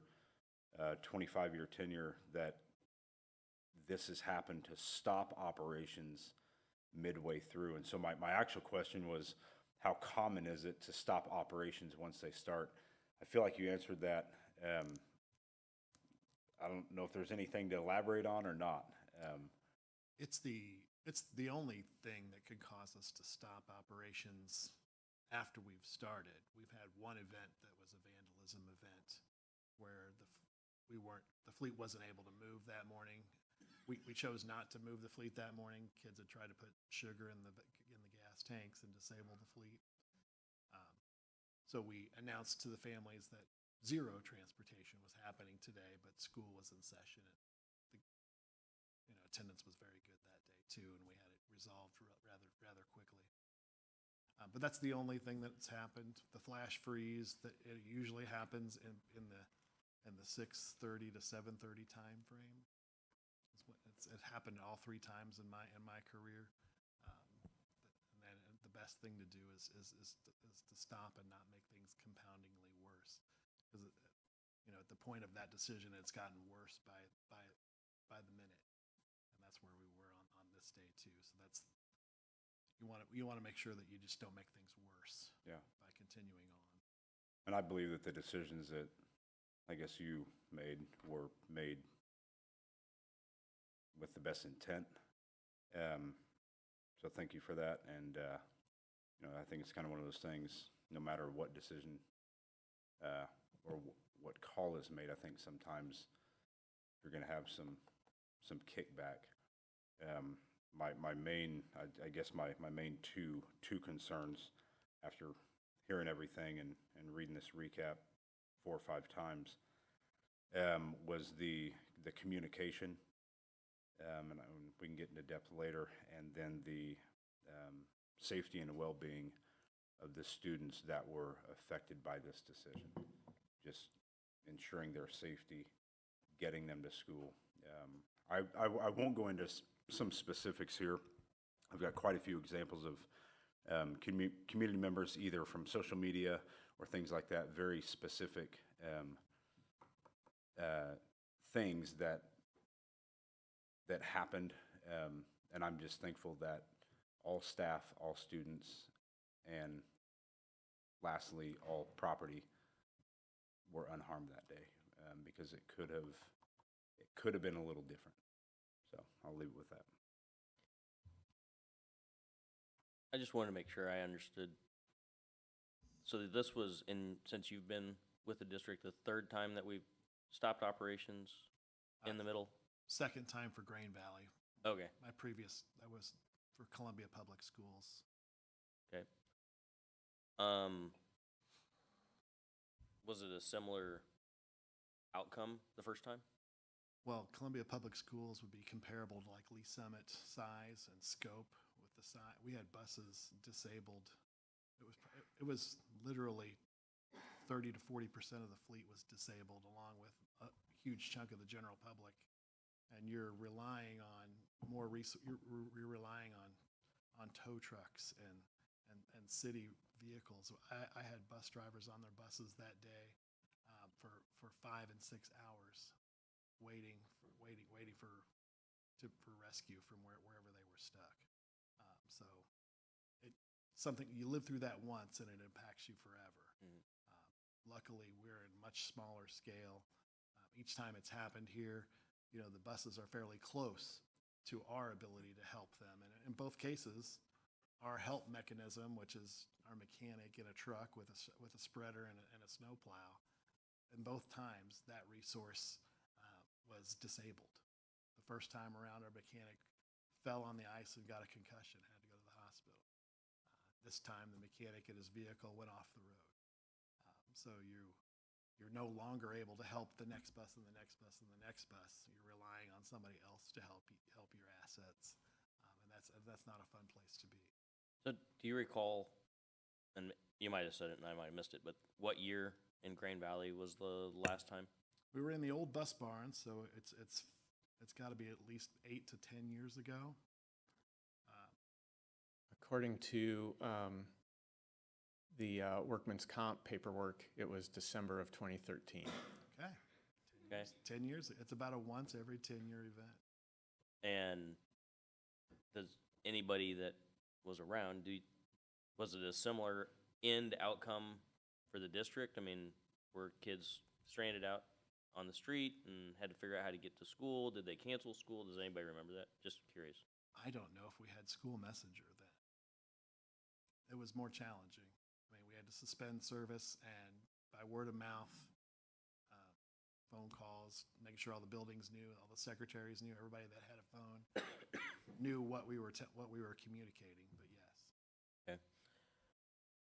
25-year tenure that this has happened to stop operations midway through. And so my actual question was, how common is it to stop operations once they start? I feel like you answered that. I don't know if there's anything to elaborate on or not. It's the only thing that could cause us to stop operations after we've started. We've had one event that was a vandalism event where the fleet wasn't able to move that morning. We chose not to move the fleet that morning. Kids had tried to put sugar in the gas tanks and disable the fleet. So we announced to the families that zero transportation was happening today, but school was in session. And attendance was very good that day too, and we had it resolved rather quickly. But that's the only thing that's happened. The flash freeze, that it usually happens in the 6:30 to 7:30 time frame. It happened all 3 times in my career. And then the best thing to do is to stop and not make things compoundingly worse. Because at the point of that decision, it's gotten worse by the minute, and that's where we were on this day too. So that's you want to make sure that you just don't make things worse. Yeah. By continuing on. And I believe that the decisions that I guess you made were made with the best intent. So thank you for that. And, I think it's kind of one of those things, no matter what decision or what call is made, I think sometimes you're going to have some kickback. My main, I guess my main two concerns after hearing everything and reading this recap 4 or 5 times was the communication. And we can get into depth later, and then the safety and well-being of the students that were affected by this decision. Just ensuring their safety, getting them to school. I won't go into some specifics here. I've got quite a few examples of community members, either from social media or things like that, very specific things that happened, and I'm just thankful that all staff, all students, and lastly, all property were unharmed that day, because it could have been a little different. So I'll leave it with that. I just wanted to make sure I understood. So this was since you've been with the district, the 3rd time that we've stopped operations in the middle? second time for Grain Valley. Okay, My previous, I was for Columbia Public Schools. okay. Was it a similar outcome the first time? Well, Columbia Public Schools would be comparable to like Lee Summit size and scope with the size. We had buses disabled. It was literally 30 to 40% of the fleet was disabled, along with a huge chunk of the general public. And you're relying on you're relying on tow trucks and city vehicles. I had bus drivers on their buses that day for 5 and 6 hours, waiting for rescue from wherever they were stuck. So something you live through that once and it impacts you forever. Luckily, we're in much smaller scale. Each time it's happened here, the buses are fairly close to our ability to help them. And in both cases, our help mechanism, which is our mechanic in a truck with a spreader and a snowplow, in both times that resource was disabled. The first time around, our mechanic fell on the ice and got a concussion, had to go to the hospital. This time, the mechanic in his vehicle went off the road. So you're no longer able to help the next bus and the next bus and the next bus. You're relying on somebody else to help your assets, and that's not a fun place to be. So do you recall, and you might have said it and I might have missed it, but what year in Grain Valley was the last time? We were in the old bus barn, so it's got to be at least 8 to 10 years ago. According to the workman's comp paperwork, it was December of 2013. Okay. Okay. 10 years. It's about a once every 10-year event. And does anybody that was around, was it a similar end outcome for the district? I mean, were kids stranded out on the street and had to figure out how to get to school? Did they cancel school? Does anybody remember that? Just curious. I don't know if we had school messenger then. It was more challenging. I mean, we had to suspend service, and by word of mouth, phone calls, making sure all the buildings knew, all the secretaries knew, everybody that had a phone knew what we were communicating. But yes. Okay.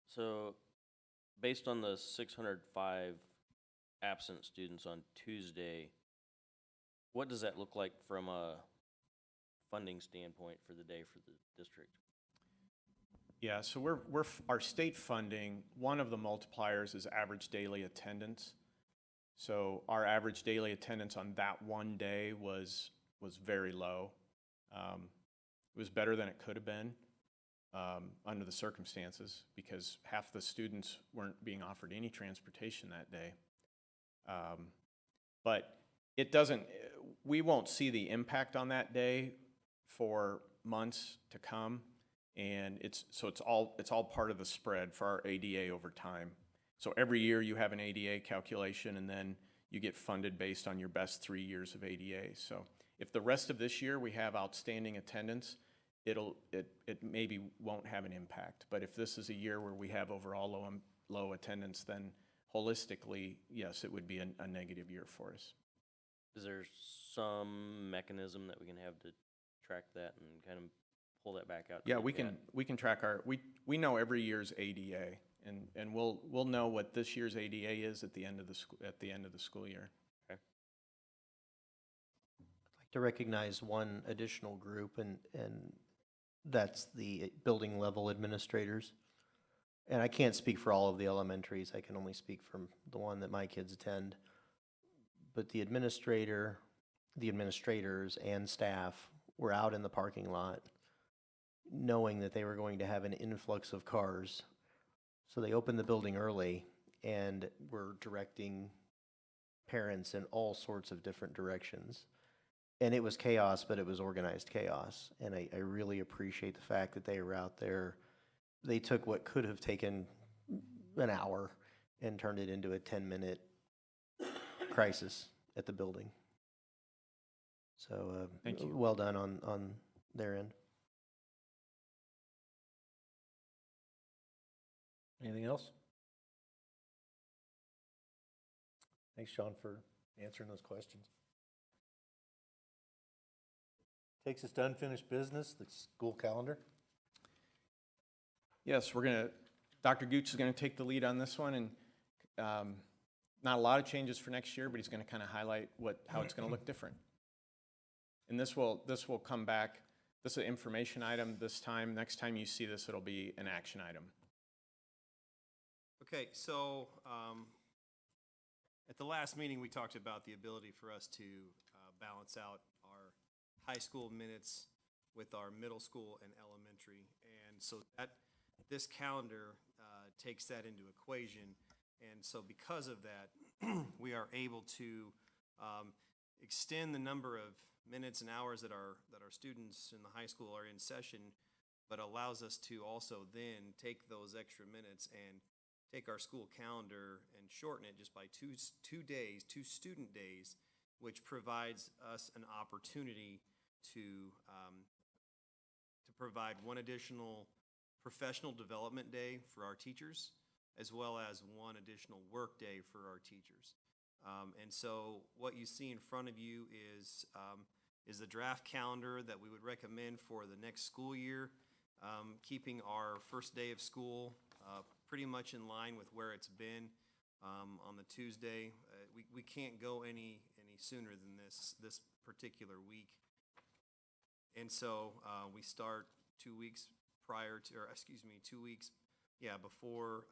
So, based on the 605 absent students on Tuesday, what does that look like from a funding standpoint for the day for the district? Yeah, so our state funding, one of the multipliers is average daily attendance. So our average daily attendance on that one day was very low. It was better than it could have been under the circumstances, because half the students weren't being offered any transportation that day. But it doesn't, we won't see the impact on that day for months to come. And it's all part of the spread for our ADA over time. So every year you have an ADA calculation, and then you get funded based on your best 3 years of ADA. So if the rest of this year we have outstanding attendance, it maybe won't have an impact. But if this is a year where we have overall low attendance, then holistically, yes, it would be a negative year for us. Is there some mechanism that we can have to track that and kind of pull that back out? Yeah, we can track we know every year's ADA, and we'll know what this year's ADA is at the end of the school year. Okay. I'd like to recognize one additional group, and that's the building level administrators. And I can't speak for all of the elementaries. I can only speak from the one that my kids attend. But the administrators and staff were out in the parking lot knowing that they were going to have an influx of cars. So they opened the building early and were directing parents in all sorts of different directions. And it was chaos, but it was organized chaos. And I really appreciate the fact that they were out there. They took what could have taken an hour and turned it into a 10-minute crisis at the building. So Thank you. Well done on their end. Anything else? Thanks, Sean, for answering those questions. Takes us to unfinished business, the school calendar. Yes, Dr. Gooch is gonna take the lead on this one, and not a lot of changes for next year, but he's gonna kind of highlight how it's gonna look different. And this will come back, this is an information item this time. Next time you see this, it'll be an action item. Okay, so at the last meeting, we talked about the ability for us to balance out our high school minutes with our middle school and elementary. And so this calendar takes that into equation. And so because of that, we are able to extend the number of minutes and hours that our students in the high school are in session, but allows us to also then take those extra minutes and take our school calendar and shorten it just by two student days, which provides us an opportunity to provide one additional professional development day for our teachers, as well as one additional work day for our teachers. And so what you see in front of you is the draft calendar that we would recommend for the next school year, keeping our first day of school pretty much in line with where it's been on the Tuesday. We can't go any sooner than this particular week. And so we start 2 weeks before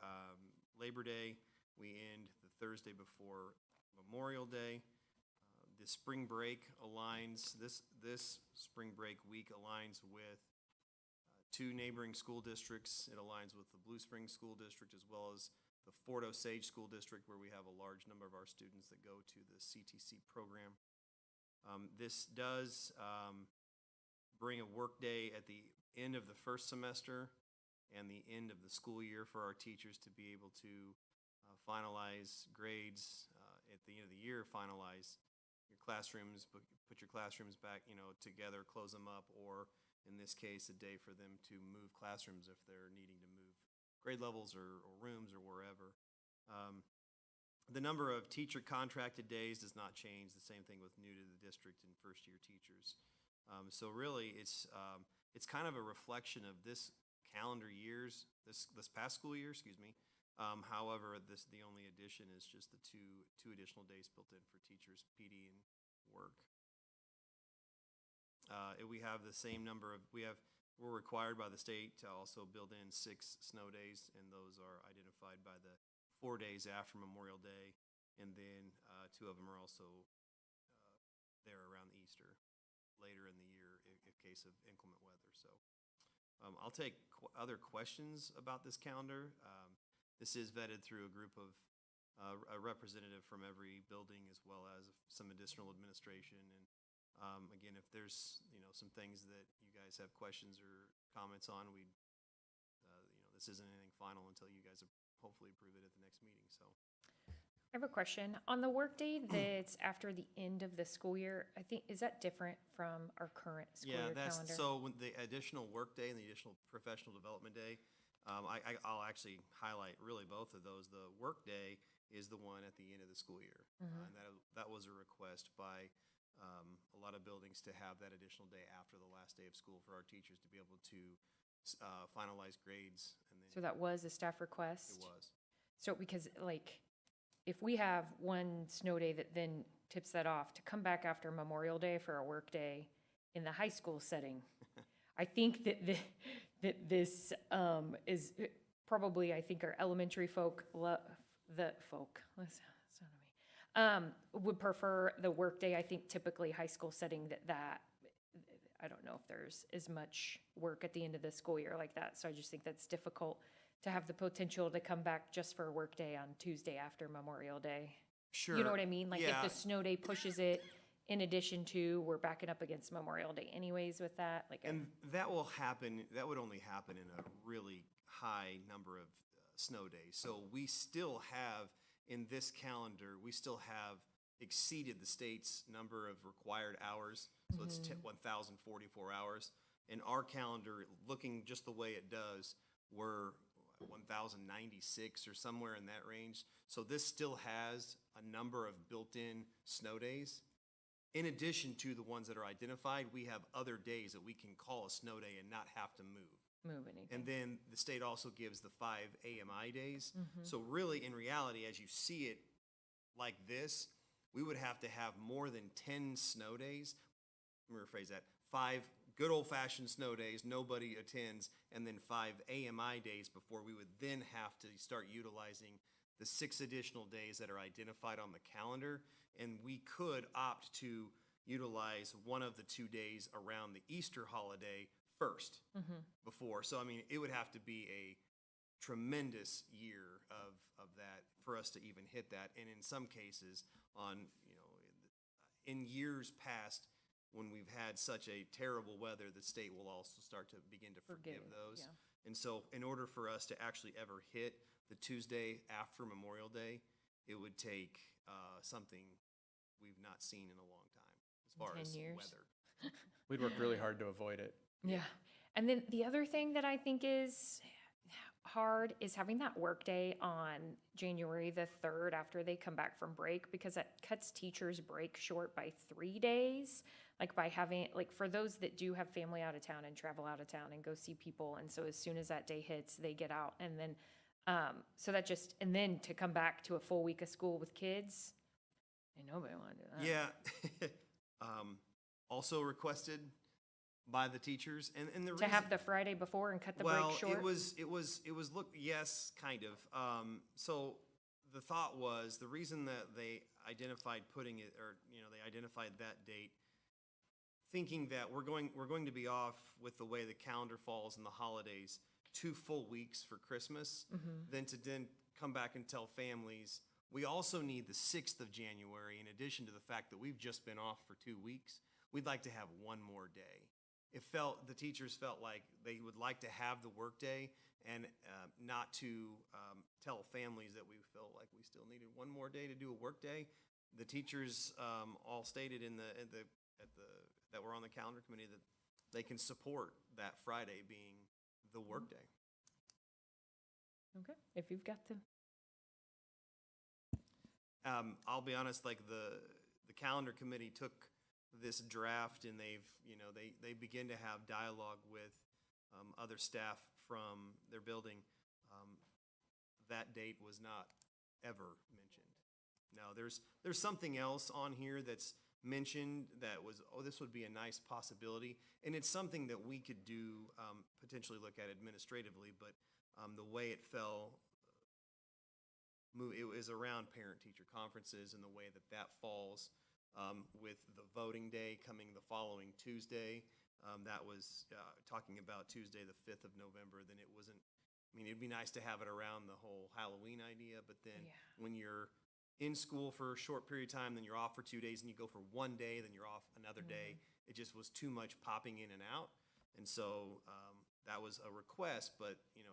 Labor Day. We end the Thursday before Memorial Day. The spring break aligns, this spring break week aligns with two neighboring school districts. It aligns with the Blue Springs School District as well as the Fort Osage School District, where we have a large number of our students that go to the CTC program. This does bring a work day at the end of the first semester and the end of the school year for our teachers to be able to finalize grades at the end of the year, finalize your classrooms, put your classrooms back, together, close them up, or in this case, a day for them to move classrooms if they're needing to move grade levels or rooms or wherever. The number of teacher contracted days does not change. The same thing with new to the district and first year teachers. So really, it's kind of a reflection of this calendar years, this past school year, excuse me. However, the only addition is just the two additional days built in for teachers, PD and work. We have the same number of, we're required by the state to also build in 6 snow days, and those are identified by the 4 days after Memorial Day, and then 2 of them are also there around Easter, later in the year in case of inclement weather. So I'll take other questions about this calendar. This is vetted through a group of a representative from every building, as well as some additional administration. And again, if there's some things that you guys have questions or comments on, this isn't anything final until you guys hopefully approve it at the next meeting. So I have a question. On the workday that's after the end of the school year, I think, is that different from our current school year calendar? So when the additional work day and the additional professional development day, I'll actually highlight really both of those. The work day is the one at the end of the school year. And that was a request by a lot of buildings to have that additional day after the last day of school for our teachers to be able to finalize grades. And then So that was a staff request? it was. So because if we have one snow day that then tips that off, to come back after Memorial Day for a work day in the high school setting, I think that this is probably, I think our elementary folk, would prefer the work day. I think typically high school setting that I don't know if there's as much work at the end of the school year like that. So I just think that's difficult to have the potential to come back just for a work day on Tuesday after Memorial Day. Sure. You know what I mean? Like Yeah. if the snow day pushes it, in addition to, we're backing up against Memorial Day anyways with that. And that will happen, that would only happen in a really high number of snow days. So we still have, in this calendar, we still have exceeded the state's number of required hours. So it's 1,044 hours. In our calendar, looking just the way it does, we're 1,096 or somewhere in that range. So this still has a number of built-in snow days. in addition to the ones that are identified, we have other days that we can call a snow day and not have to move. Move anything. And then the state also gives the 5 AMI days. So really, in reality, as you see it like this, we would have to have more than 10 snow days. Let me rephrase that. 5 good old-fashioned snow days, nobody attends, and then 5 AMI days before we would then have to start utilizing the 6 additional days that are identified on the calendar. And we could opt to utilize one of the 2 days around the Easter holiday first before. So, I mean, it would have to be a tremendous year of that for us to even hit that. And in some cases, on, you know, in years past, when we've had such a terrible weather, the state will also start to begin to forgive those. yeah. And so in order for us to actually ever hit the Tuesday after Memorial Day, it would take something we've not seen in a long time as far 10 as years. weather. We'd work really hard to avoid it. Yeah. And then the other thing that I think is hard is having that work day on January the 3rd after they come back from break, because that cuts teachers' break short by 3 days. Like by having, like for those that do have family out of town and travel out of town and go see people. And so as soon as that day hits, they get out. And then, so that just, and then to come back to a full week of school with kids, and nobody want to do that. Yeah. Also requested by the teachers, and the To reason, have the Friday before and cut the well, break short. it was look, yes, kind of. So the thought was, the reason that they identified putting it, or, you know, they identified that date, thinking that we're going to be off with the way the calendar falls and the holidays 2 full weeks for Christmas, then to then come back and tell families, we also need the 6th of January, in addition to the fact that we've just been off for 2 weeks, we'd like to have one more day. The teachers felt like they would like to have the workday and not to tell families that we felt like we still needed one more day to do a workday. The teachers all stated that were on the calendar committee that they can support that Friday being the workday. Okay, if you've got the, I'll be honest, like the calendar committee took this draft and they begin to have dialogue with other staff from their building. That date was not ever mentioned. Now, there's something else on here that's mentioned that was, this would be a nice possibility, and it's something that we could do, potentially look at administratively, but the way it fell, it was around parent-teacher conferences and the way that falls with the voting day coming the following Tuesday. That was talking about Tuesday the 5th of November, then it wasn't, I mean, it'd be nice to have it around the whole Halloween idea, but then when you're in school for a short period of time, then you're off for 2 days, and you go for 1 day, then you're off another day. It just was too much popping in and out. And so that was a request, but, you know,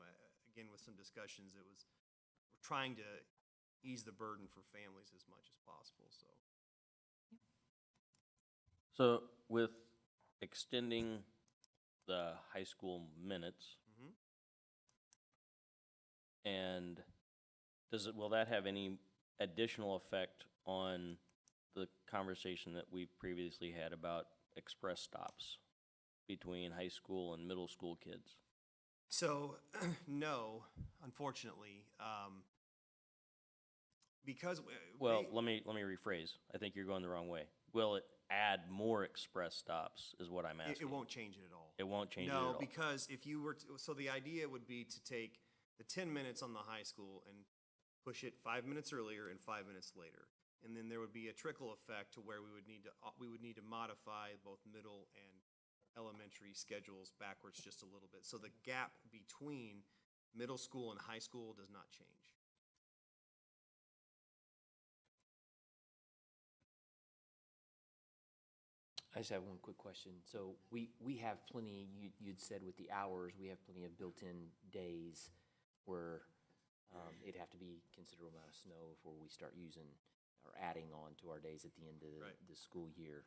again, with some discussions, we're trying to ease the burden for families as much as possible, so. So with extending the high school minutes, and will that have any additional effect on the conversation that we previously had about express stops between high school and middle school kids? So, no, unfortunately, because Well, let me rephrase. I think you're going the wrong way. Will it add more express stops is what I'm asking. it won't change it at all. It won't change it at all? No, because if you were so the idea would be to take the 10 minutes on the high school and push it 5 minutes earlier and 5 minutes later. And then there would be a trickle effect to where we would need to modify both middle and elementary schedules backwards just a little bit. So the gap between middle school and high school does not change. I just have one quick question. So we have plenty, you'd said with the hours, we have plenty of built-in days where it'd have to be considerable amount of snow before we start using or adding on to our days at the end of the school year.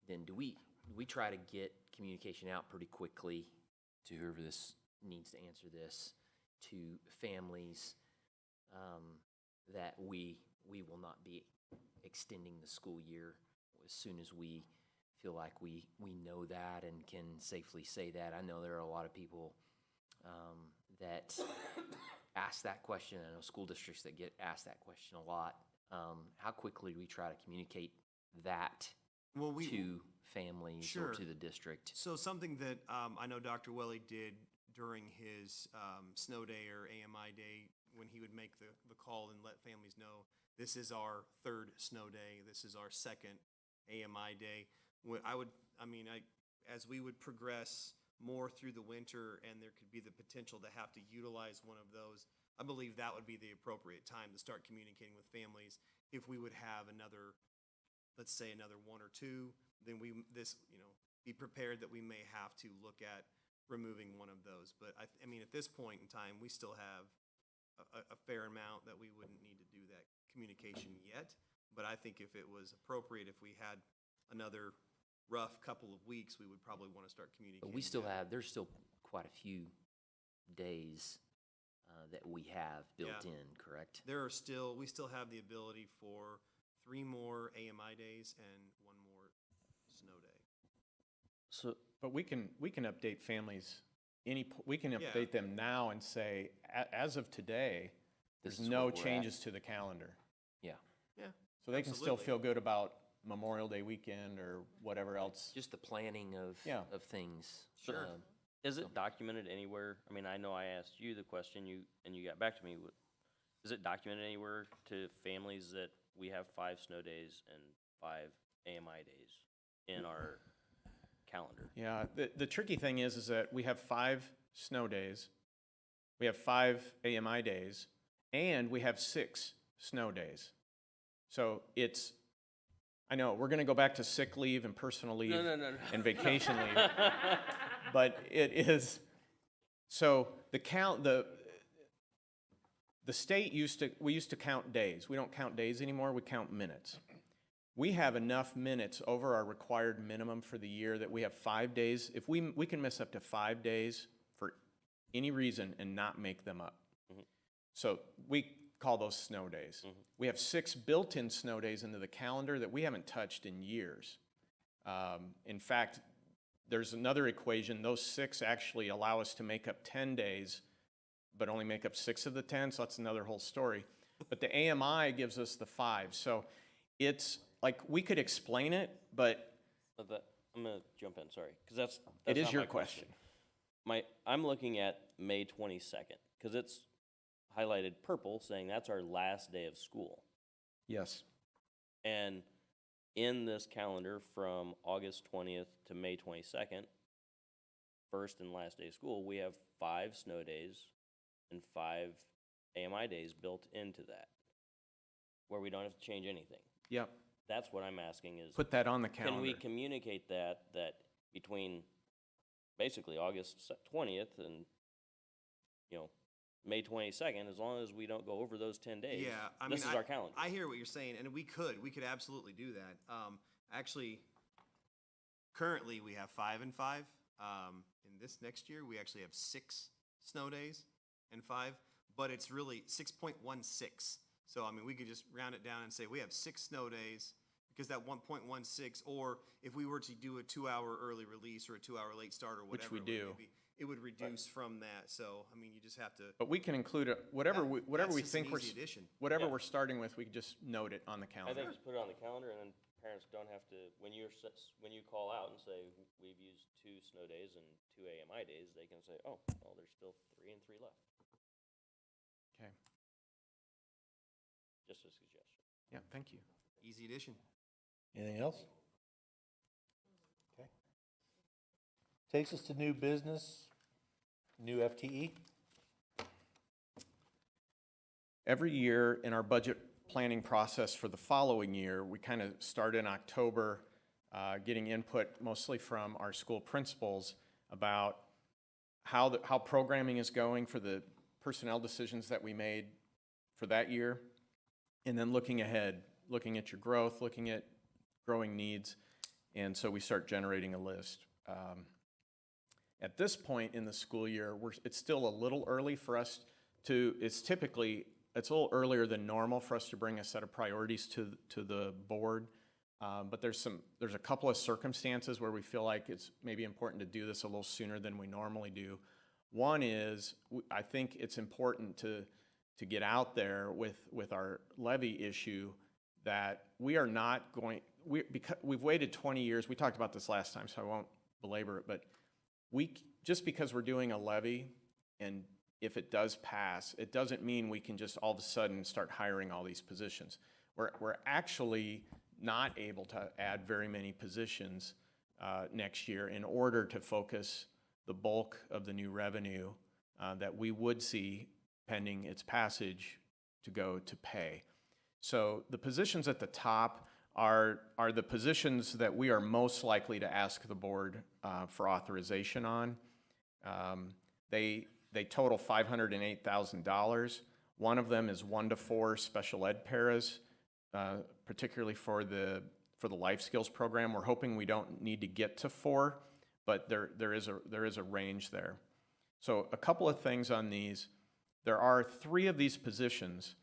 Then do we try to get communication out pretty quickly to whoever this needs to answer this, to families, that we will not be extending the school year as soon as we feel like we know that and can safely say that. I know there are a lot of people that ask that question. I know school districts that get asked that question a lot. How quickly do we try to communicate that Well, to families Sure. or to the district? So something that I know Dr. Welly did during his snow day or AMI day, when he would make the call and let families know, this is our third snow day, this is our second AMI day. As we would progress more through the winter and there could be the potential to have to utilize one of those, I believe that would be the appropriate time to start communicating with families. If we would have another, let's say another one or two, then be prepared that we may have to look at removing one of those. But at this point in time, we still have a fair amount that we wouldn't need to do that communication yet. But I think if it was appropriate, if we had another rough couple of weeks, we would probably want to start communicating. But we still that. there's still quite a few days that we have built Yeah. in, correct? We still have the ability for 3 more AMI days and 1 more snow day. So, But we can update families, we can Yeah. update them now and say, as of today, This there's is no where we're at." changes to the calendar. Yeah. Yeah. So they can still Absolutely. feel good about Memorial Day weekend or whatever else. Just the planning of Yeah. things. Sure. is it documented anywhere? I mean, I know I asked you the question, and you got back to me. Is it documented anywhere to families that we have 5 snow days and 5 AMI days in our calendar? Yeah, the tricky thing is that we have 5 snow days, we have 5 AMI days, and we have 6 snow days. So I know, we're gonna go back to sick leave and personal leave No. and vacation leave. But it is, so the state we used to count days. We don't count days anymore, we count minutes. We have enough minutes over our required minimum for the year that we have 5 days. If we can miss up to 5 days for any reason and not make them up. So we call those snow days. We have 6 built-in snow days into the calendar that we haven't touched in years. In fact, there's another equation. Those 6 actually allow us to make up 10 days, but only make up 6 of the 10, so that's another whole story. But the AMI gives us the 5. So it's like, we could explain it, but I'm gonna jump in, sorry, because that's it is not your my question. I'm looking at May 22nd, because it's highlighted purple, saying that's our last day of school. Yes. And in this calendar from August 20th to May 22nd, first and last day of school, we have 5 snow days and 5 AMI days built into that, where we don't have to change anything. Yep. That's what I'm asking is, Put that on the can we calendar. communicate that between basically August 20th and, May 22nd, as long as we don't go over those 10 days? Yeah, This is our calendar. I hear what you're saying, and we could absolutely do that. Actually, currently we have 5 and 5. In this next year, we actually have 6 snow days and 5, but it's really 6.16. So, we could just round it down and say we have 6 snow days, because that 1.16, or if we were to do a 2-hour early release or a 2-hour late start or Which whatever, we do. it would reduce from that. So, you just have to. But we can include whatever Yeah, we that's think just an we're, easy addition. whatever Yeah. we're starting with, we can just note it on the I calendar. think just put it on the calendar, and then parents don't have to, when you call out and say, we've used 2 snow days and 2 AMI days, they can say, oh, well, there's still 3 and 3 left. Okay. Just a suggestion. Yeah, thank you. Easy addition. Anything else? Okay. Takes us to new business, new FTE. Every year in our budget planning process for the following year, we kind of start in October, getting input mostly from our school principals about how programming is going for the personnel decisions that we made for that year, and then looking ahead, looking at your growth, looking at growing needs, and so we start generating a list. At this point in the school year, it's still a little early for us it's typically it's a little earlier than normal for us to bring a set of priorities to the board. But there's a couple of circumstances where we feel like it's maybe important to do this a little sooner than we normally do. One is, I think it's important to get out there with our levy issue that we are not going, because we've waited 20 years, we talked about this last time, so I won't belabor it, but just because we're doing a levy, and if it does pass, it doesn't mean we can just all of a sudden start hiring all these positions. We're actually not able to add very many positions next year in order to focus the bulk of the new revenue that we would see pending its passage to go to pay. So the positions at the top are the positions that we are most likely to ask the board for authorization on. They total $508,000. One of them is 1 to 4 special ed paras, particularly for the life skills program. We're hoping we don't need to get to 4, but there is a range there. So a couple of things on these. There are 3 of these positions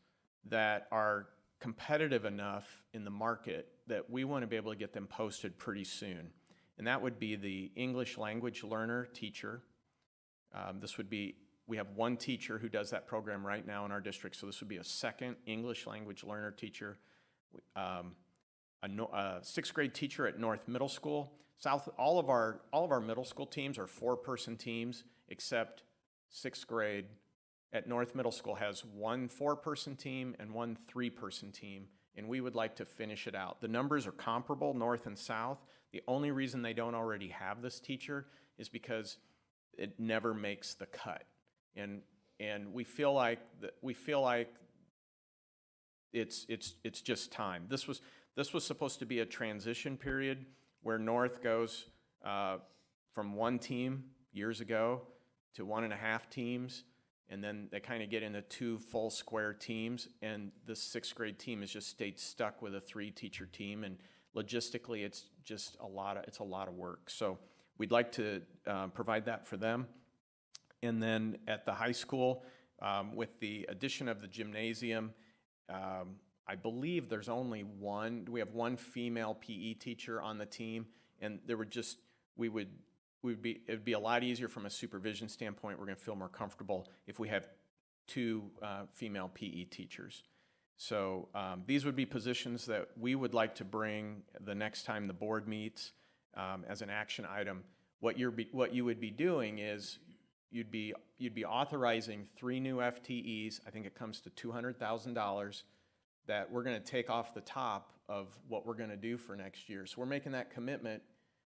that are competitive enough in the market that we want to be able to get them posted pretty soon. And that would be the English language learner teacher. We have 1 teacher who does that program right now in our district, so this would be a second English language learner teacher. A 6th grade teacher at North Middle School. All of our middle school teams are 4-person teams, except 6th grade at North Middle School has 1 4-person team and 1 3-person team, and we would like to finish it out. The numbers are comparable, north and south. The only reason they don't already have this teacher is because it never makes the cut, and we feel like it's just time. This was supposed to be a transition period where North goes from 1 team years ago to 1.5 teams, and then they kind of get into 2 full square teams, and the 6th grade team has just stayed stuck with a 3-teacher team, and logistically it's just a lot of work. So we'd like to provide that for them. And then at the high school, with the addition of the gymnasium, I believe there's only we have 1 female PE teacher on the team, and it would be a lot easier from a supervision standpoint. We're going to feel more comfortable if we have 2 female PE teachers. So these would be positions that we would like to bring the next time the board meets as an action item. What you would be doing is you'd be authorizing 3 new FTEs. I think it comes to $200,000 that we're going to take off the top of what we're going to do for next year. So we're making that commitment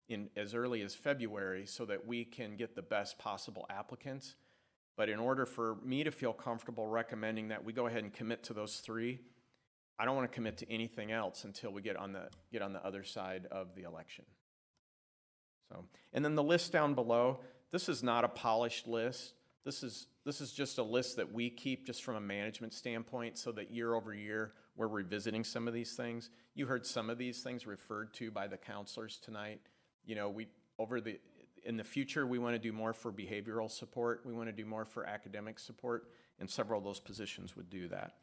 in as early as February so that we can get the best possible applicants. But in order for me to feel comfortable recommending that we go ahead and commit to those 3, I don't want to commit to anything else until we get on the other side of the election. So, and then the list down below, this is not a polished list. This is just a list that we keep just from a management standpoint so that year over year we're revisiting some of these things. You heard some of these things referred to by the counselors tonight. You know, in the future, we want to do more for behavioral support. We want to do more for academic support, and several of those positions would do that.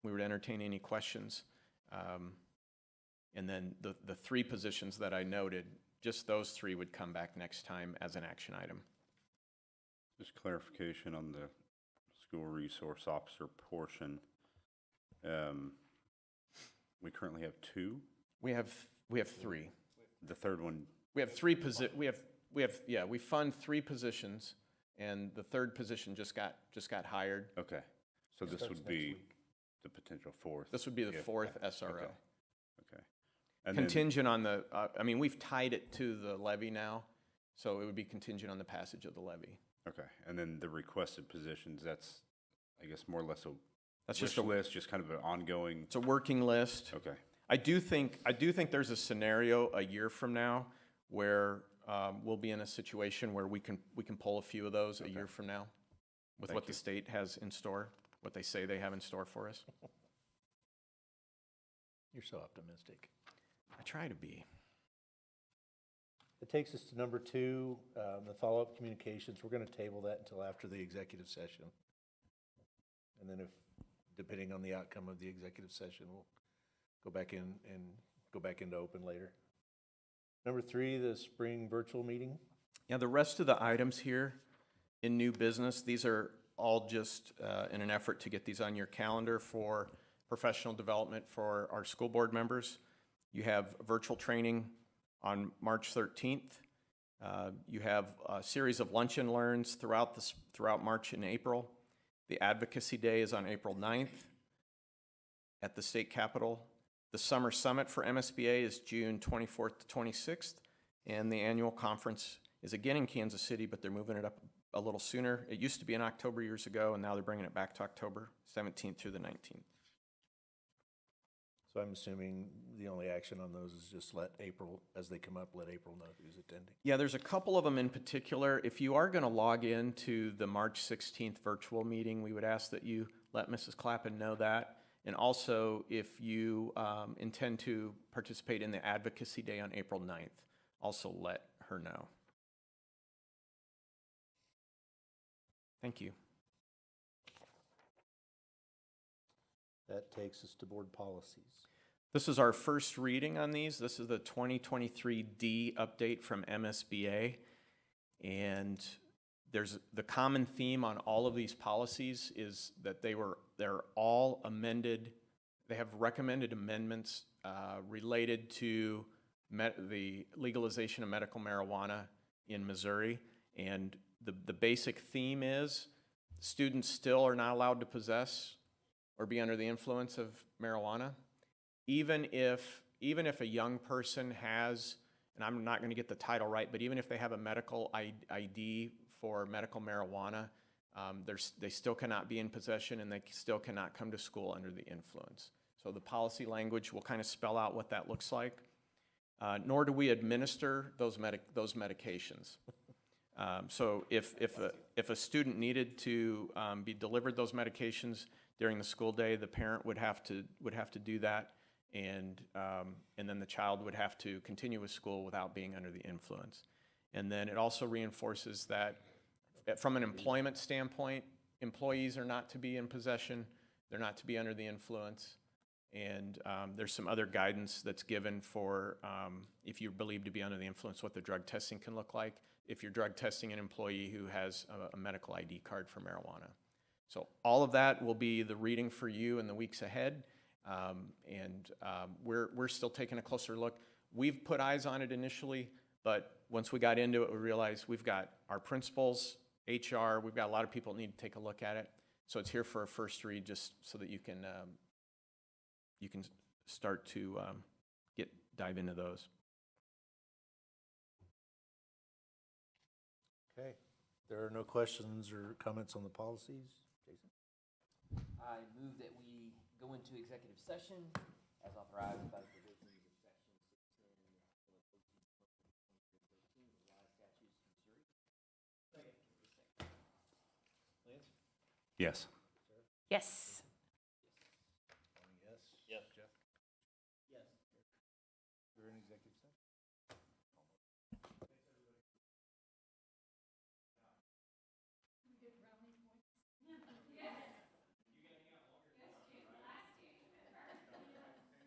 We would entertain any questions. And then the 3 positions that I noted, just those 3 would come back next time as an action item. Just clarification on the school resource officer portion. We currently have 2? We have 3. The third one? We have 3 we fund 3 positions, and the 3rd position just got hired. Okay, so this would be the potential 4th? This would be the 4th SRO. Okay. And contingent on the, we've tied it to the levy now, so it would be contingent on the passage of the levy. Okay, and then the requested positions, that's, I guess, more or less That's wish list, just kind of an ongoing. It's a working list. Okay. I do think there's a scenario a year from now where we'll be in a situation where we can pull a few of those a year from now with what the state has in store, what they say they have in store for us. You're so optimistic. I try to be. It takes us to number 2, the follow-up communications. We're going to table that until after the executive session. And then if depending on the outcome of the executive session, we'll go back in and go back into open later. Number 3, the spring virtual meeting. Yeah, the rest of the items here in new business, these are all just in an effort to get these on your calendar for professional development for our school board members. You have virtual training on March 13th. You have a series of lunch and learns throughout March and April. The Advocacy Day is on April 9th at the state capitol. The Summer Summit for MSBA is June 24th to 26th, and the annual conference is again in Kansas City, but they're moving it up a little sooner. It used to be in October years ago, and now they're bringing it back to October 17th through the 19th. So I'm assuming the only action on those is just let April, as they come up, let April know who's attending. Yeah, there's a couple of them in particular. If you are going to log into the March 16th virtual meeting, we would ask that you let Mrs. Clappin know that. And also, if you intend to participate in the Advocacy Day on April 9th, also let her know. Thank you. That takes us to board policies. This is our first reading on these. This is the 2023D update from MSBA. And there's the common theme on all of these policies is that they're all amended. They have recommended amendments related to the legalization of medical marijuana in Missouri. And the basic theme is students still are not allowed to possess or be under the influence of marijuana. Even if a young person has, and I'm not going to get the title right, but even if they have a medical ID for medical marijuana, they still cannot be in possession and they still cannot come to school under the influence. So the policy language will kind of spell out what that looks like. Nor do we administer those medications. So if a student needed to be delivered those medications during the school day, the parent would have to do that, and then the child would have to continue with school without being under the influence. And then it also reinforces that from an employment standpoint, employees are not to be in possession, they're not to be under the influence, and there's some other guidance that's given for if you're believed to be under the influence, what the drug testing can look like if you're drug testing an employee who has a medical ID card for marijuana. So all of that will be the reading for you in the weeks ahead, and we're still taking a closer look. We've put eyes on it initially, but once we got into it, we realized we've got our principals, HR, we've got a lot of people that need to take a look at it. So it's here for a first read, just so that you can start to dive into those. Okay. There are no questions or comments on the policies. Jason? I move that we go into executive session as authorized by the provisions of section 610 of the Revised Statutes of Missouri. Lance? Yes. Yes. Yes. Yes. Jeff? Yes. We're in executive session.